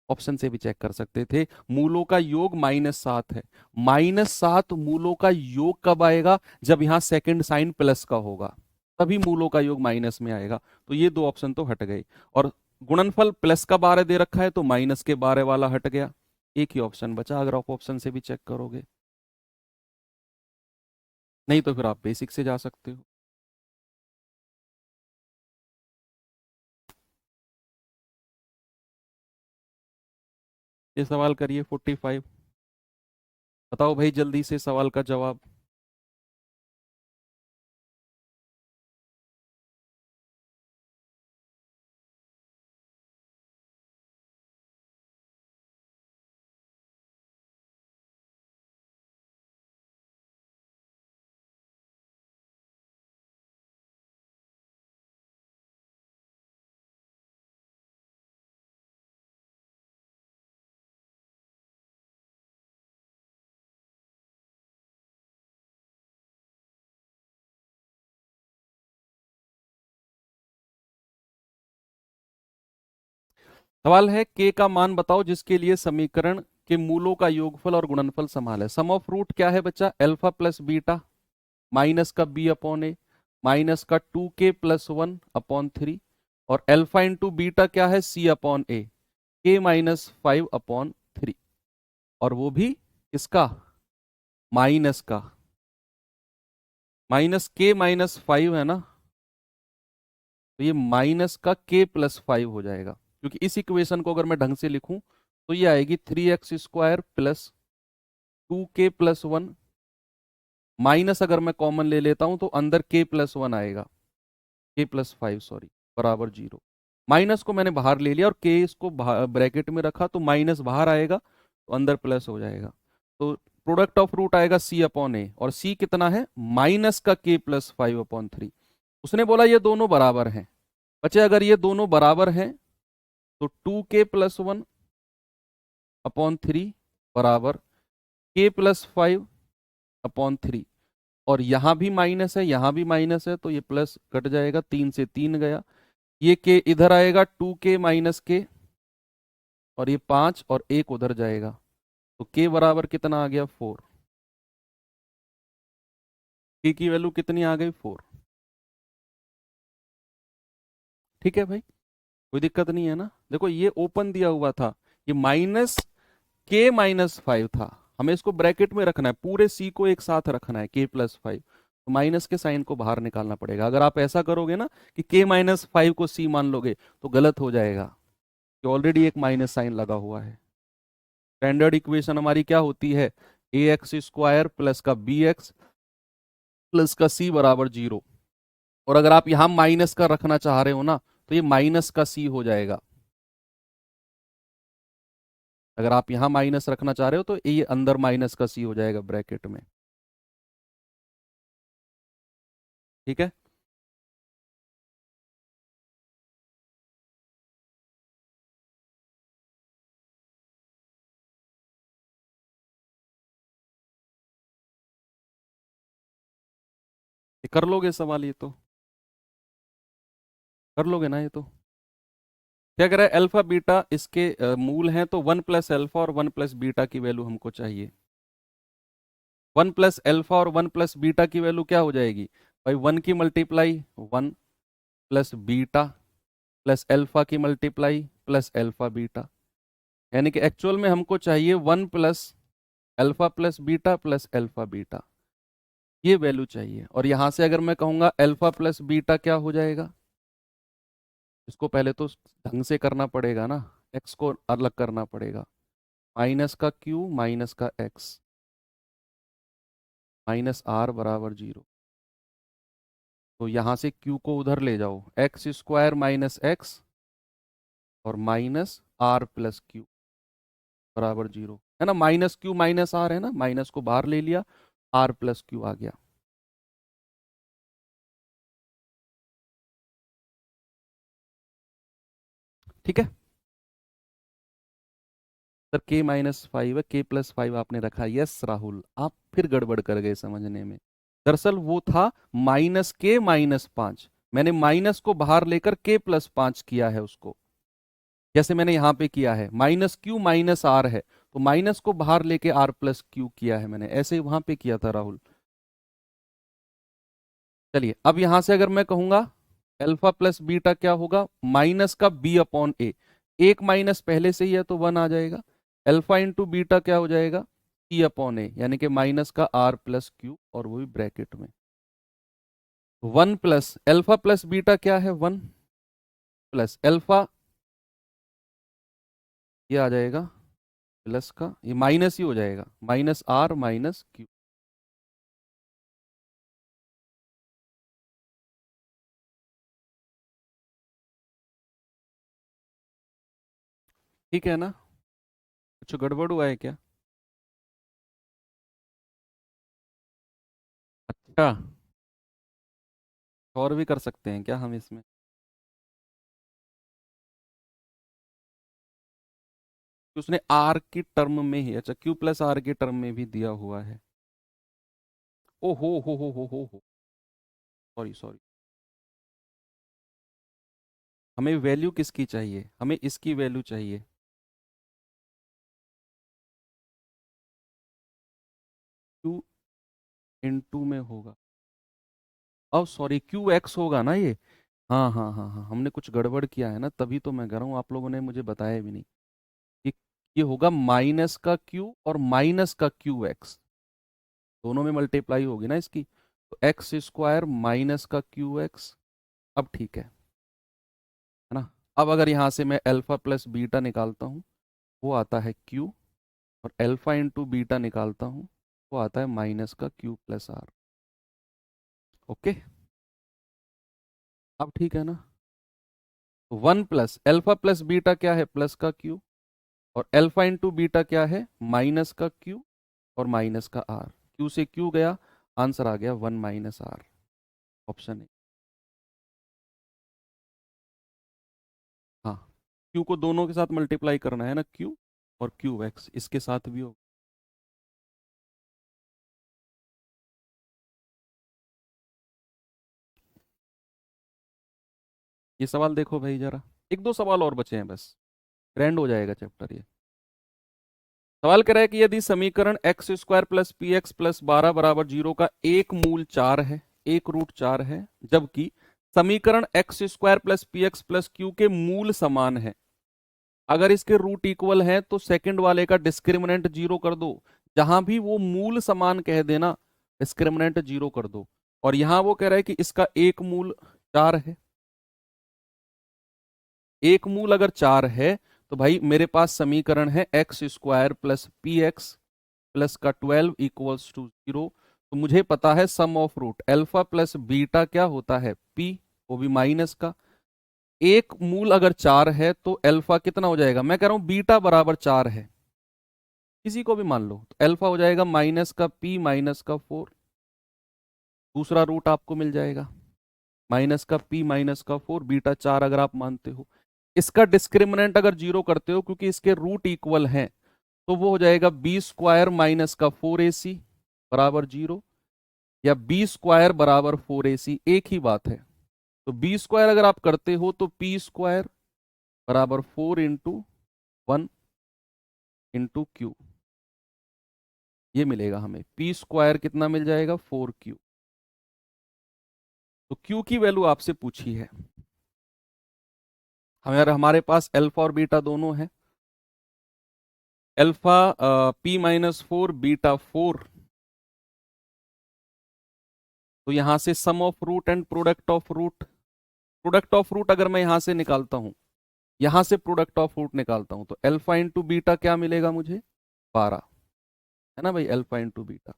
ऑप्शन से भी चेक कर सकते थे। मूलों का योग -7 है। -7 मूलों का योग कब आएगा? जब यहां सेकंड साइन प्लस का होगा, तभी मूलों का योग माइनस में आएगा। तो ये दो ऑप्शन तो हट गए। और गुणनफल प्लस का 12 दे रखा है, तो माइनस के 12 वाला हट गया। एक ही ऑप्शन बचा, अगर आप ऑप्शन से भी चेक करोगे। नहीं तो फिर आप बेसिक से जा सकते हो। ये सवाल करिए 45। बताओ भाई जल्दी से सवाल का जवाब। सवाल है के का मान बताओ जिसके लिए समीकरण के मूलों का योगफल और गुणनफल समान है। सम ऑफ रूट क्या है बच्चा? अल्फा प्लस बीटा माइनस का b/a माइनस का 2k+1/3, और अल्फा इंटू बीटा क्या है? c/a, k-5/3। और वो भी इसका माइनस का, -k-5 है ना, तो ये माइनस का k+5 हो जाएगा। क्योंकि इस इक्वेशन को अगर मैं ढंग से लिखूं तो ये आएगी 3x² प्लस 2k+1, माइनस अगर मैं कॉमन ले लेता हूं तो अंदर k+1 आएगा, k+5 सॉरी, बराबर 0। माइनस को मैंने बाहर ले लिया और k इसको ब्रैकेट में रखा, तो माइनस बाहर आएगा तो अंदर प्लस हो जाएगा। तो प्रोडक्ट ऑफ रूट आएगा c/a, और c कितना है? माइनस का k+5/3। उसने बोला ये दोनों बराबर हैं। बच्चे अगर ये दोनों बराबर हैं तो 2k+1/3 बराबर k+5/3। और यहां भी माइनस है, यहां भी माइनस है, तो ये प्लस कट जाएगा, 3 से 3 गया, ये के इधर आएगा 2k-k, और ये 5 और 1 उधर जाएगा, तो k बराबर कितना आ गया? 4। k की वैल्यू कितनी आ गई? 4। ठीक है भाई, कोई दिक्कत नहीं है ना? देखो ये ओपन दिया हुआ था, ये -k-5 था, हमें इसको ब्रैकेट में रखना है, पूरे c को एक साथ रखना है, k+5, तो माइनस के साइन को बाहर निकालना पड़ेगा। अगर आप ऐसा करोगे ना कि k-5 को c मान लोगे तो गलत हो जाएगा, कि ऑलरेडी एक माइनस साइन लगा हुआ है। स्टैंडर्ड इक्वेशन हमारी क्या होती है? ax² प्लस का bx प्लस का c बराबर 0। और अगर आप यहां माइनस का रखना चाह रहे हो ना, तो ये माइनस का c हो जाएगा। अगर आप यहां माइनस रखना चाह रहे हो तो ये अंदर माइनस का c हो जाएगा ब्रैकेट में। ठीक है। ये कर लोगे सवाल, ये तो कर लोगे ना ये तो। क्या कह रहा है, अल्फा बीटा इसके मूल हैं, तो 1 + अल्फा और 1 + बीटा की वैल्यू हमको चाहिए। 1 + अल्फा और 1 + बीटा की वैल्यू क्या हो जाएगी भाई, 1 की मल्टीप्लाई 1 + बीटा प्लस अल्फा की मल्टीप्लाई प्लस अल्फा बीटा। यानी कि एक्चुअल में हमको चाहिए 1 + alpha + beta plus alpha beta, ये वैल्यू चाहिए। और यहां से अगर मैं कहूंगा अल्फा + बीटा क्या हो जाएगा, इसको पहले तो ढंग से करना पड़ेगा ना, एक्स को अलग करना पड़ेगा। माइनस का क्यू माइनस का एक्स माइनस आर बराबर 0। तो यहां से क्यू को उधर ले जाओ, x² माइनस एक्स और माइनस आर प्लस क्यू बराबर 0 है ना। माइनस क्यू माइनस आर है ना, माइनस को बाहर ले लिया, आर प्लस क्यू आ गया। ठीक है सर, k-5 है, k+5 आपने रखा। यस राहुल, आप फिर गड़बड़ कर गए समझने में। दरअसल वो था -k-5, मैंने माइनस को बाहर लेकर k+5 किया है उसको, जैसे मैंने यहां पे किया है। माइनस क्यू माइनस आर है, तो माइनस को बाहर लेके आर प्लस क्यू किया है मैंने, ऐसे ही वहां पे किया था राहुल। चलिए अब यहां से अगर मैं कहूंगा अल्फा + बीटा क्या होगा, माइनस का b/a, एक माइनस पहले से ही है तो 1 आ जाएगा। अल्फा इंटू बीटा क्या हो जाएगा, c/a, यानी कि माइनस का r प्लस क्यू, और वो भी ब्रैकेट में। 1 + अल्फा + बीटा क्या है, 1 + अल्फा, ये आ जाएगा प्लस का, ये माइनस ही हो जाएगा, माइनस आर माइनस क्यू। ठीक है ना, कुछ गड़बड़ हुआ है क्या? अच्छा, और भी कर सकते हैं क्या हम इसमें? उसने आर की टर्म में ही, अच्छा Q+R की टर्म में भी दिया हुआ है। ओ हो, सॉरी सॉरी। हमें वैल्यू किसकी चाहिए, हमें इसकी वैल्यू चाहिए। Q इन टू में होगा, अब सॉरी QX होगा ना ये। हाँ हाँ हाँ हाँ, हमने कुछ गड़बड़ किया है ना, तभी तो मैं कह रहा हूँ, आप लोगों ने मुझे बताया भी नहीं कि ये होगा माइनस का Q और माइनस का QX, दोनों में मल्टीप्लाई होगी ना इसकी, तो x² माइनस का QX। अब ठीक है ना। अब अगर यहाँ से मैं अल्फा + बीटा निकालता हूँ, वो आता है Q, और अल्फा इंटू बीटा निकालता हूँ, वो आता है माइनस का Q+R। ओके, अब ठीक है ना। 1 + अल्फा + बीटा क्या है, प्लस का Q, और अल्फा इंटू बीटा क्या है, माइनस का Q और माइनस का R। Q से Q गया, आंसर आ गया 1 - R, ऑप्शन ए। हाँ, Q को दोनों के साथ मल्टीप्लाई करना है ना, Q और QX इसके साथ भी हो। ये सवाल देखो भाई जरा, एक दो सवाल और बचे हैं बस, ग्रैंड हो जाएगा चैप्टर ये। सवाल कह रहा है कि यदि समीकरण x² + px + 12 बराबर 0 का एक मूल 4 है, एक रूट 4 है, जबकि समीकरण x² + px + q के मूल समान है, अगर इसके रूट इक्वल है तो सेकंड वाले का डिस्क्रिमिनेंट 0 कर दो। जहां भी वो मूल समान कह देना, डिस्क्रिमिनेंट 0 कर दो। और यहां वो कह रहा है कि इसका एक मूल 4 है, एक मूल अगर 4 है तो भाई मेरे पास समीकरण है x² + px प्लस का 12 = 0। तो मुझे पता है सम ऑफ रूट अल्फा + बीटा क्या होता है, p, वो भी माइनस का। एक मूल अगर 4 है तो अल्फा कितना हो जाएगा, मैं कह रहा हूं बीटा बराबर 4 है, किसी को भी मान लो, तो अल्फा हो जाएगा माइनस का p माइनस का 4। दूसरा रूट आपको मिल जाएगा, माइनस का p माइनस का 4, बीटा 4 अगर आप मानते हो। इसका डिस्क्रिमिनेंट अगर 0 करते हो, क्योंकि इसके रूट इक्वल हैं, तो वो हो जाएगा बी स्क्वायर माइनस का 4ac बराबर 0, या बी स्क्वायर बराबर 4ac, एक ही बात है। तो बी स्क्वायर अगर आप करते हो तो पी स्क्वायर बराबर 4 इंटू 1 इंटू क्यू, ये मिलेगा हमें। पी स्क्वायर कितना मिल जाएगा, 4q। तो q की वैल्यू आपसे पूछी है, हमारे पास अल्फा और बीटा दोनों है। अल्फा p माइनस 4, बीटा 4, तो यहां से sum of root and product of root, product of root अगर मैं यहां से निकालता हूं, यहां से प्रोडक्ट ऑफ रूट निकालता हूं, तो अल्फा इंटू बीटा क्या मिलेगा मुझे, 12, है ना भाई, अल्फा इंटू बीटा।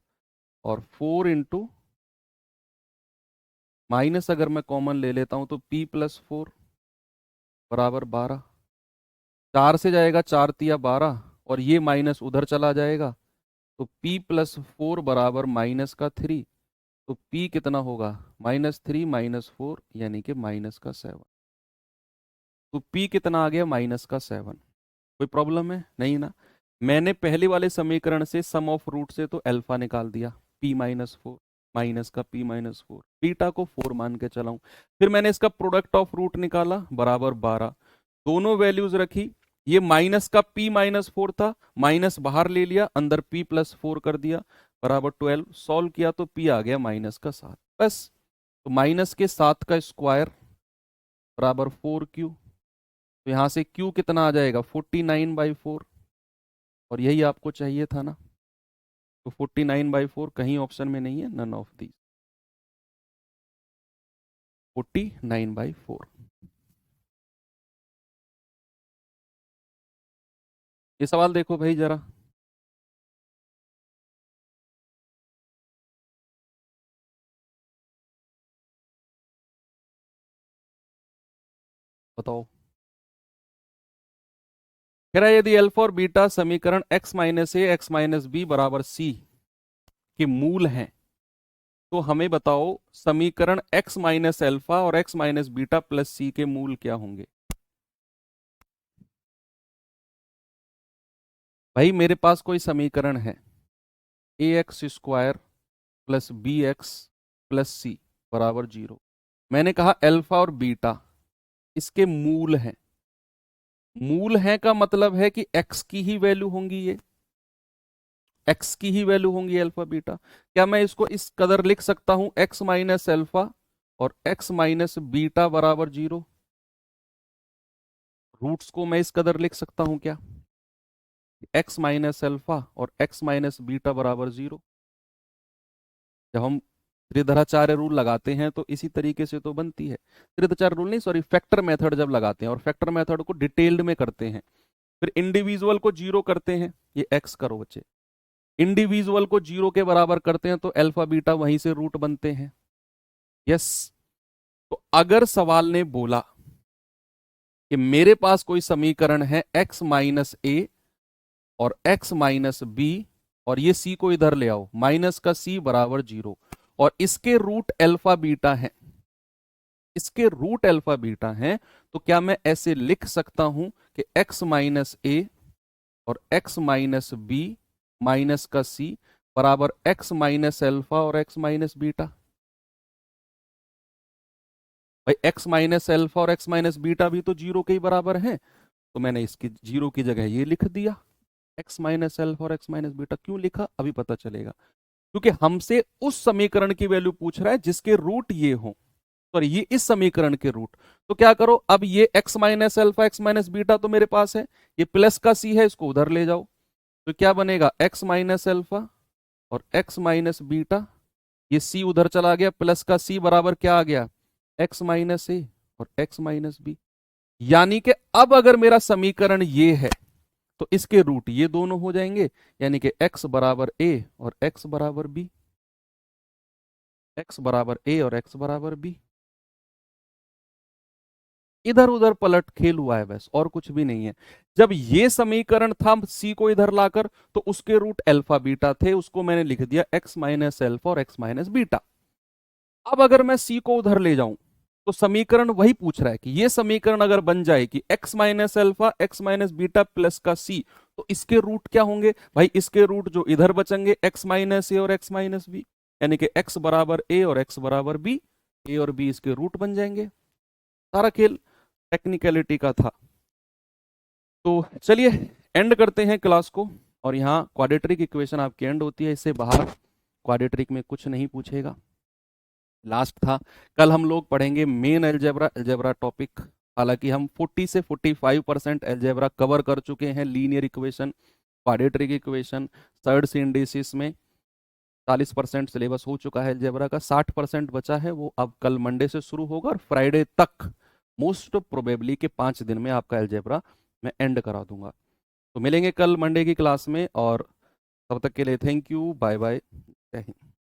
और 4 इंटू माइनस अगर मैं कॉमन ले लेता हूं तो p प्लस 4 बराबर 12, 4 से जाएगा 4 तिया 12, और ये माइनस उधर चला जाएगा, तो p प्लस 4 बराबर माइनस का 3, तो p कितना होगा, -3 -4 यानी कि माइनस का 7। तो p कितना आ गया, माइनस का 7। कोई प्रॉब्लम है नहीं ना। मैंने पहले वाले समीकरण से सम ऑफ रूट से तो अल्फा निकाल दिया, p माइनस 4, माइनस का p माइनस 4, बीटा को 4 मान के चलाऊं। फिर मैंने इसका प्रोडक्ट ऑफ रूट निकाला, बराबर 12, दोनों वैल्यूज रखी। ये माइनस का p माइनस 4 था, माइनस बाहर ले लिया, अंदर p प्लस 4 कर दिया, बराबर 12। सॉल्व किया तो p आ गया माइनस का 7, बस। तो माइनस के 7 का स्क्वायर बराबर 4q, तो यहां से q कितना आ जाएगा, 49/4, और यही आपको चाहिए था ना। तो 49/4 कहीं ऑप्शन में नहीं है, नन ऑफ दी, 49/4। ये सवाल देखो भाई जरा, बताओ। कह रहा है यदि अल्फा और बीटा समीकरण x माइनस ए एक्स माइनस बी बराबर सी के मूल हैं, तो हमें बताओ समीकरण x माइनस अल्फा और x minus beta plus c के मूल क्या होंगे। भाई मेरे पास कोई समीकरण है, a x square plus b x plus c बराबर 0। मैंने कहा अल्फा और बीटा इसके मूल हैं। मूल हैं का मतलब है कि x की ही वैल्यू होंगी, ये x की ही वैल्यू होंगी अल्फा बीटा। क्या मैं इसको इस कदर लिख सकता हूं, x माइनस अल्फा और x माइनस बीटा बराबर 0? रूट्स को मैं इस कदर लिख सकता हूं क्या, x माइनस अल्फा और x माइनस बीटा बराबर 0? जब हम त्रिधराचार्य रूल लगाते हैं तो इसी तरीके से तो बनती है। त्रिधराचार्य रूल नहीं, सॉरी, फैक्टर मेथड जब लगाते हैं, और फैक्टर मेथड को डिटेल्ड में करते हैं, फिर इंडिविजुअल को 0 करते हैं, ये x करो बच्चे, इंडिविजुअल को 0 के बराबर करते हैं तो अल्फा बीटा वहीं से रूट बनते हैं। यस। तो अगर सवाल ने बोला कि मेरे पास कोई समीकरण है x माइनस ए और x माइनस बी, और ये c को इधर ले आओ, माइनस का c बराबर 0, और इसके रूट अल्फा बीटा है, इसके रूट अल्फा बीटा हैं, तो क्या मैं ऐसे लिख सकता हूं कि x माइनस ए और x माइनस बी माइनस का c बराबर x माइनस अल्फा और x माइनस बीटा? भाई x माइनस अल्फा और x माइनस बीटा भी तो 0 के ही बराबर हैं, तो मैंने इसकी 0 की जगह ये लिख दिया, x माइनस अल्फा और x माइनस बीटा। क्यों लिखा अभी पता चलेगा, क्योंकि हमसे उस समीकरण की वैल्यू पूछ रहा है जिसके रूट ये हो, सॉरी ये इस समीकरण के रूट। तो क्या करो, अब ये x minus alpha x minus beta तो मेरे पास है, ये प्लस का c है, इसको उधर ले जाओ, तो क्या बनेगा, x माइनस अल्फा और x माइनस बीटा, ये c उधर चला गया, प्लस का c बराबर क्या आ गया, x माइनस ए और x माइनस बी। यानी कि अब अगर मेरा समीकरण ये है तो इसके रूट ये दोनों हो जाएंगे, यानी कि x बराबर a और x बराबर b, x बराबर a और x बराबर b। इधर उधर पलट खेल हुआ है बस, और कुछ भी नहीं है। जब ये समीकरण था c को इधर लाकर, तो उसके रूट अल्फा बीटा थे, उसको मैंने लिख दिया x माइनस अल्फा और x माइनस बीटा। अब अगर मैं सी को उधर ले जाऊं तो समीकरण वही पूछ रहा है कि ये समीकरण अगर बन जाए कि x minus alpha x minus beta plus का सी, तो इसके रूट क्या होंगे भाई? इसके रूट जो इधर बचेंगे x माइनस ए और x माइनस बी, यानी कि x बराबर a और x बराबर b, a और b इसके रूट बन जाएंगे। सारा खेल टेक्निकलिटी का था। तो चलिए एंड करते हैं क्लास को। और यहाँ क्वाड्रेटिक इक्वेशन आपकी एंड होती है, इससे बाहर क्वाड्रेटिक में कुछ नहीं पूछेगा। लास्ट था। कल हम लोग पढ़ेंगे मेन अलजेब्रा, अलजेब्रा टॉपिक। हालांकि हम 40 से 45% अलजेब्रा कवर कर चुके हैं, linear equation, quadratic equation, surds indices में 40% सिलेबस हो चुका है अलजेब्रा का। 60% बचा है, वो अब कल मंडे से शुरू होगा और फ्राइडे तक मोस्ट प्रोबेबली के 5 दिन में आपका अलजेब्रा मैं एंड करा दूंगा। तो मिलेंगे कल मंडे की क्लास में, और तब तक के लिए थैंक यू, बाय बाय, जय हिंद।